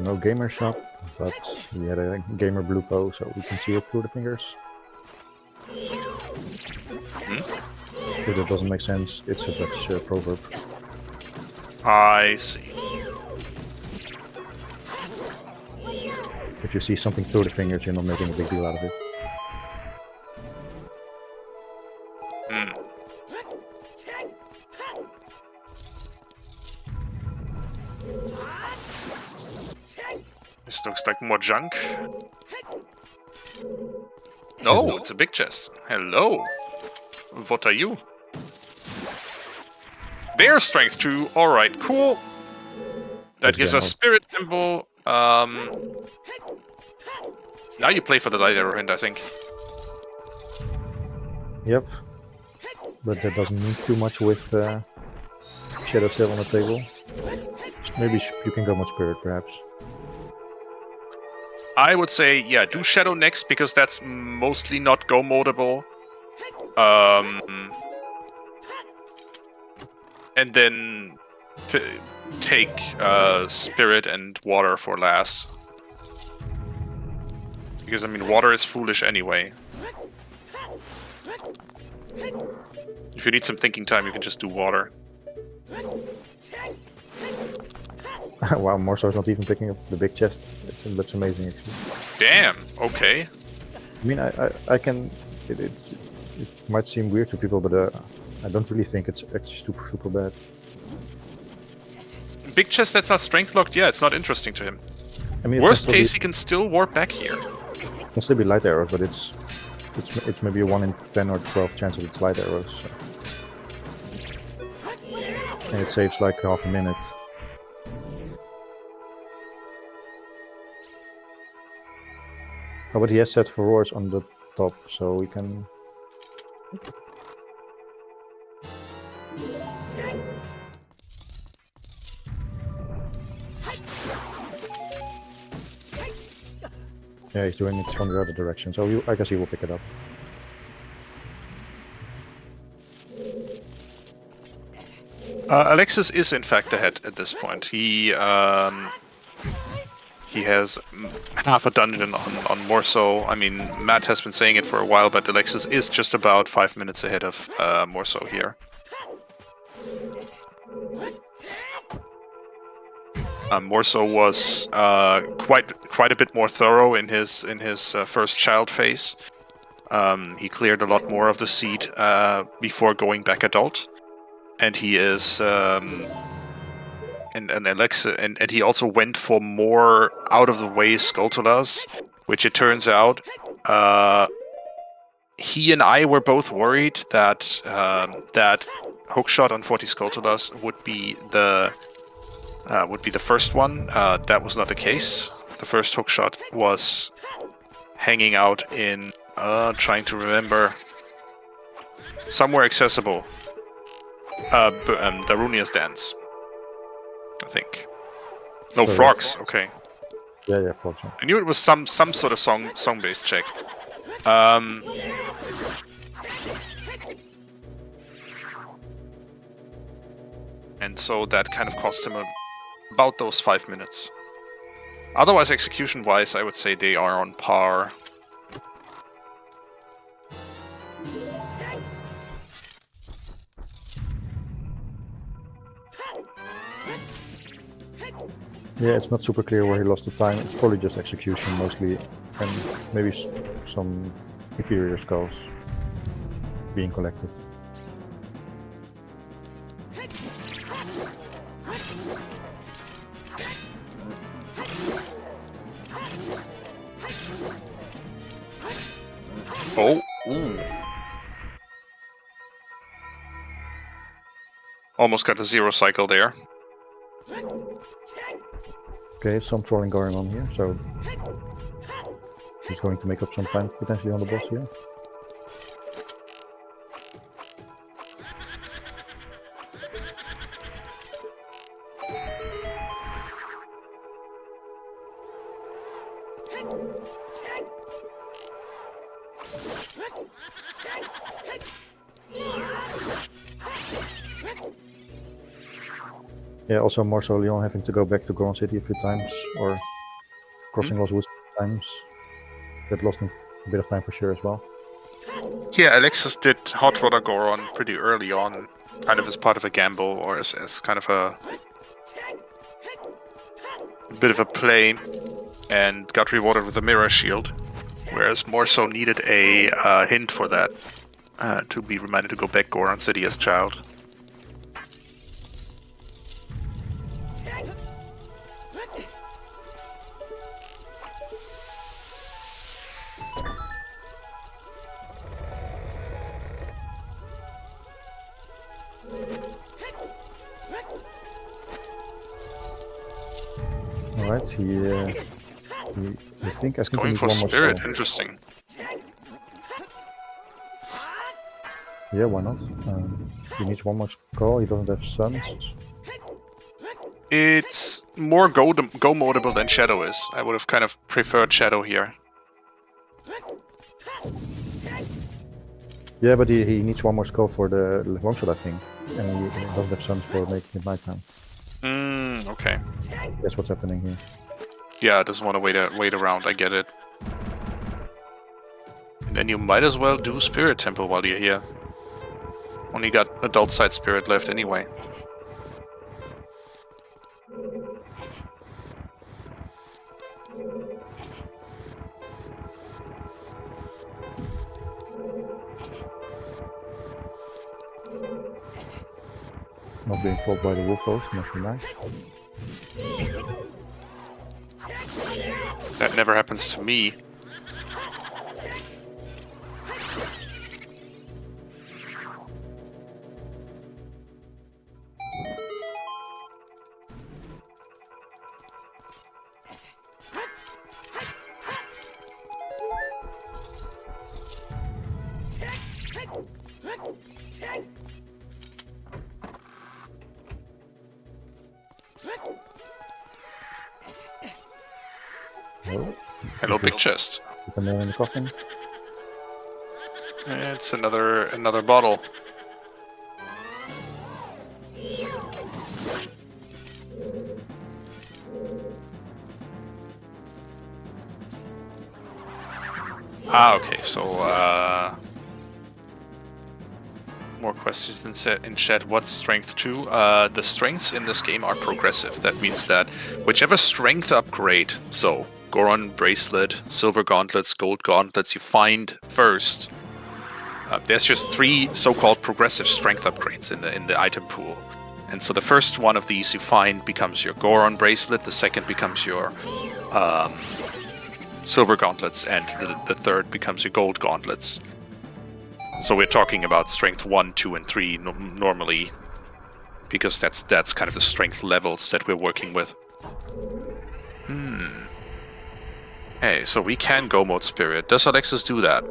No gamer shop, but we had a gamer blue po, so we can see it through the fingers. If it doesn't make sense, it's a Dutch proverb. I see. If you see something through the fingers, you're not making a big deal out of it. This looks like more junk. No, it's a big chest. Hello. What are you? Bear strength 2. Alright, cool. That gives us spirit temple. Now you play for the light arrow hint, I think. Yep. But that doesn't mean too much with Shadow still on the table. Maybe you can go with Spirit, perhaps. I would say, yeah, do Shadow next, because that's mostly not go modable. And then take Spirit and Water for last. Because, I mean, Water is foolish anyway. If you need some thinking time, you can just do Water. Wow, MorceauLion's not even picking up the big chest. That's amazing, actually. Damn, okay. I mean, I can... It might seem weird to people, but I don't really think it's actually super bad. Big chest that's not strength locked, yeah, it's not interesting to him. I mean, worst case, he can still warp back here. It can still be light arrows, but it's maybe a 1 in 10 or 12 chance of it's light arrows. So. And it saves like half a minute. Oh, but he has set for roars on the top, so we can... Yeah, he's doing it from the other direction, so I guess he will pick it up. Alexis is in fact ahead at this point. He has half a dungeon on MorceauLion. I mean, Matt has been saying it for a while, but Alexis is just about 5 minutes ahead of MorceauLion here. MorceauLion was quite a bit more thorough in his first child phase. He cleared a lot more of the seed before going back adult, and he is and Alexis and he also went for more out of the way Skulltulas, which it turns out he and I were both worried that that hookshot on 40 Skulltulas would be the first one. That was not the case. The first hookshot was hanging out in trying to remember, somewhere accessible. Darunia's Dance, I think. No, So Frogs. Okay, Yeah, frogs. Yeah. I knew it was some sort of song-based check. And so that kind of cost him about those 5 minutes. Otherwise, execution-wise, I would say they are on par. Yeah, it's not super clear where he lost the time. It's probably just execution mostly, and maybe some inferior skulls being collected. Oh, ooh. Almost got a 0 cycle there. Okay, some trolling going on here, so he's going to make up some time potentially on the boss here. Yeah, also MorceauLion having to go back to Goron City a few times, or crossing Lost Woods a few times. That lost him a bit of time for sure as well. Yeah, Alexis did Hot Rodder Goron pretty early on, kind of as part of a gamble, or as kind of a bit of a play, and got rewarded with a mirror shield. Whereas Morceau needed a hint for that, to be reminded to go back Goron City as child. Alright, I think he Going needs for one more Spirit, skull. interesting. Yeah, why not? He needs one more skull, he doesn't have suns. It's more go-modable than Shadow is. I would have kind of preferred Shadow here. Yeah, but he needs one more skull for the longshot, I think. And he doesn't have suns for making it nighttime. Okay. That's what's happening here. Yeah, it doesn't want to wait around, I get it. And then you might as well do Spirit Temple while you're here. Only got Adult Side Spirit left anyway. Not being fought by the Wolfos, must be nice. That never happens to me. Oh, Hello, big chest. with a nail in the coffin. It's another bottle. Okay, so more questions in chat. What's strength 2? The strengths in this game are progressive. That means that whichever strength upgrade, so Goron bracelet, silver gauntlets, gold gauntlets, you find first, there's just 3 so-called progressive strength upgrades in the item pool. And so the first one of these you find becomes your Goron bracelet, the second becomes your silver gauntlets, and the third becomes your gold gauntlets. So we're talking about strength 1, 2, and 3 normally, because that's kind of the strength levels that we're working with. Hey, so we can go mode Spirit. Does Alexis do that?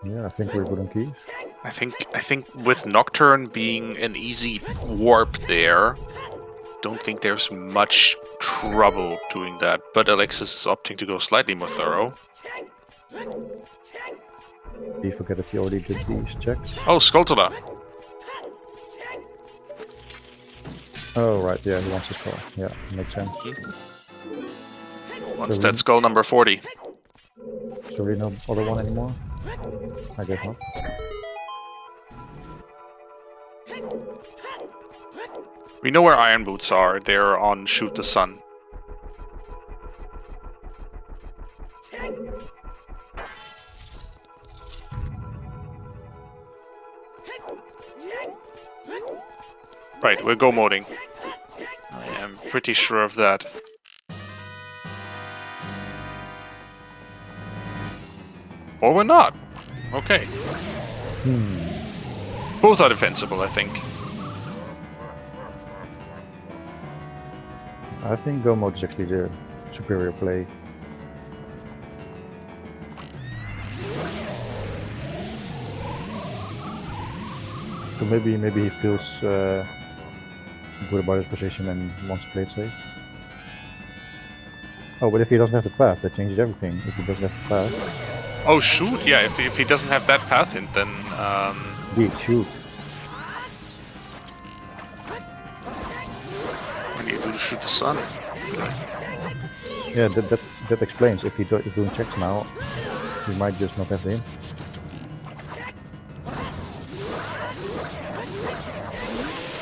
Yeah, I think we're good on keys. I think with Nocturne being an easy warp there, don't think there's much trouble doing that. But Alexis is opting to go slightly more thorough. You forget that he already did these checks. Oh, Skulltula. Oh, right, yeah, he wants to skull. Yeah, makes sense. Wants that skull number 40. So we no other one anymore? I guess not. We know where Iron Boots are. They're on Shoot the Sun. Right, we're go moding. I am pretty sure of that. Or we're not. Okay. Both are defensible, I think. I think go mode is actually the superior play. So maybe he feels good about his position and wants to play it safe. Oh, but if he doesn't have the path, that changes everything. If he doesn't have the path, Oh shoot! Yeah, if he doesn't have that path hint, then Big shoot. when you do shoot the sun. Yeah, that explains. If he is doing checks now, he might just not have the hint.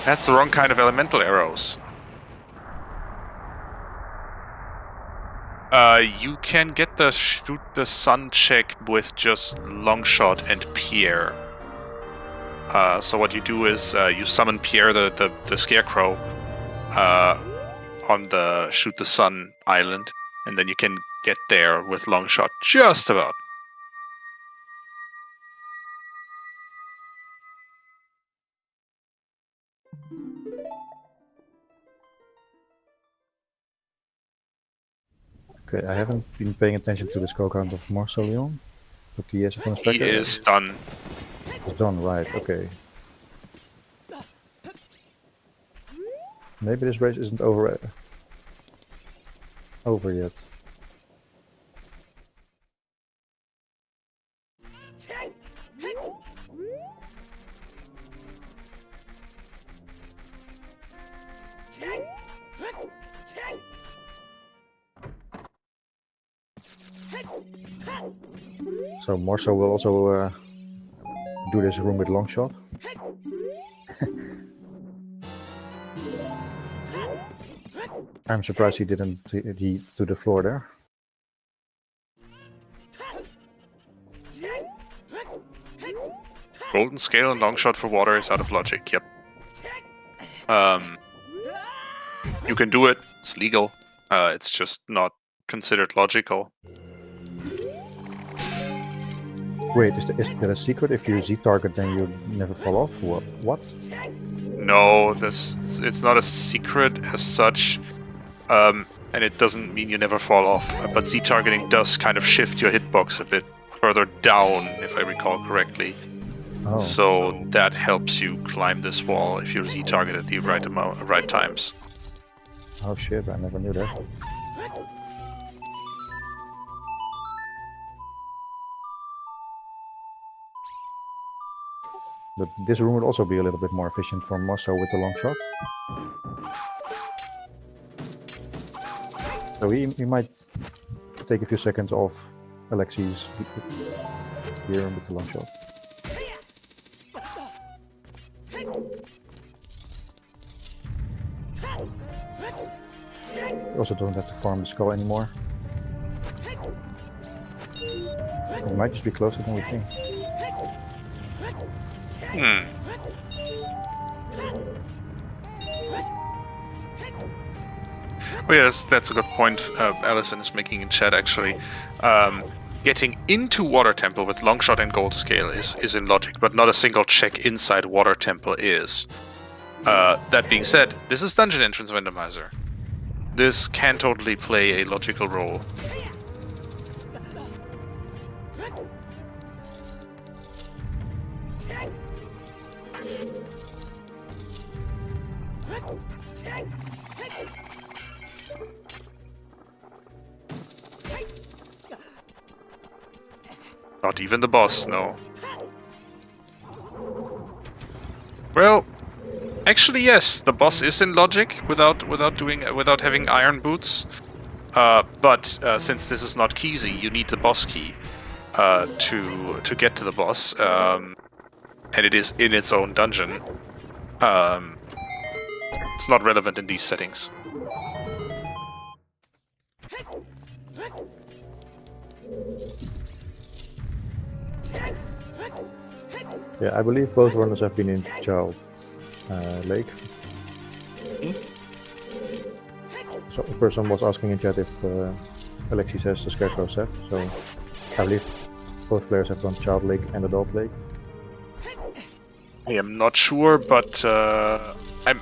That's the wrong kind of elemental arrows. You can get the shoot the sun check with just Longshot and Pierre. So what you do is you summon Pierre, the scarecrow, on the shoot the sun island, and then you can get there with Longshot just about. Okay, I haven't been paying attention to the skull count of MorceauLion, but he has a He constructor. is done. It's done, right? Okay. Maybe this race isn't over yet. So Morceau will also do this room with Longshot. I'm surprised he didn't he to the floor there. Golden scale and Longshot for water is out of logic. Yep. You can do it. It's legal. It's just not considered logical. Wait, is there a secret? If you Z-target, then you never fall off? What? No, it's not a secret as such, and it doesn't mean you never fall off. But Z-targeting does kind of shift your hitbox a bit further down, if I recall correctly. Oh. So that helps you climb this wall if you Z-target at the right times. Oh shit, I never knew that. But this room would also be a little bit more efficient for Morceau with the long shot. So he might take a few seconds off Alexis here with the long shot. You also don't have to farm the skull anymore. It might just be closer than we think. Oh yeah, that's a good point Alison is making in chat, actually. Getting into Water Temple with Longshot and Gold Scale is in logic, but not a single check inside Water Temple is. That being said, this is Dungeon Entrance Randomizer. This can totally play a logical role. Not even the boss, no. Well, actually yes, the boss is in logic without having iron boots. But since this is not Keysy, you need the boss key to get to the boss, and it is in its own dungeon. It's not relevant in these settings. Yeah, I believe both runners have been in Child Lake. So a person was asking in chat if Alexis has the Scarecrow set, so I believe both players have done Child Lake and Adult Lake. I am not sure, but I'm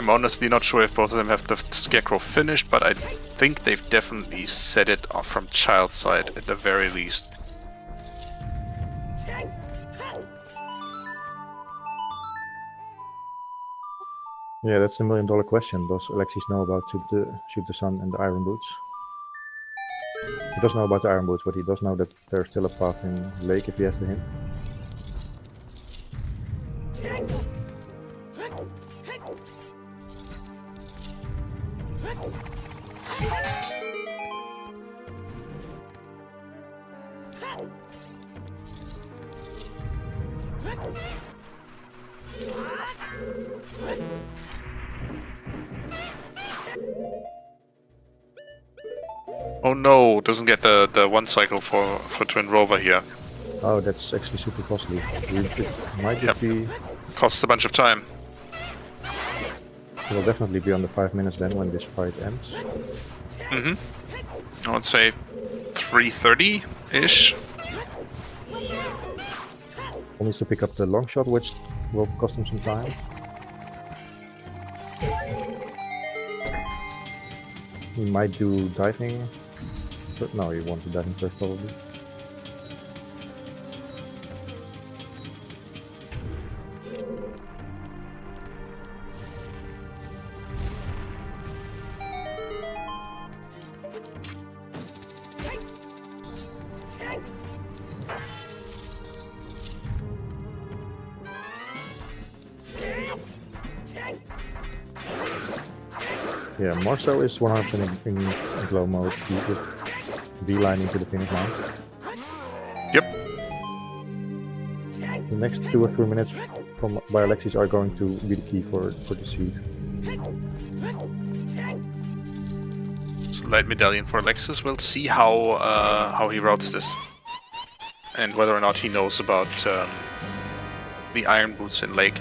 honestly not sure if both of them have the Scarecrow finished, but I think they've definitely set it off from Child's side at the very least. Yeah, that's the $1 million question. Does Alexis know about Shoot the Sun and the Iron Boots? He doesn't know about the iron boots, but he does know that there's still a path in lake if he has the hint. Oh no, doesn't get the one cycle for Twin Rover here. Oh, that's actually super costly. It might just be... Costs a bunch of time. It will definitely be under 5 minutes then when this fight ends. I would say 3:30-ish. He needs to pick up the long shot, which will cost him some time. He might do diving. No, he wants to diving first probably. Yeah, Marceau is 100% in glow mode. He's just beelining to the finish line. Yep. The next 2 or 3 minutes by Alexis are going to be the key for the seed. Light medallion for Alexis. We'll see how he routes this, and whether or not he knows about the iron boots in lake.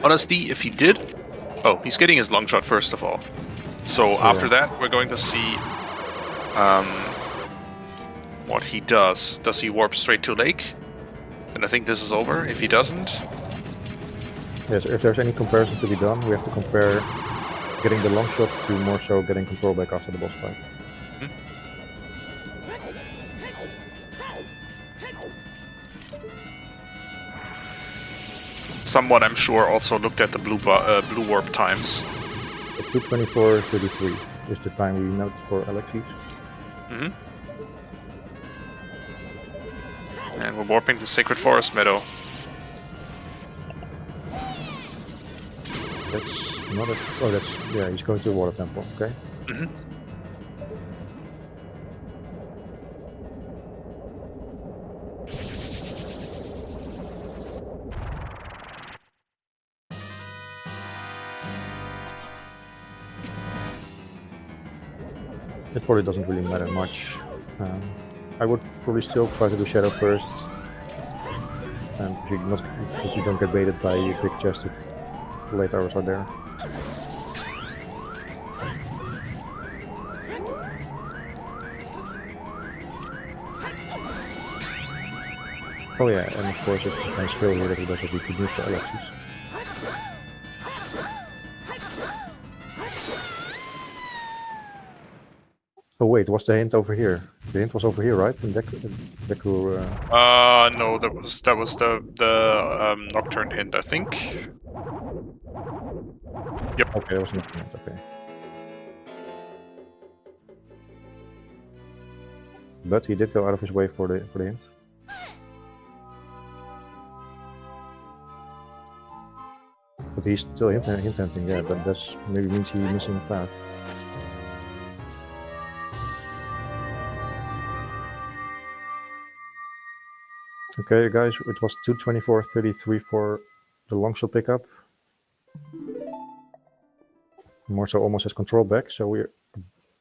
Honestly, if he did, he's getting his long shot first of all. So after that, we're going to see what he does. Does he warp straight to lake? And I think this is over. If he doesn't, yes. If there's any comparison to be done, we have to compare getting the long shot to Marceau getting control back after the boss fight. Someone, I'm sure, also looked at the blue warp times. 2:24:33 is the time we note for Alexis. And we're warping to Sacred Forest Meadow. That's not a... Oh, that's... Yeah, he's going to the water temple, okay. It probably doesn't really matter much. I would probably still try to do Shadow first. And if you don't get baited by a big chest if late hours are there. Oh yeah, and of course it's a nice skill here that he does what we could use for Alexis. Oh wait, what's the hint over here? The hint was over here, right? In Deku. No, that was the Nocturne hint, I think. Yep. Okay, that was not the hint. Okay. But he did go out of his way for the hint. But he's still hint hunting, yeah. But that's maybe means he's missing a path. Okay, guys, it was 2:24:33 for the long shot pickup. Marceau almost has control back, so we're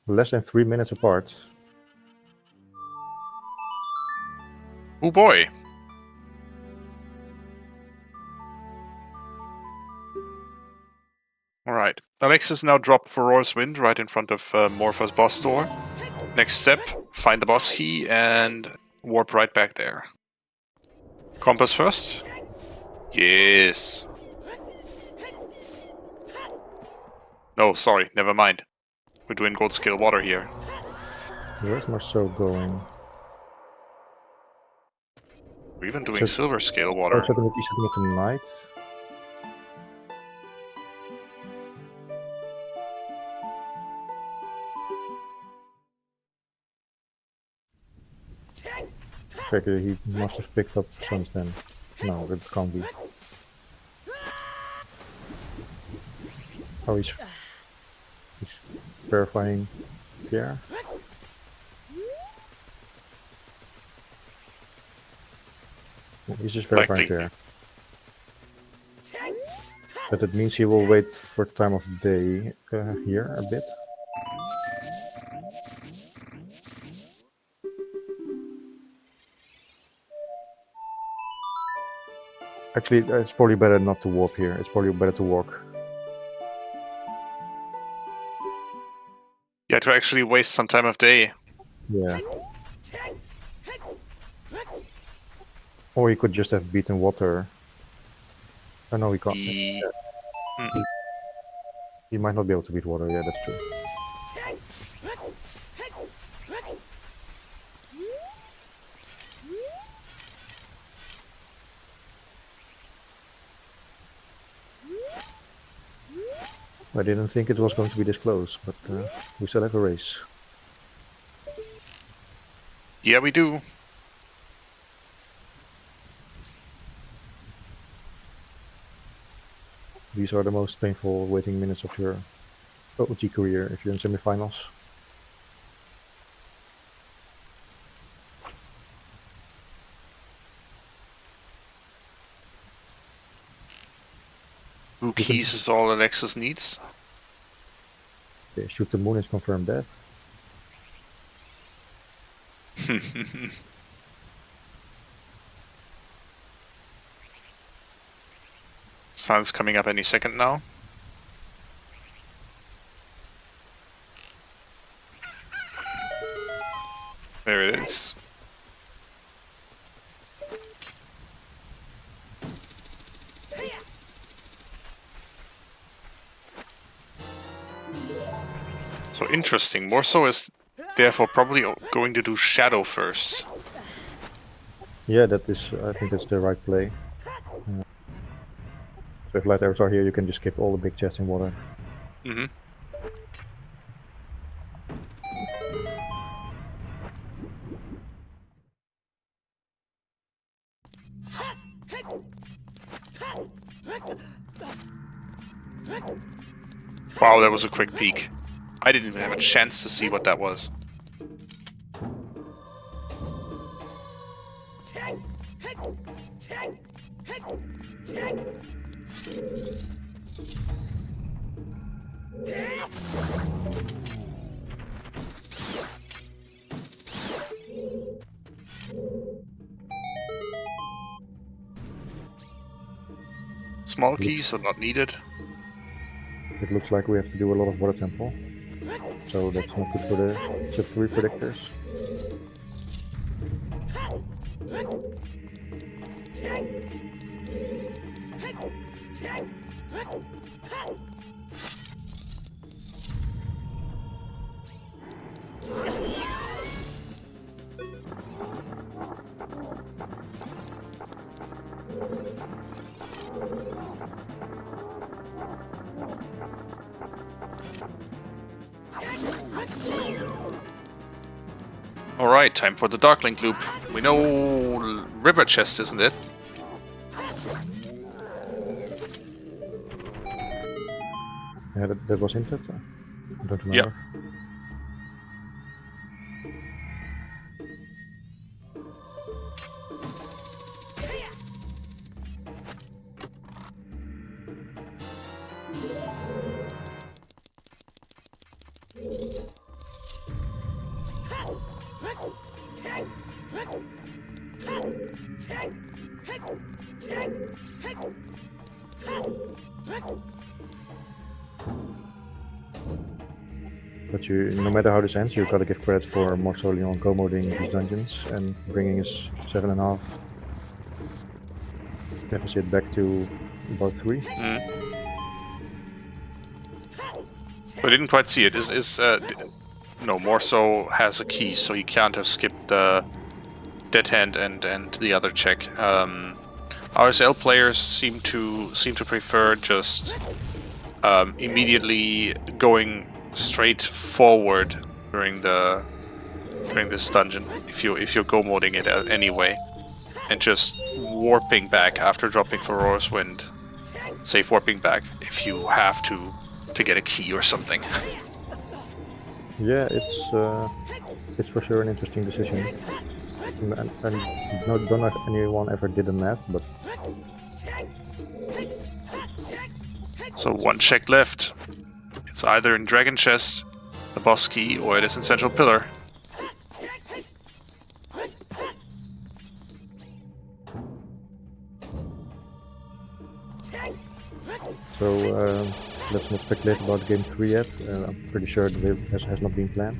less than 3 minutes apart. Oh boy. Alright, Alexis now dropped Furor's Wind right in front of Morpha's boss door. Next step, find the boss key and warp right back there. Compass first? Yes. No, sorry, never mind. We're doing gold scale water here. Where's Marceau going? We're even doing silver scale water. He's setting it tonight. Okay, he must have picked up since then. No, that can't be. Oh, he's verifying Pierre. He's just verifying Pierre. But it means he will wait for time of day here a bit. Actually, it's probably better not to warp here. It's probably better to walk. Yeah, to actually waste some time of day. Yeah. Or he could just have beaten water. Oh no, he can't. He might not be able to beat water, yeah, that's true. I didn't think it was going to be this close, but we still have a race. Yeah, we do. These are the most painful waiting minutes of your OT career if you're in semifinals. Who keys is all Alexis needs? Okay, shoot the moon is confirmed dead. Sun's coming up any second now. There it is. So interesting. Morceau is therefore probably going to do Shadow first. Yeah, that is. I think that's the right play. So if light arrows are here, you can just skip all the big chests in water. Mm-hmm. Wow, that was a quick peek. I didn't even have a chance to see what that was. Small keys are not needed. It looks like we have to do a lot of water temple. So that's not good for the sub 3 predictors. Alright, time for the Darklink loop. We know River Chest, isn't it? Yeah, that was hinted. I don't remember. Yeah. But no matter how this ends, you've got to give credit for MorceauLion co-moding these dungeons and bringing his 7.5 deficit back to about 3. I didn't quite see it. No, Morceau has a key, so he can't have skipped the Dead Hand and the other check. RSL players seem to prefer just immediately going straight forward during the during this dungeon if you're go modding it anyway, and just warping back after dropping Aurora's Wind. Safe warping back if you have to get a key or something. Yeah, it's for sure an interesting decision. And don't know if anyone ever did the math, but So one check left. It's either in Dragon Chest, the boss key, or it is in Central Pillar. so let's not speculate about game 3 yet. I'm pretty sure it has not been planned.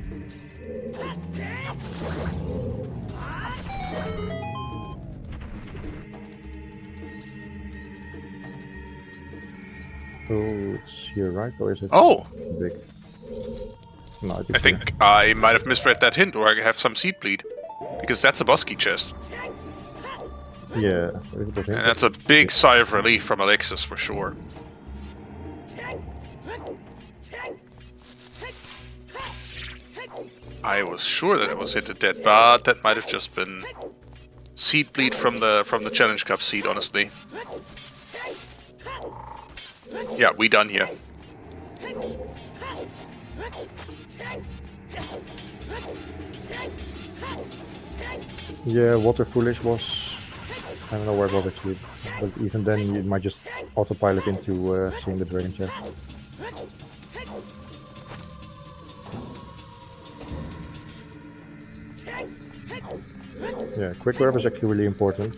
Oh, it's here, right? Or is it big? No, I think I might have misread that hint, or I have some seed bleed. Because that's a boss key chest. Yeah. And that's a big sigh of relief from Alexis for sure. I was sure that it was hinted dead, but that might have just been seed bleed from the Challenge Cup seed, honestly. Yeah, we done here. Yeah, Water Foolish was... I don't know where it was actually, but even then you might just autopilot into seeing the Dragon Chest. Yeah, quick grab is actually really important.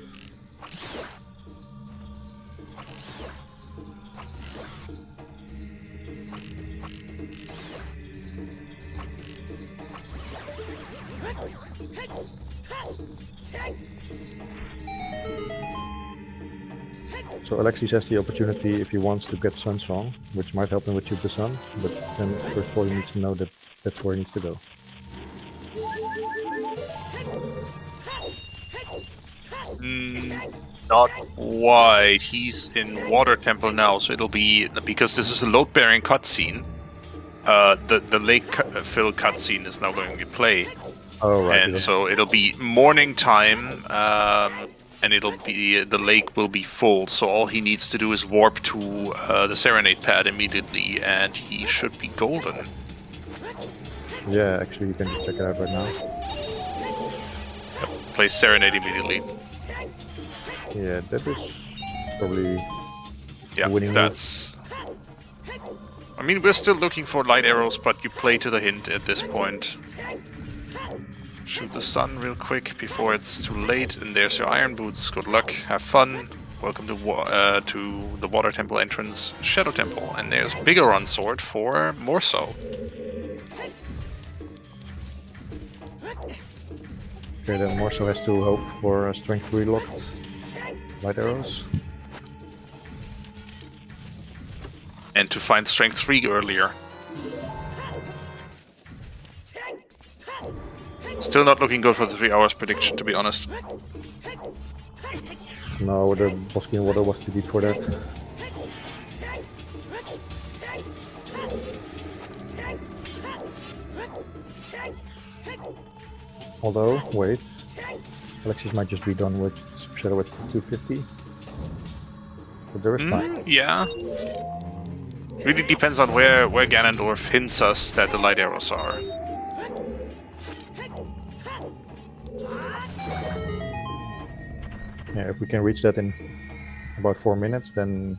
So Alexis has the opportunity, if he wants, to get Sun Song, which might help him with Tube the Sun, but then first of all he needs to know that that's where he needs to go. Not quite. He's in Water Temple now, so it'll be, because this is a load-bearing cutscene. The lake fill cutscene is now going to play. Oh right. And so it'll be morning time, and it'll be the lake will be full. So all he needs to do is warp to the Serenade pad immediately, and he should be golden. Yeah, actually you can just check it out right now. Yep, play Serenade immediately. Yeah, that is probably Yeah, that's... I mean, we're still looking for light arrows, but you play to the hint at this point. Shoot the sun real quick before it's too late, and there's your iron boots. Good luck, have fun. Welcome to the Water Temple entrance, Shadow Temple, and there's Bigoron sword for Morceau. Okay, then Morceau has to hope for strength 3 locked light arrows. And to find strength 3 earlier. Still not looking good for the 3 hours prediction, to be honest. No, the boss key in water was too deep for that. Although, wait, Alexis might just be done with Shadow at 250. But there is time. Yeah. Really depends on where Ganondorf hints us that the light arrows are. Yeah, if we can reach that in about 4 minutes, then...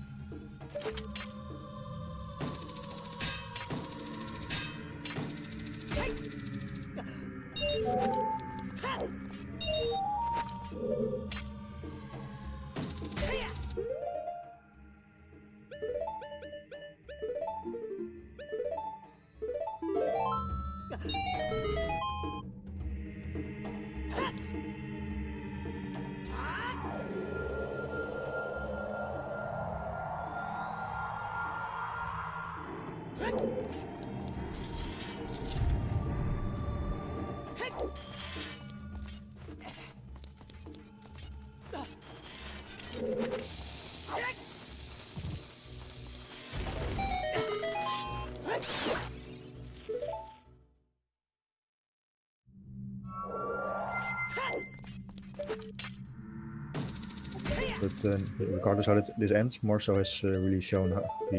But regardless how this ends, Morceau has really shown how he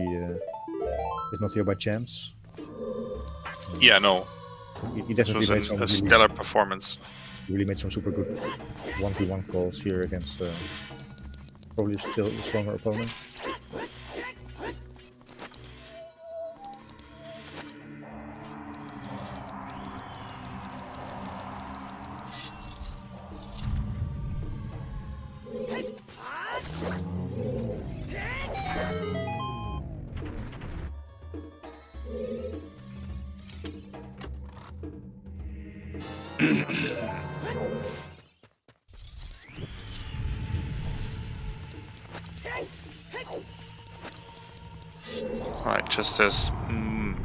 is not here by chance. Yeah, no. He This definitely was made some a stellar performance. really made some super good 1v1 calls here against probably still a stronger opponent. Alright, just as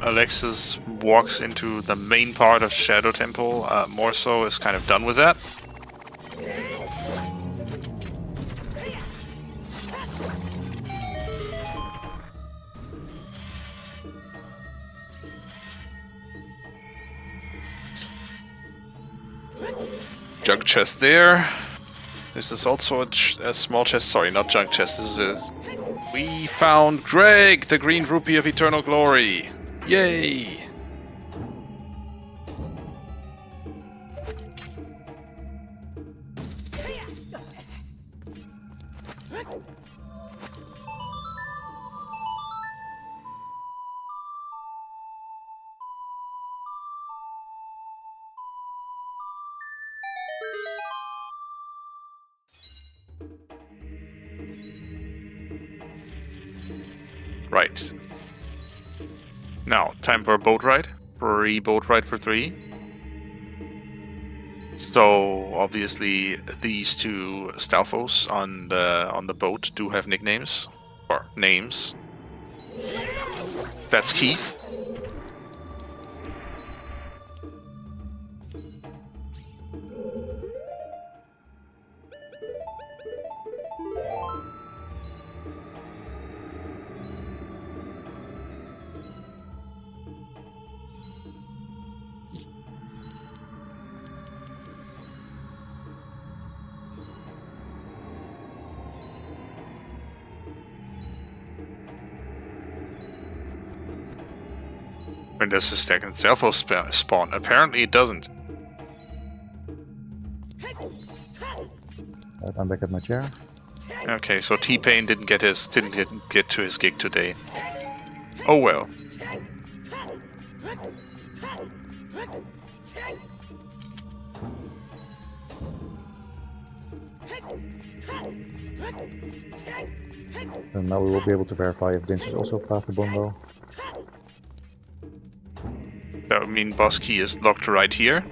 Alexis walks into the main part of Shadow Temple, Morceau is kind of done with that. Junk chest there. This is also a small chest. Sorry, not junk chest. This is we found Greg, the green rupee of eternal glory. Yay! Right. Now, time for a boat ride. Free boat ride for 3. So obviously these two Stalfos on the boat do have nicknames or names. That's Keith. When does the second Stalfo spawn? Apparently it doesn't. I'm back at my chair. Okay, so T-Pain didn't get to his gig today. Oh well. And now we will be able to verify if Dinch is also past the bongo. That would mean boss key is locked right here.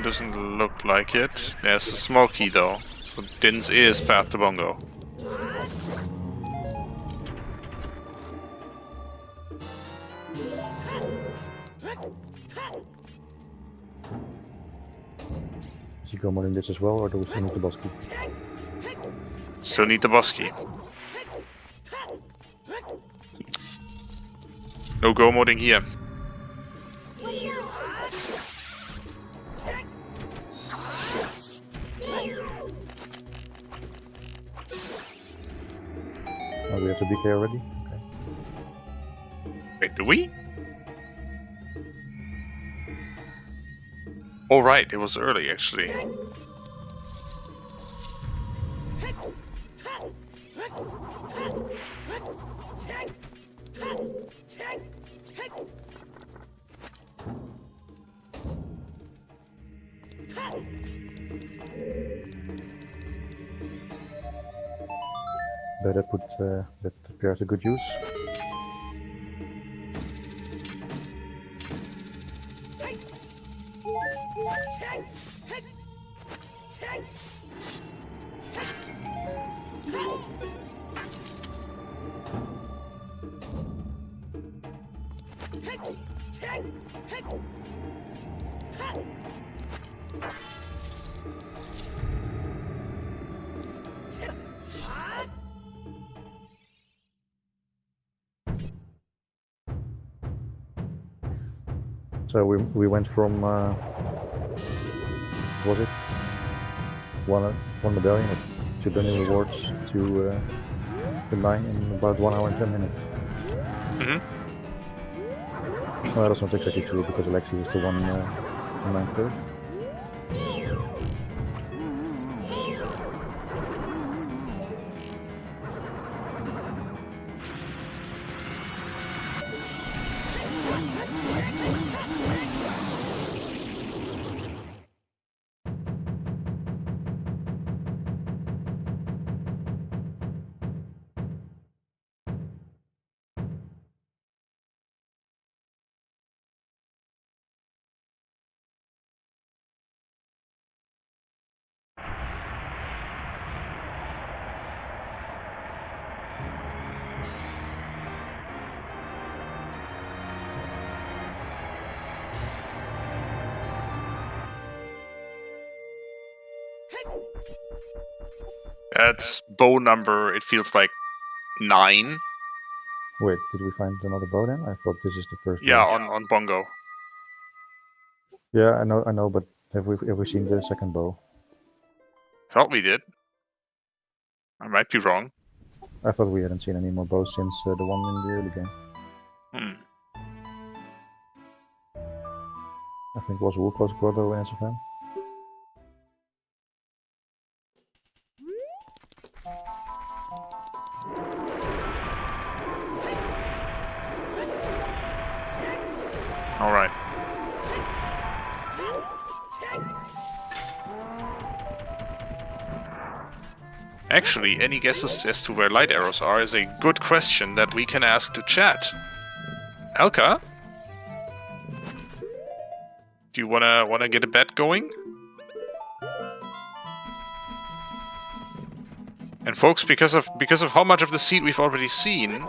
Doesn't look like it. There's a small key though, so Dins is past the bongo. Is he go modding this as well, or do we still need the boss key? Still need the boss key. No go modding here. Oh, we have the DK already? Okay. Wait, do we? Oh right, it was early actually. Better put that appears to good use. So we went from was it? One medallion or 2 billion rewards to the 9 in about 1 hour and 10 minutes. Well, that's not exactly true because Alexis is the one in 9 first. That's bow number, it feels like 9. Wait, did we find another bow then? I thought this is the first Yeah, bow. on Bongo. Yeah, I know, but have we seen the second bow? Thought we did. I might be wrong. I thought we hadn't seen any more bows since the one in the early game. I think it was Wolfo's Grotto in SFM. Alright. Actually, any guesses as to where light arrows are is a good question that we can ask to chat. Elka? Do you wanna get a bet going? And folks, because of how much of the seed we've already seen,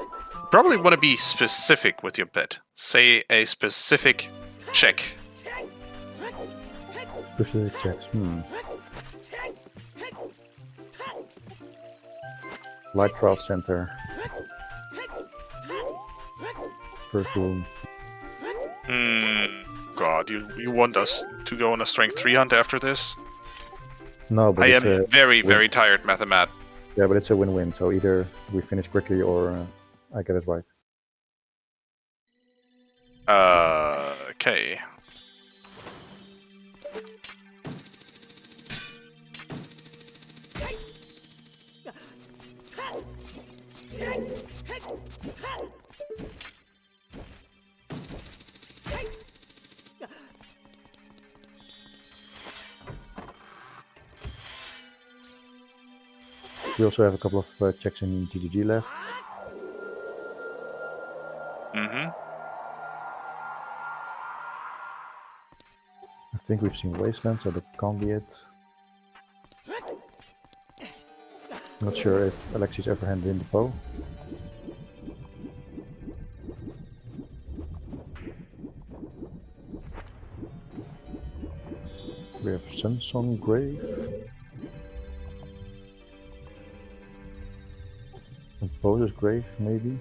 probably want to be specific with your bet. Say a specific check. Specific checks. Light Trial Center. First room. God, you want us to go on a strength 3 hunt after this? No, but I it's am very, very tired, Mathemat. Yeah, but it's a win-win. So either we finish quickly or I get it right. Okay. We also have a couple of checks in GGG left. I think we've seen Wasteland, so that can't be it. I'm not sure if Alexis ever handed in the bow. We have Sunsong Grave. Composer's Grave, maybe?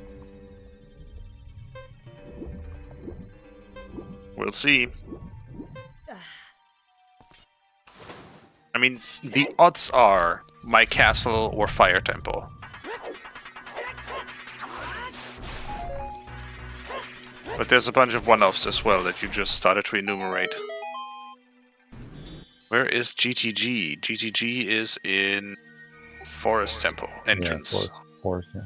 We'll see. I mean, the odds are my castle or fire temple. But there's a bunch of one-offs as well that you just started to enumerate. Where is GGG? GGG is in Forest Temple entrance. Yeah, Forest, yeah.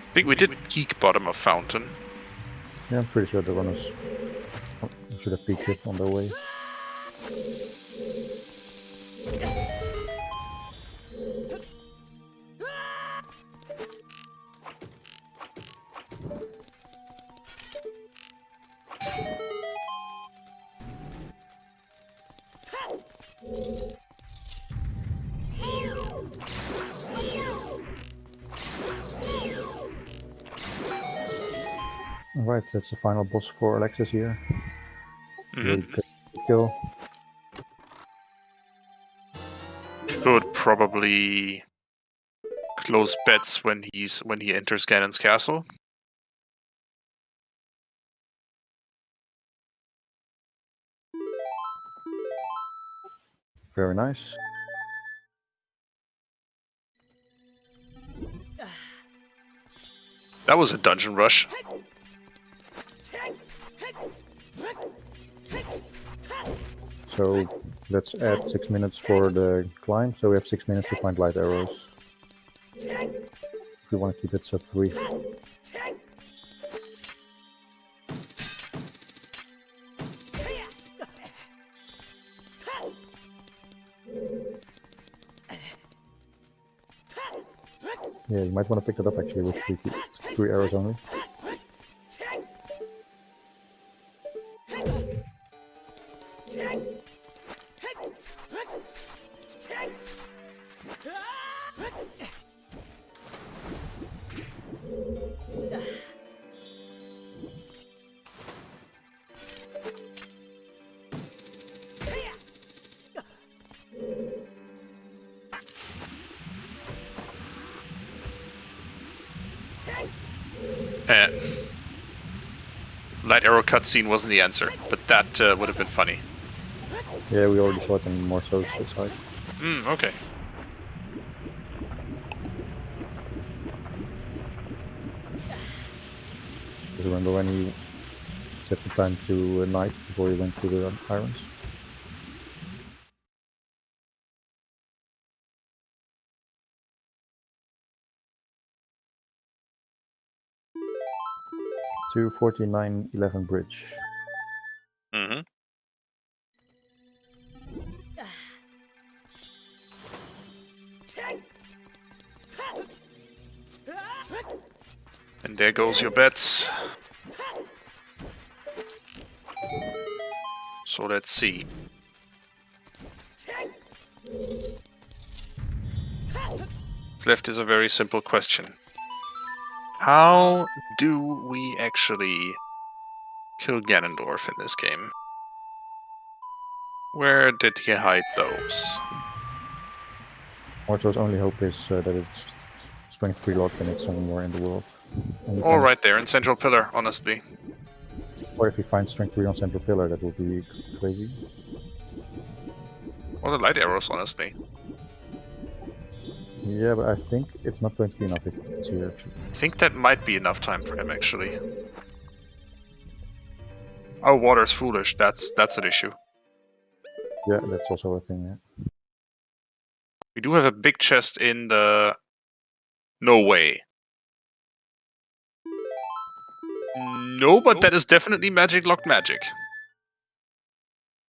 I think we did peek bottom of fountain. Yeah, I'm pretty sure the runners should have peeked it on their way. Alright, that's the final boss for Alexis here. Really Mhm. good kill. Should probably close bets when he enters Ganon's castle. Very nice. That was a dungeon rush. So let's add 6 minutes for the climb. So we have 6 minutes to find light arrows. If we want to keep it sub 3. Yeah, you might want to pick it up actually with 3 arrows only. Light arrow cutscene wasn't the answer, but that would have been funny. Yeah, we already saw it in Morceau's side. Okay. Because remember when he set the time to night before he went to the irons? To 4911 bridge. Mm-hmm. And there goes your bets. So let's see. What's left is a very simple question. How do we actually kill Ganondorf in this game? Where did he hide those? Morceau's only hope is that it's strength 3 locked and it's somewhere in the world. All right there in Central Pillar, honestly. Or if he finds strength 3 on Central Pillar, that would be crazy. Or the light arrows, honestly. Yeah, but I think it's not going to be enough if it's here actually. I think that might be enough time for him, actually. Oh, water's foolish. That's an issue. Yeah, that's also a thing, yeah. We do have a big chest in the... No way. No, but that is definitely magic locked magic.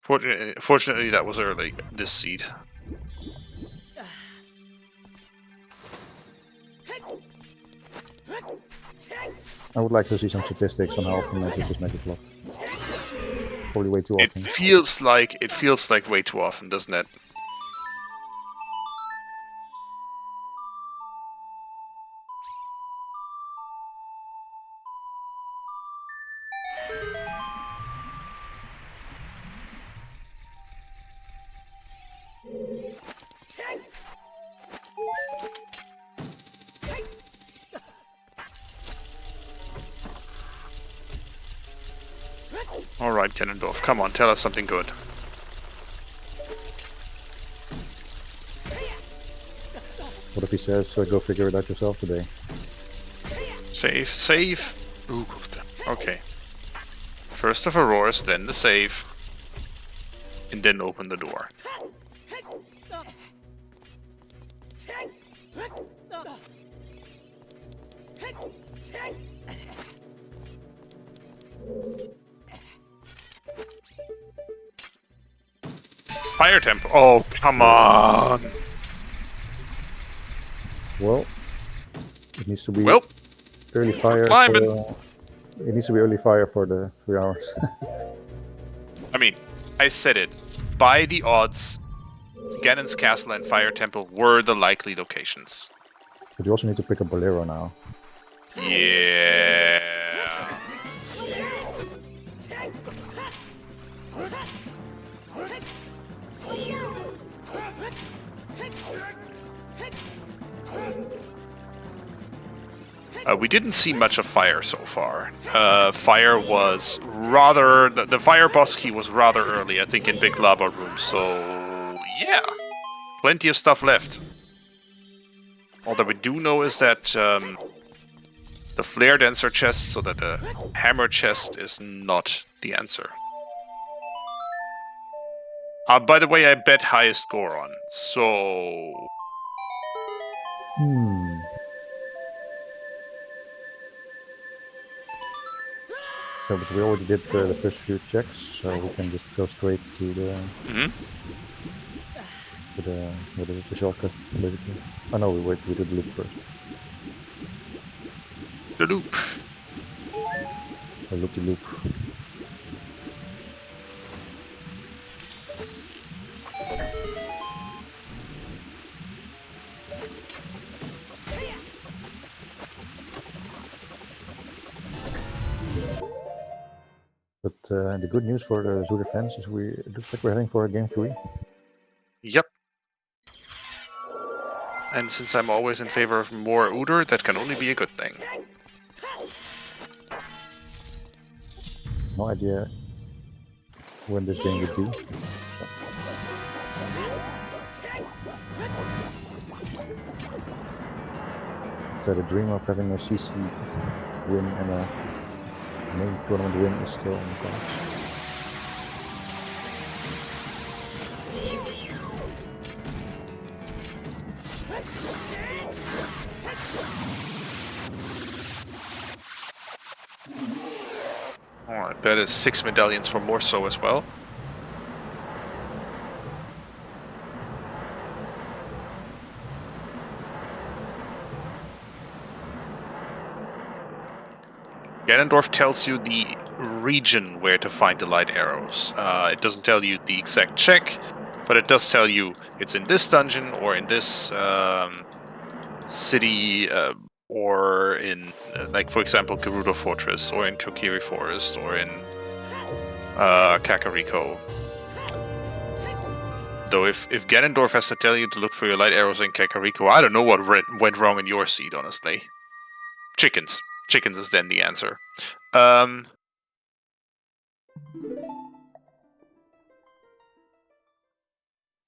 Fortunately, that was early, this seed. I would like to see some statistics on how often magic is magic locked. Probably way too often. It feels like way too often, doesn't it? Alright, Ganondorf, come on, tell us something good. What if he says, go figure it out yourself today? Save, save. Ooh, okay. First the Auroras, then the save. And then open the door. Fire Temple. Oh, come on. Well, it needs to be Well, early fire. climbing. It needs to be early fire for the 3 hours. I mean, I said it. By the odds, Ganon's Castle and Fire Temple were the likely locations. But you also need to pick up Bolero now. Yeah. We didn't see much of fire so far. Fire was rather... The fire boss key was rather early, I think, in Big Lava Room, so... yeah. Plenty of stuff left. All that we do know is that the Flare Dancer chest, so that the Hammer chest is not the answer. By the way, I bet highest Goron, so... So, but we already did the first few checks, so we can just go straight to the the shortcut, basically. Oh no, we did the loop first. The loop. The loop. But the good news for the Zooter fans is it looks like we're heading for a game 3. Yep. And since I'm always in favor of more OoTR, that can only be a good thing. No idea when this game would be. So the dream of having a CC win and a main tournament win is still on the cards. Alright, that is 6 medallions for Morceau as well. Ganondorf tells you the region where to find the light arrows. It doesn't tell you the exact check, but it does tell you it's in this dungeon or in this city or in, like for example, Gerudo Fortress or in Kokiri Forest or in Kakariko. Though if Ganondorf has to tell you to look for your light arrows in Kakariko, I don't know what went wrong in your seed, honestly. Chickens. Chickens is then the answer. Yeah,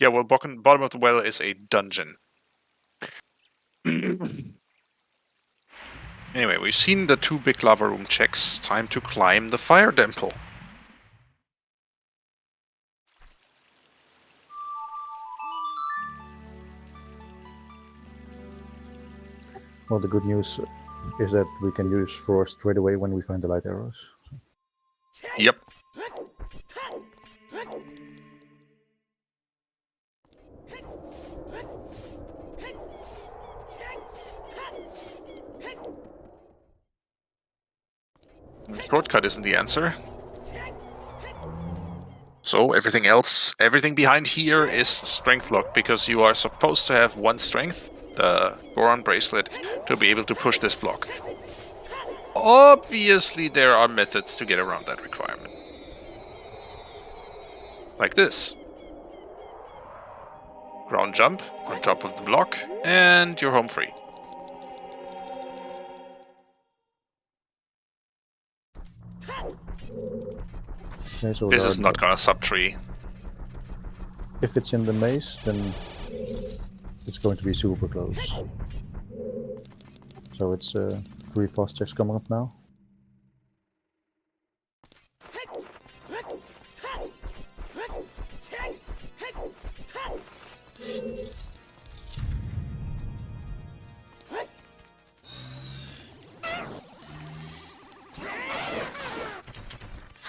well, bottom of the well is a dungeon. Anyway, we've seen the 2 big lava room checks. Time to climb the fire temple. Well, the good news is that we can use Frost straight away when we find the light arrows. Yep. Shortcut isn't the answer. So everything behind here is strength locked, because you are supposed to have 1 strength, the Goron bracelet, to be able to push this block. Obviously there are methods to get around that requirement. Like this. Ground jump on top of the block, and you're home free. Okay, so This is not gonna sub-tree. If it's in the maze, then it's going to be super close. So it's 3 fast checks coming up now.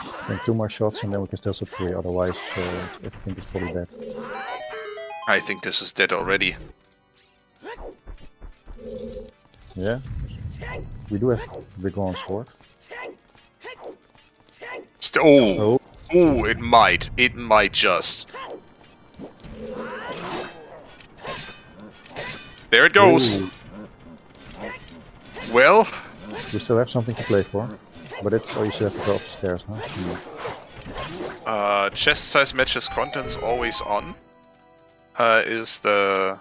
I think 2 more shots and then we can still sub-3, otherwise I think it's probably dead. I think this is dead already. Yeah, we do have big one sword. Oh, it might just. There it goes. Ooh. Well, We still have something to play for, but it's you still have to go up the stairs, huh? Chest size matches contents always on? Is the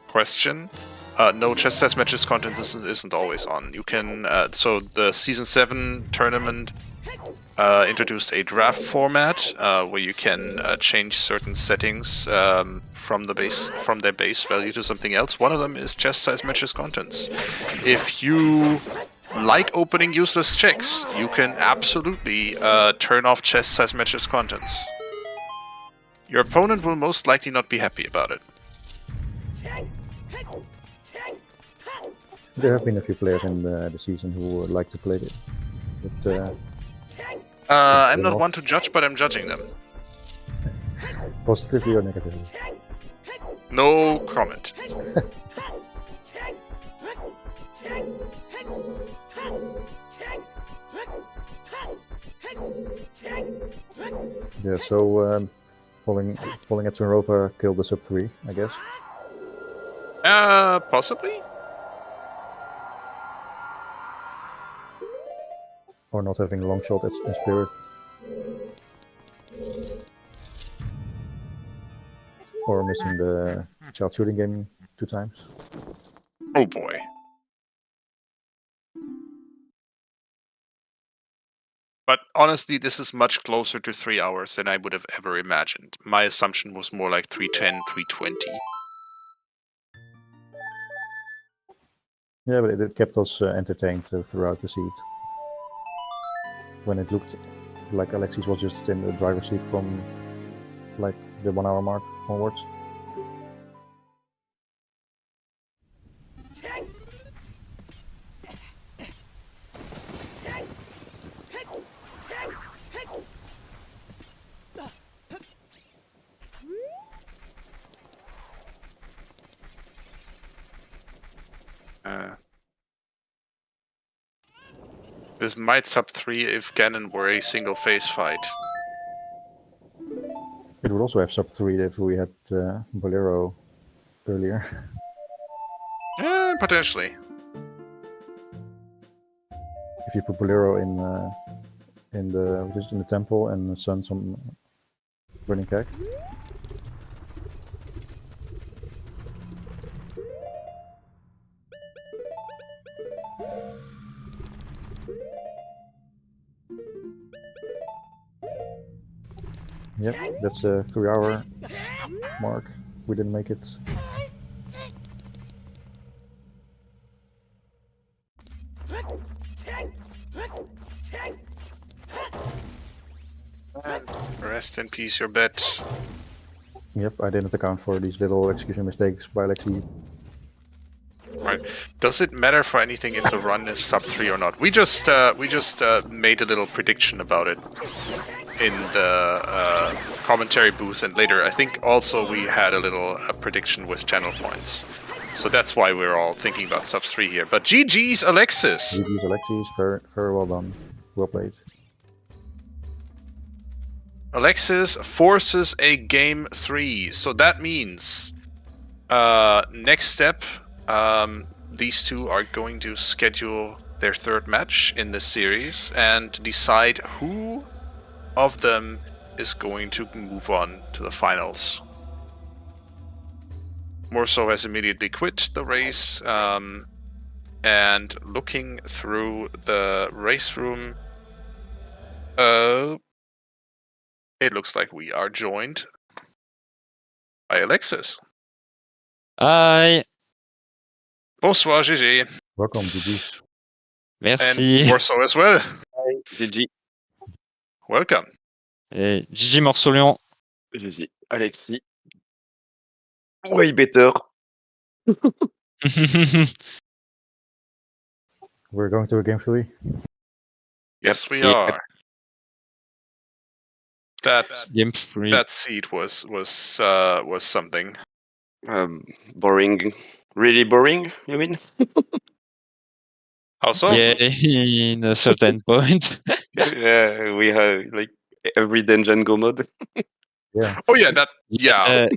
question. No, chest size matches contents isn't always on. You can so the season 7 tournament introduced a draft format where you can change certain settings from their base value to something else. One of them is chest size matches contents. If you like opening useless checks, you can absolutely turn off chest size matches contents. Your opponent will most likely not be happy about it. There have been a few players in the season who would like to play it. But, I'm not one to judge, but I'm judging them. positively or negatively? No comment. Yeah, so falling at Tunrova killed the sub 3, I guess. Possibly? Or not having a long shot in Spirit. Or missing the child shooting game 2 times. Oh boy. But honestly, this is much closer to 3 hours than I would have ever imagined. My assumption was more like 310, 320. Yeah, but it kept us entertained throughout the seat. When it looked like Alexis was just in the driver's seat from like the 1 hour mark onwards. This might sub 3 if Ganon were a single phase fight. It would also have sub 3 if we had Bolero earlier. Potentially. If you put Bolero in the temple and send some burning keg. Yep, that's a 3 hour mark. We didn't make it. Rest in peace, your bet. Yep, I didn't account for these little execution mistakes by Alexis. Right. Does it matter for anything if the run is sub 3 or not? We just made a little prediction about it in the commentary booth, and later I think also we had a little prediction with channel points. So that's why we're all thinking about sub 3 here. But GG's Alexis! GG's Alexis, very, very well done. Well played. Alexis forces a game 3. So that means next step, these two are going to schedule their third match in this series and decide who of them is going to move on to the finals. Morceau has immediately quit the race, and looking through the race room, it looks like we are joined by Alexis. Hi. Bonsoir, GG. Welcome, GG. Merci. And Morceau as well. Hi, GG. Welcome. Et GG MorceauLion. GG. Alexis. Way better. We're going to a game 3. Yes, we Yeah. are. Game 3. That seat was something. Boring. Really boring, you mean? How so? Yeah, in a certain point. Yeah, we have like every dungeon go mode. Yeah. Oh yeah, that yeah. Yeah.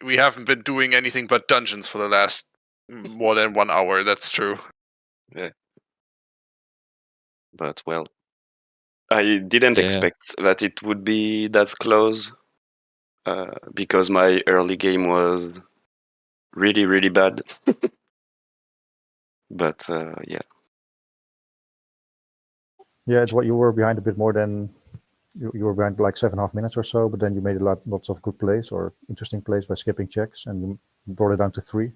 We haven't been doing anything but dungeons for the last more than 1 hour. That's true. Yeah. But well, I didn't Yeah. expect that it would be that close because my early game was really, really bad. But yeah. Yeah, it's what you were behind a bit more than you were behind like 7.5 minutes or so, but then you made lots of good plays or interesting plays by skipping checks, and you brought it down to 3.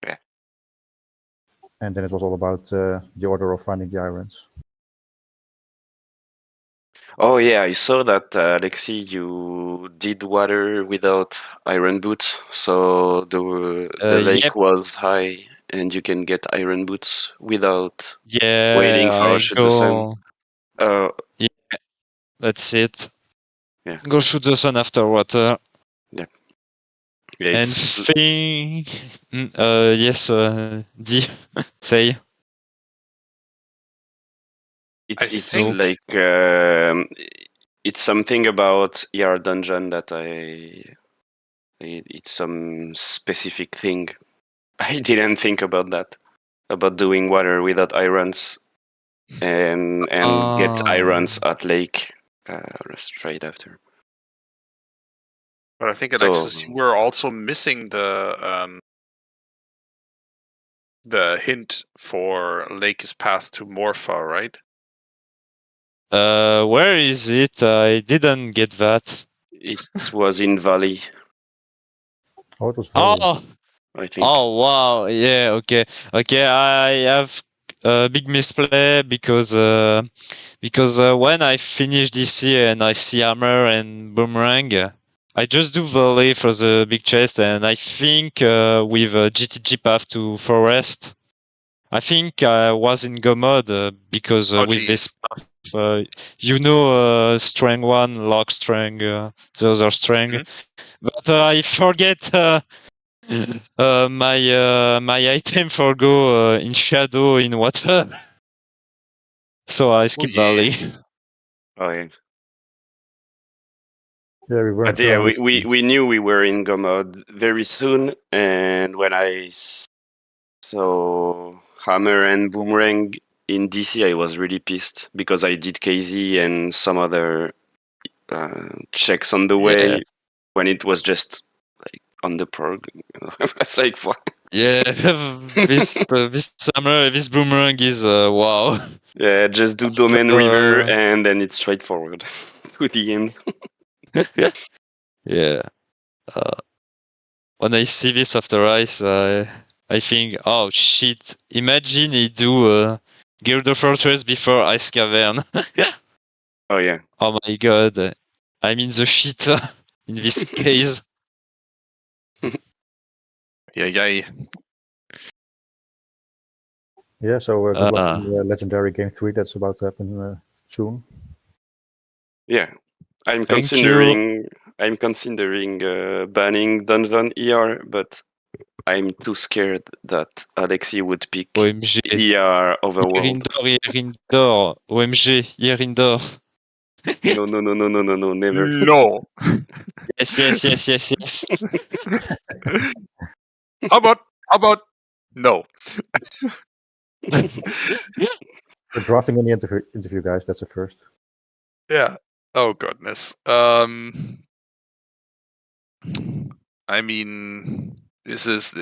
Yeah. And then it was all about the order of finding the irons. Oh yeah, I saw that Alexis, you did water without iron boots, so the lake Yep. was high, and you can get iron boots without Yeah, waiting for I shoot the sun. go. Yeah, that's it. Yeah. Go shoot the sun after water. Yeah, And it's yes, D, say. it's I it's think like it's something about ER dungeon that it's some specific thing. I didn't think about that, about doing water without irons and get irons at lake straight after. But I think, So Alexis, you were also missing the hint for Lake's path to Morpha, right? Where is it? I didn't get that. it was in Valley, Oh, it was very. Oh, I think. oh wow, yeah, okay, okay. I have a big misplay because when I finish DC and I see armor and boomerang, I just do volley for the big chest, and I think with GTG path to forest, I think I was in go mode because Oh, with this geez. path, strength 1, lock strength, the other strength. Mhm. But I forget my item for go in shadow in water, so I skip yeah. valley. Oh yeah. Yeah, we weren't But sure yeah, on this. we knew we were in go mode very soon, and when I saw hammer and boomerang in DC, I was really pissed because I did KZ and some other checks on the way Yeah. when it was just like on the prog. I was like, what? Yeah, this summer, this boomerang is wow. Yeah, just do domain river and then it's straightforward to the end. Yeah. When I see this after ice, I think, oh shit! Imagine he do Guild of Fortress before Ice Cavern. Oh yeah. Oh my god, I'm in the shit in this case. Yeah. Yeah, so good luck in the legendary game 3 that's about to happen soon. Yeah. I'm Thank you. considering banning Dungeon ER, but I'm too scared that Alexis would pick OMG. ER Overworld. Yerindor. OMG. Yerindor. No, never. No. Yes. How about no? We're drafting in the interview, guys. That's a first. Yeah. Oh goodness. I mean, this is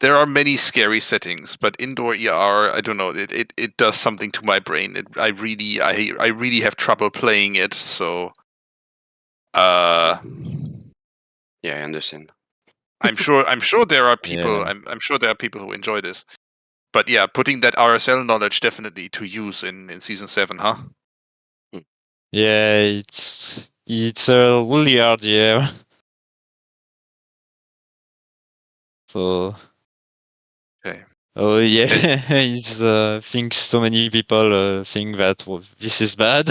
there are many scary settings, but indoor ER, I don't know. It does something to my brain. I really have trouble playing it. So, Yeah, I understand. I'm sure there are people. Yeah. I'm sure there are people who enjoy this. But yeah, putting that RSL knowledge definitely to use in season 7, huh? Yeah, it's a really hard year. So. Okay. Oh yeah, it's think so many people think that this is bad.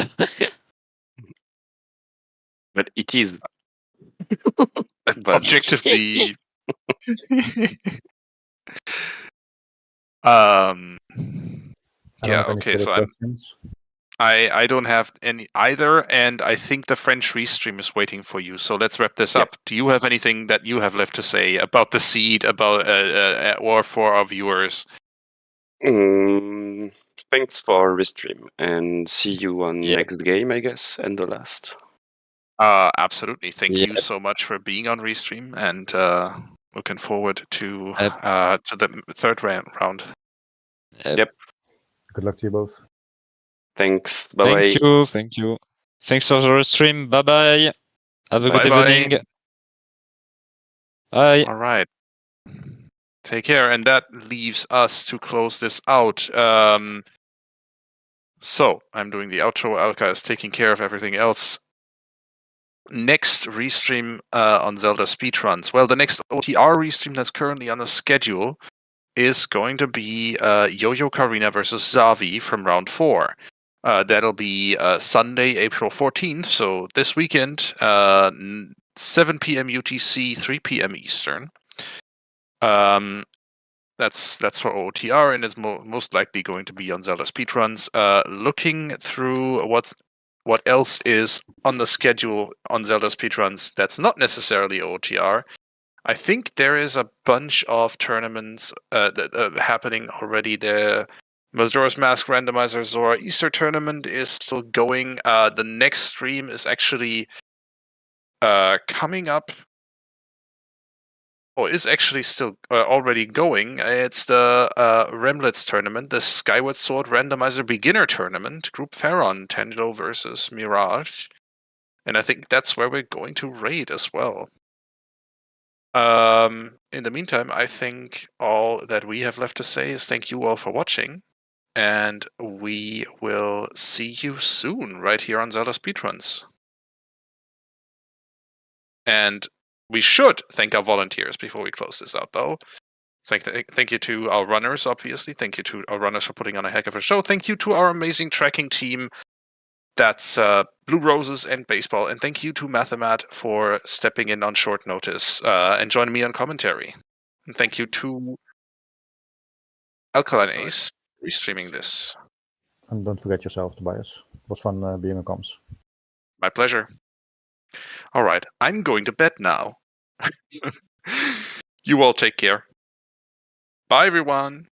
But it is. Objectively. I don't Yeah. have any Okay. further So questions. I don't have any either, and I think the French restream is waiting for you. So let's wrap this up. Do you have anything that you have left to say about the seed, about or for our viewers? thanks for restream and see you on Yeah. next game, I guess, and the last. Absolutely. Thank you Yep. so much for being on Restream, and looking forward to Yep. the third round. Yep. Good luck to you both. Thanks. Bye bye. Thank you. Thanks for the stream. Bye bye. Have a good Bye-bye. evening. Bye. All right. Take care, and that leaves us to close this out. So I'm doing the outro. Alka is taking care of everything else. Next restream on Zelda Speedruns. Well, the next OTR restream that's currently on the schedule is going to be Yo-Yo Karina versus Zavi from round 4. That'll be Sunday, April 14th, so this weekend, 7 p.m. UTC, 3 p.m. Eastern. That's for OTR, and it's most likely going to be on Zelda Speedruns. Looking through what else is on the schedule on Zelda Speedruns that's not necessarily OTR, I think there is a bunch of tournaments happening already. The Majora's Mask Randomizer Zora Easter tournament is still going. The next stream is actually coming up, or is actually still already going. It's the Remlets tournament, the Skyward Sword Randomizer Beginner tournament, Group Pharaon, Tangelo versus Mirage. And I think that's where we're going to raid as well. In the meantime, I think all that we have left to say is thank you all for watching, and we will see you soon right here on Zelda Speedruns. And we should thank our volunteers before we close this out, though. Thank you to our runners, obviously. Thank you to our runners for putting on a heck of a show. Thank you to our amazing tracking team. That's Blue Roses and Baseball. And thank you to Mathemat for stepping in on short notice and joining me on commentary. And thank you to Alkaline Ace for restreaming this. And don't forget yourself, Tobias. It was fun being on comms. My pleasure. All right, I'm going to bed now. You all take care. Bye, everyone.